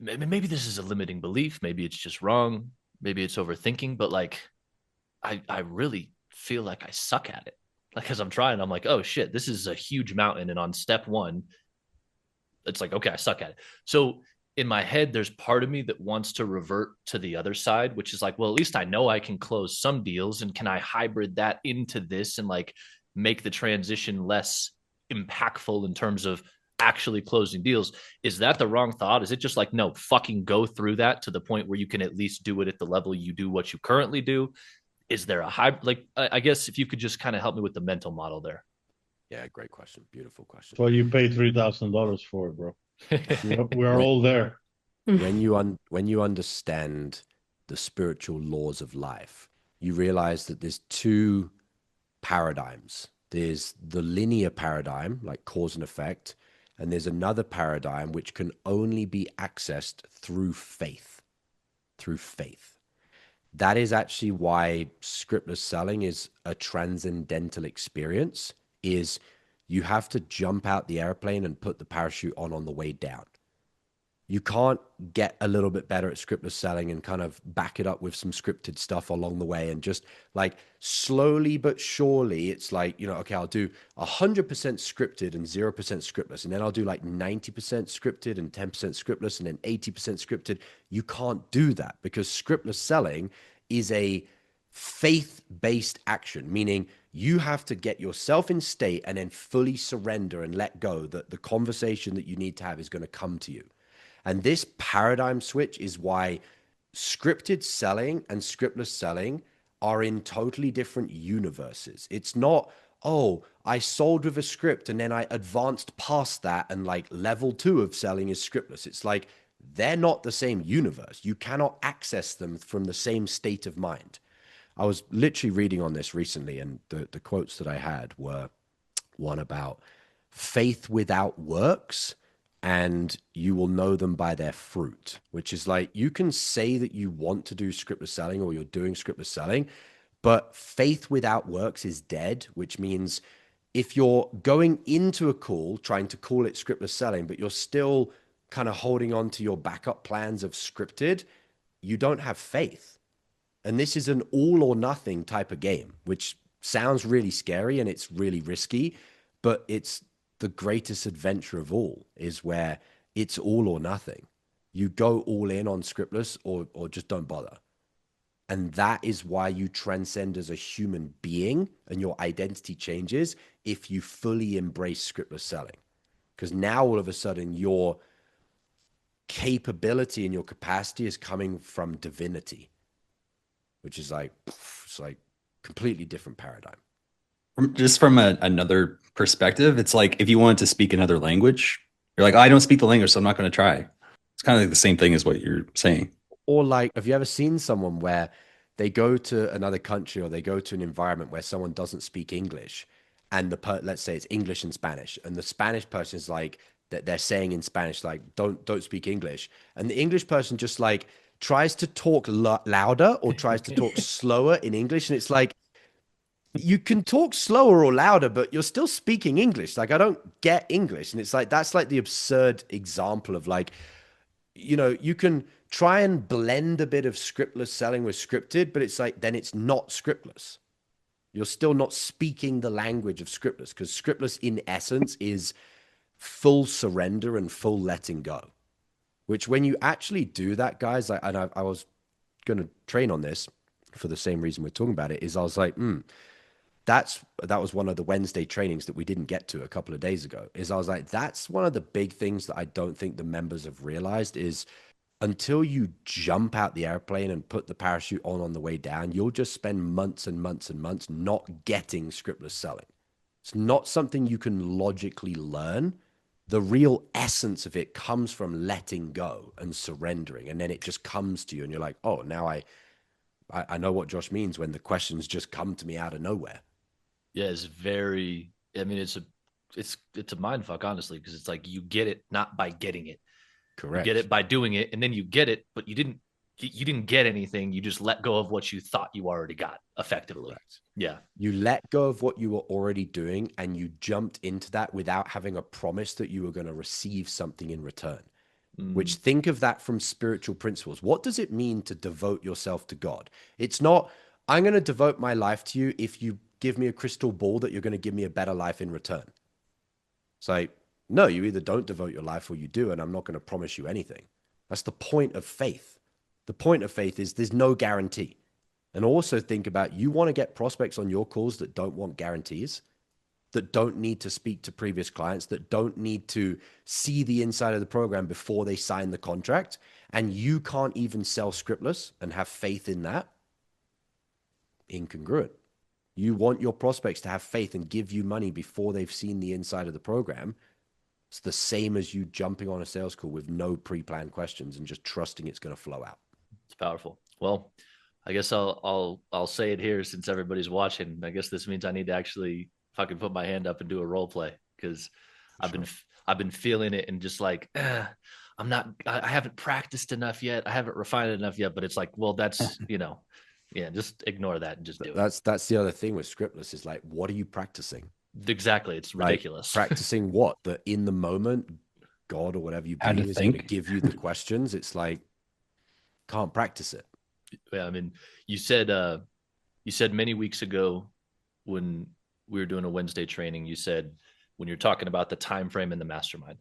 Maybe this is a limiting belief. Maybe it's just wrong. Maybe it's overthinking, but like, I really feel like I suck at it. Like, as I'm trying, I'm like, oh shit, this is a huge mountain. And on step one, it's like, okay, I suck at it. So in my head, there's part of me that wants to revert to the other side, which is like, well, at least I know I can close some deals, and can I hybrid that into this and like make the transition less impactful in terms of actually closing deals? Is that the wrong thought? Is it just like, no, fucking go through that to the point where you can at least do it at the level you do what you currently do? Is there a high, like, I guess if you could just kind of help me with the mental model there. Yeah, great question. Beautiful question. So you pay $3,000 for it, bro. We're all there. When you understand the spiritual laws of life, you realize that there's two paradigms. There's the linear paradigm, like cause and effect, and there's another paradigm which can only be accessed through faith. Through faith. That is actually why scriptless selling is a transcendental experience. Is you have to jump out the airplane and put the parachute on the way down. You can't get a little bit better at scriptless selling and kind of back it up with some scripted stuff along the way, and just like slowly but surely, it's like, okay, I'll do 100% scripted and 0% scriptless. And then I'll do like 90% scripted and 10% scriptless and then 80% scripted. You can't do that, because scriptless selling is a faith-based action, meaning you have to get yourself in state and then fully surrender and let go that the conversation that you need to have is going to come to you. And this paradigm switch is why scripted selling and scriptless selling are in totally different universes. It's not, oh, I sold with a script and then I advanced past that and like level 2 of selling is scriptless. It's like, they're not the same universe. You cannot access them from the same state of mind. I was literally reading on this recently, and the quotes that I had were one about faith without works, and you will know them by their fruit, which is like, you can say that you want to do scriptless selling or you're doing scriptless selling, but faith without works is dead, which means if you're going into a call trying to call it scriptless selling, but you're still kind of holding on to your backup plans of scripted, you don't have faith. And this is an all or nothing type of game, which sounds really scary and it's really risky, but it's the greatest adventure of all, is where it's all or nothing. You go all in on scriptless or just don't bother. And that is why you transcend as a human being and your identity changes if you fully embrace scriptless selling. Because now all of a sudden your capability and your capacity is coming from divinity, which is like, it's like completely different paradigm. Just from another perspective, it's like if you wanted to speak another language, you're like, I don't speak the language, so I'm not going to try. It's kind of like the same thing as what you're saying. Or like, have you ever seen someone where they go to another country or they go to an environment where someone doesn't speak English, and let's say it's English and Spanish, and the Spanish person is like, that they're saying in Spanish, like, don't speak English. And the English person just like tries to talk louder or tries to talk slower in English. And it's like, you can talk slower or louder, but you're still speaking English. Like, I don't get English. And it's like, that's like the absurd example of like, you know, you can try and blend a bit of scriptless selling with scripted, but it's like, then it's not scriptless. You're still not speaking the language of scriptless, because scriptless in essence is full surrender and full letting go, which when you actually do that, guys, I was going to train on this for the same reason we're talking about it, is I was like, that was one of the Wednesday trainings that we didn't get to a couple of days ago, is I was like, that's one of the big things that I don't think the members have realized is until you jump out the airplane and put the parachute on the way down, you'll just spend months and months and months not getting scriptless selling. It's not something you can logically learn. The real essence of it comes from letting go and surrendering. And then it just comes to you and you're like, oh, now I know what Josh means when the questions just come to me out of nowhere. Yeah, it's very, I mean, it's a mind fuck, honestly, because it's like you get it not by getting it. Correct. You get it by doing it, and then you get it, but you didn't get anything. You just let go of what you thought you already got, effectively. Correct. Yeah. You let go of what you were already doing and you jumped into that without having a promise that you were going to receive something in return. Which, think of that from spiritual principles. What does it mean to devote yourself to God? It's not, I'm going to devote my life to you if you give me a crystal ball that you're going to give me a better life in return. It's like, no, you either don't devote your life or you do, and I'm not going to promise you anything. That's the point of faith. The point of faith is there's no guarantee. And also think about, you want to get prospects on your calls that don't want guarantees, that don't need to speak to previous clients, that don't need to see the inside of the program before they sign the contract, and you can't even sell scriptless and have faith in that. Incongruent. You want your prospects to have faith and give you money before they've seen the inside of the program. It's the same as you jumping on a sales call with no pre-planned questions and just trusting it's going to flow out. It's powerful. Well, I guess I'll say it here since everybody's watching. I guess this means I need to actually fucking put my hand up and do a role play, because I've been feeling it and just like, I haven't practiced enough yet. I haven't refined it enough yet, but it's like, well, that's, yeah, just ignore that and just do it. That's the other thing with scriptless is like, what are you practicing? Exactly. It's ridiculous. Like, practicing what? That in the moment, God or whatever you believe is going to give you the questions. It's like, can't practice it. Yeah, I mean, you said many weeks ago when we were doing a Wednesday training, you said when you're talking about the time frame in the mastermind,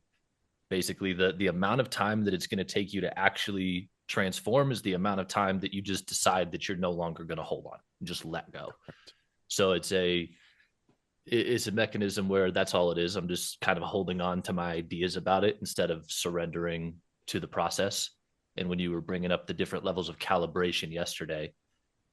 basically the amount of time that it's going to take you to actually transform is the amount of time that you just decide that you're no longer going to hold on and just let go. Correct. So it's a mechanism where that's all it is. I'm just kind of holding on to my ideas about it instead of surrendering to the process. And when you were bringing up the different levels of calibration yesterday,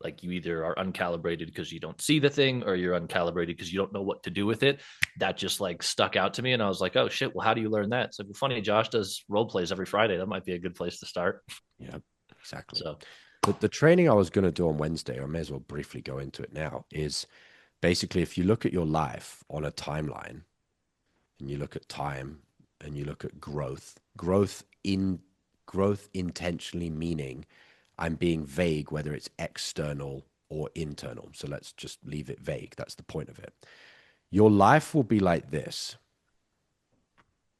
like you either are uncalibrated because you don't see the thing or you're uncalibrated because you don't know what to do with it. That just like stuck out to me. And I was like, oh shit, well, how do you learn that? It's like, well, funny, Josh does role plays every Friday. That might be a good place to start. Yeah, exactly. So the training I was going to do on Wednesday, I may as well briefly go into it now, is basically if you look at your life on a timeline and you look at time and you look at growth intentionally meaning I'm being vague, whether it's external or internal. So let's just leave it vague. That's the point of it. Your life will be like this.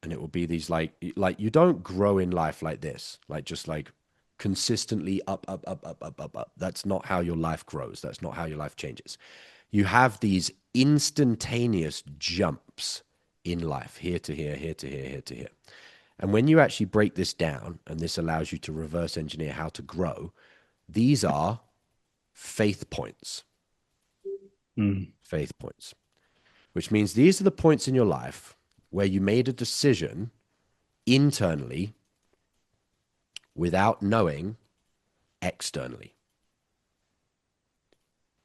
And it will be these like you don't grow in life like this, like just like consistently up. That's not how your life grows. That's not how your life changes. You have these instantaneous jumps in life, here to here, here to here, here to here. And when you actually break this down, and this allows you to reverse engineer how to grow, these are faith points. Faith points, which means these are the points in your life where you made a decision internally without knowing externally.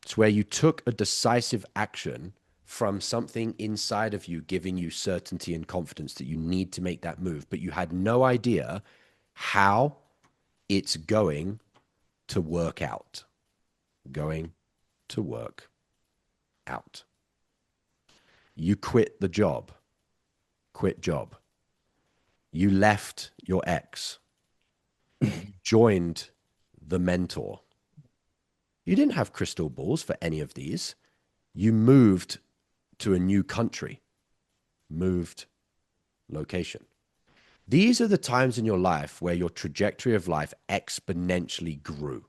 It's where you took a decisive action from something inside of you, giving you certainty and confidence that you need to make that move, but you had no idea how it's going to work out. Going to work out. You quit the job. Quit job. You left your ex. You joined the mentor. You didn't have crystal balls for any of these. You moved to a new country, moved location. These are the times in your life where your trajectory of life exponentially grew.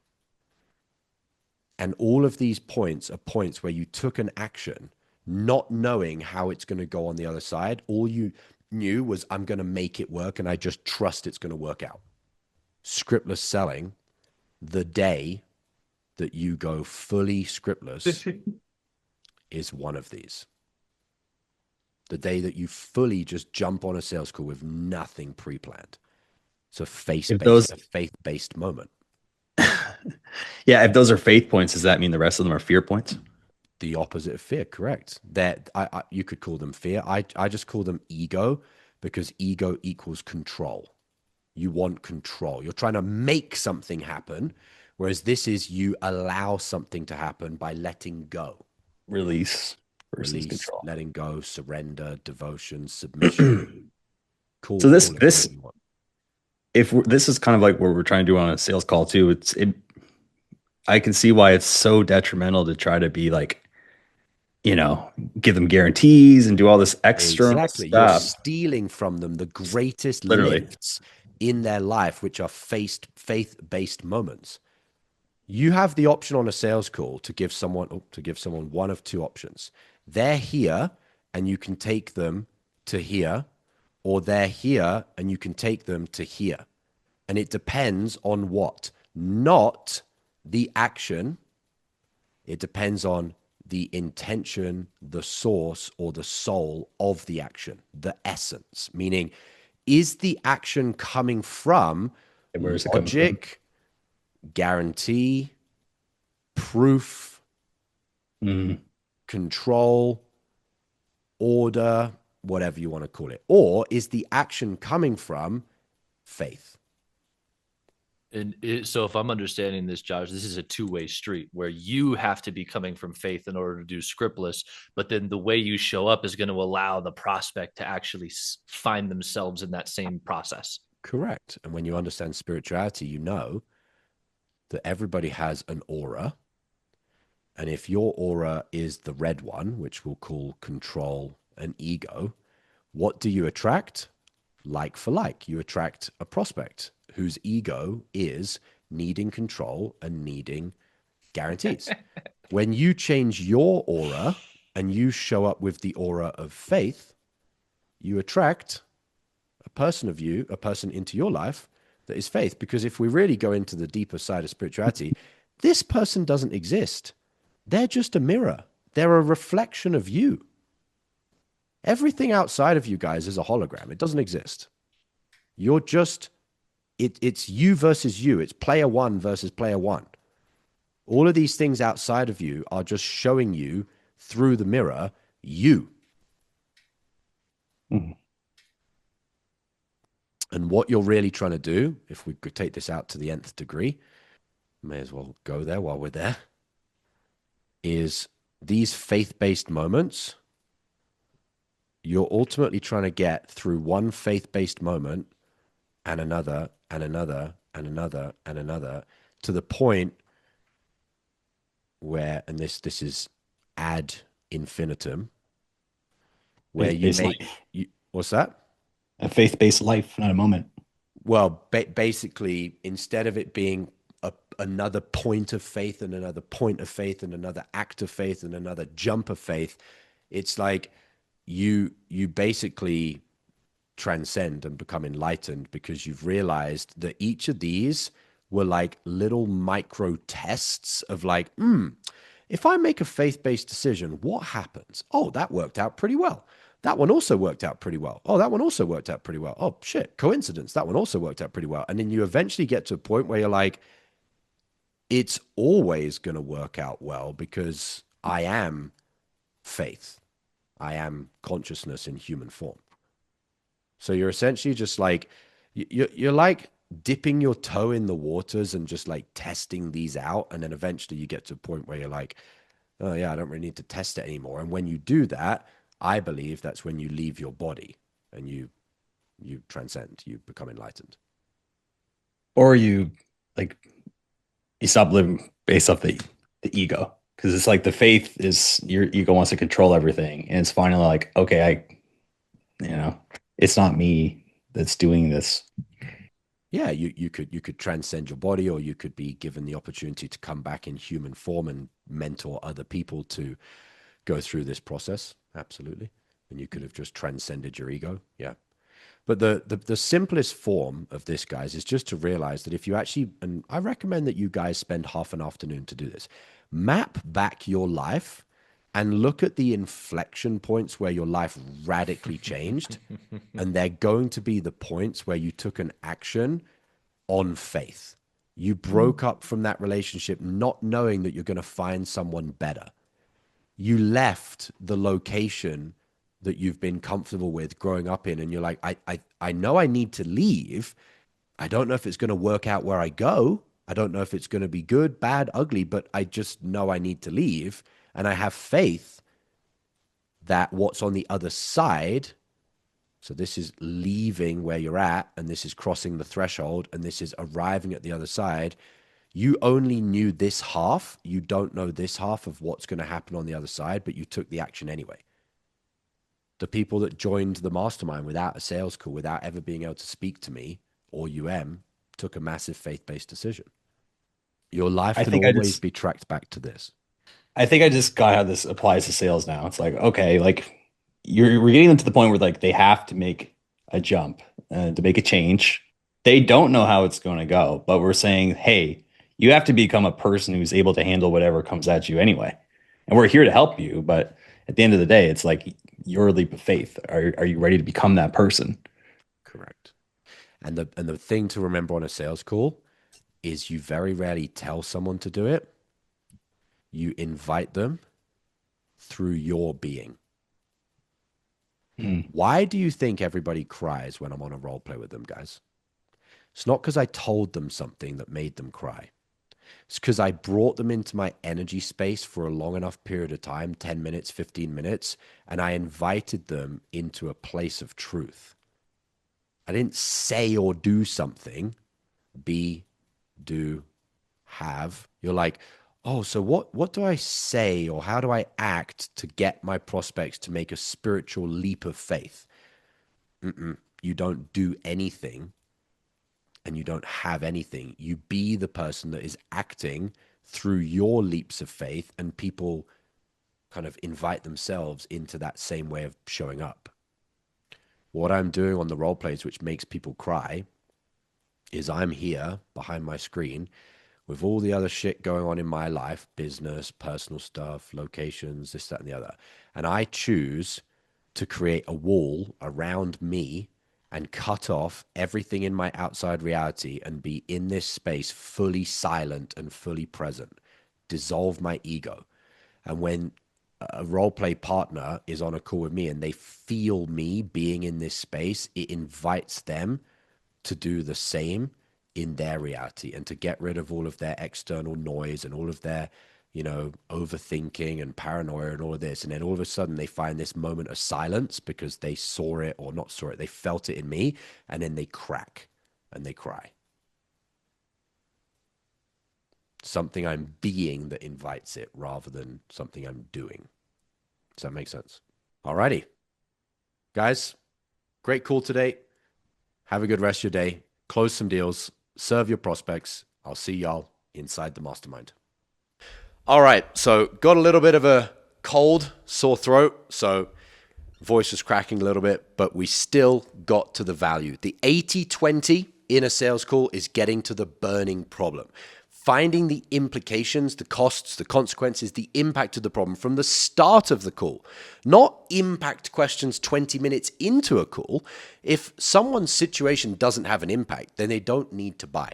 And all of these points are points where you took an action, not knowing how it's going to go on the other side. All you knew was, I'm going to make it work, and I just trust it's going to work out. Scriptless selling, the day that you go fully scriptless is one of these. The day that you fully just jump on a sales call with nothing pre-planned. It's a faith-based moment. Yeah, if those are faith points, does that mean the rest of them are fear points? The opposite of fear, correct. That you could call them fear. I just call them ego, because ego equals control. You want control. You're trying to make something happen, whereas this is you allow something to happen by letting go. Release versus control. Letting go, surrender, devotion, submission. Cool. So this is kind of like what we're trying to do on a sales call too. I can see why it's so detrimental to try to be like, give them guarantees and do all this external stuff. You're stealing from them the greatest lifts in their life, which are faith-based moments. You have the option on a sales call to give someone one of two options. They're here and you can take them to here, or they're here and you can take them to here. And it depends on what? Not the action. It depends on the intention, the source, or the soul of the action, the essence. Meaning, is the action coming from logic, guarantee, proof, control, order, whatever you want to call it? Or is the action coming from faith? And so if I'm understanding this, Josh, this is a two-way street where you have to be coming from faith in order to do scriptless, but then the way you show up is going to allow the prospect to actually find themselves in that same process. Correct. And when you understand spirituality, you know that everybody has an aura. And if your aura is the red one, which we'll call control and ego, what do you attract? Like for like. You attract a prospect whose ego is needing control and needing guarantees. When you change your aura and you show up with the aura of faith, you attract a person into your life that is faith. Because if we really go into the deeper side of spirituality, this person doesn't exist. They're just a mirror. They're a reflection of you. Everything outside of you guys is a hologram. It doesn't exist. You're just... It's you versus you. It's player one versus player one. All of these things outside of you are just showing you through the mirror, you. And what you're really trying to do, if we could take this out to the nth degree, may as well go there while we're there, is these faith-based moments, you're ultimately trying to get through one faith-based moment and another, and another, and another, and another, to the point where, and this is ad infinitum, where what's that? A faith-based life, not a moment. Well, basically, instead of it being another point of faith and another point of faith and another act of faith and another jump of faith, it's like you basically transcend and become enlightened, because you've realized that each of these were like little micro tests of like, if I make a faith-based decision, what happens? Oh, that worked out pretty well. That one also worked out pretty well. Oh, that one also worked out pretty well. Oh, shit, coincidence. That one also worked out pretty well. And then you eventually get to a point where you're like, it's always going to work out well, because I am faith. I am consciousness in human form. So you're essentially just like, you're like dipping your toe in the waters and just like testing these out. And then eventually you get to a point where you're like, oh yeah, I don't really need to test it anymore. And when you do that, I believe that's when you leave your body and you transcend, you become enlightened. Or you stop living based off the ego. Because it's like the faith is your ego wants to control everything. And it's finally like, okay, it's not me. that's doing this. Yeah, you could transcend your body, or you could be given the opportunity to come back in human form and mentor other people to go through this process. Absolutely. And you could have just transcended your ego. Yeah. But the simplest form of this, guys, is just to realize that if you actually, and I recommend that you guys spend half an afternoon to do this, map back your life and look at the inflection points where your life radically changed. And they're going to be the points where you took an action on faith. You broke up from that relationship not knowing that you're going to find someone better. You left the location that you've been comfortable with growing up in, and you're like, I know I need to leave. I don't know if it's going to work out where I go. I don't know if it's going to be good, bad, ugly, but I just know I need to leave. And I have faith that what's on the other side, so this is leaving where you're at, and this is crossing the threshold, and this is arriving at the other side. You only knew this half. You don't know this half of what's going to happen on the other side, but you took the action anyway. The people that joined the mastermind without a sales call, without ever being able to speak to me or took a massive faith-based decision. Your life can always be tracked back to this. I think I just got how this applies to sales now. It's like, okay, like we're getting them to the point where like they have to make a jump to make a change. They don't know how it's going to go, but we're saying, hey, you have to become a person who's able to handle whatever comes at you anyway. And we're here to help you, but at the end of the day, it's like your leap of faith. Are you ready to become that person? Correct. And the thing to remember on a sales call is you very rarely tell someone to do it. You invite them through your being. Why do you think everybody cries when I'm on a role play with them, guys? It's not because I told them something that made them cry. It's because I brought them into my energy space for a long enough period of time, 10 minutes, 15 minutes, and I invited them into a place of truth. I didn't say or do something. Be, do, have. You're like, oh, so what do I say or how do I act to get my prospects to make a spiritual leap of faith? You don't do anything. And you don't have anything. You be the person that is acting through your leaps of faith, and people kind of invite themselves into that same way of showing up. What I'm doing on the role plays, which makes people cry, is I'm here behind my screen with all the other shit going on in my life, business, personal stuff, locations, this, that, and the other. And I choose to create a wall around me and cut off everything in my outside reality and be in this space fully silent and fully present, dissolve my ego. And when a role play partner is on a call with me and they feel me being in this space, it invites them to do the same in their reality and to get rid of all of their external noise and all of their, overthinking and paranoia and all of this. And then all of a sudden they find this moment of silence because they saw it or not saw it. They felt it in me, and then they crack and they cry. Something I'm being that invites it rather than something I'm doing. Does that make sense? Alrighty. Guys, great call today. Have a good rest of your day. Close some deals. Serve your prospects. I'll see y'all inside the mastermind. All right, so got a little bit of a cold, sore throat, so voice was cracking a little bit, but we still got to the value. The 80-20 in a sales call is getting to the burning problem. Finding the implications, the costs, the consequences, the impact of the problem from the start of the call. Not impact questions 20 minutes into a call. If someone's situation doesn't have an impact, then they don't need to buy.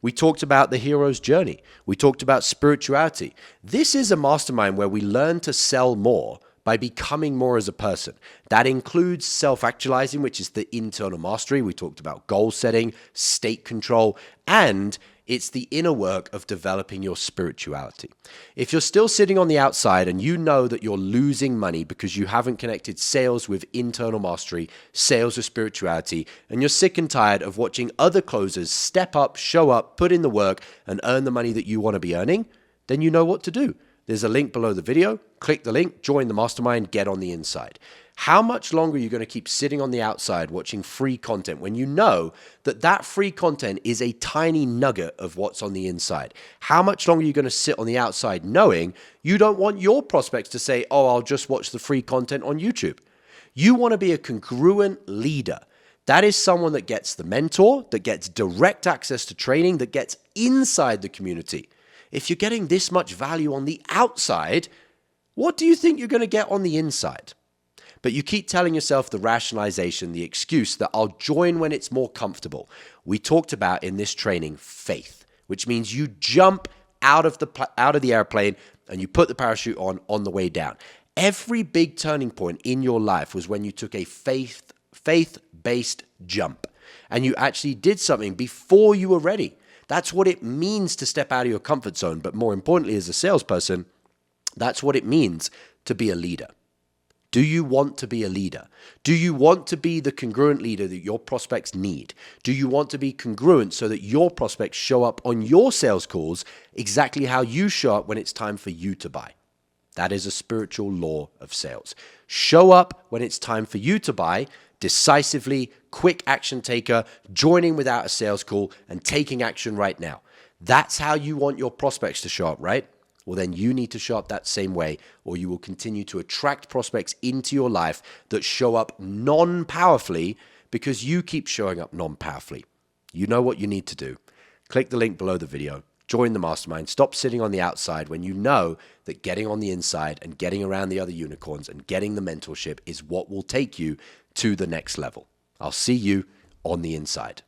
We talked about the hero's journey. We talked about spirituality. This is a mastermind where we learn to sell more by becoming more as a person. That includes self-actualizing, which is the internal mastery. We talked about goal setting, state control, and it's the inner work of developing your spirituality. If you're still sitting on the outside and you know that you're losing money because you haven't connected sales with internal mastery, sales with spirituality, and you're sick and tired of watching other closers step up, show up, put in the work, and earn the money that you want to be earning, then you know what to do. There's a link below the video. Click the link, join the mastermind, get on the inside. How much longer are you going to keep sitting on the outside watching free content when you know that that free content is a tiny nugget of what's on the inside? How much longer are you going to sit on the outside knowing you don't want your prospects to say, oh, I'll just watch the free content on YouTube? You want to be a congruent leader. That is someone that gets the mentor, that gets direct access to training, that gets inside the community. If you're getting this much value on the outside, what do you think you're going to get on the inside? But you keep telling yourself the rationalization, the excuse that I'll join when it's more comfortable. We talked about in this training faith, which means you jump out of the airplane and you put the parachute on the way down. Every big turning point in your life was when you took a faith-based jump and you actually did something before you were ready. That's what it means to step out of your comfort zone. But more importantly, as a salesperson, that's what it means to be a leader. Do you want to be a leader? Do you want to be the congruent leader that your prospects need? Do you want to be congruent so that your prospects show up on your sales calls exactly how you show up when it's time for you to buy? That is a spiritual law of sales. Show up when it's time for you to buy, decisively, quick action taker, joining without a sales call and taking action right now. That's how you want your prospects to show up, right? Well, then you need to show up that same way, or you will continue to attract prospects into your life that show up non-powerfully because you keep showing up non-powerfully. You know what you need to do. Click the link below the video. Join the mastermind. Stop sitting on the outside when you know that getting on the inside and getting around the other unicorns and getting the mentorship is what will take you to the next level. I'll see you on the inside.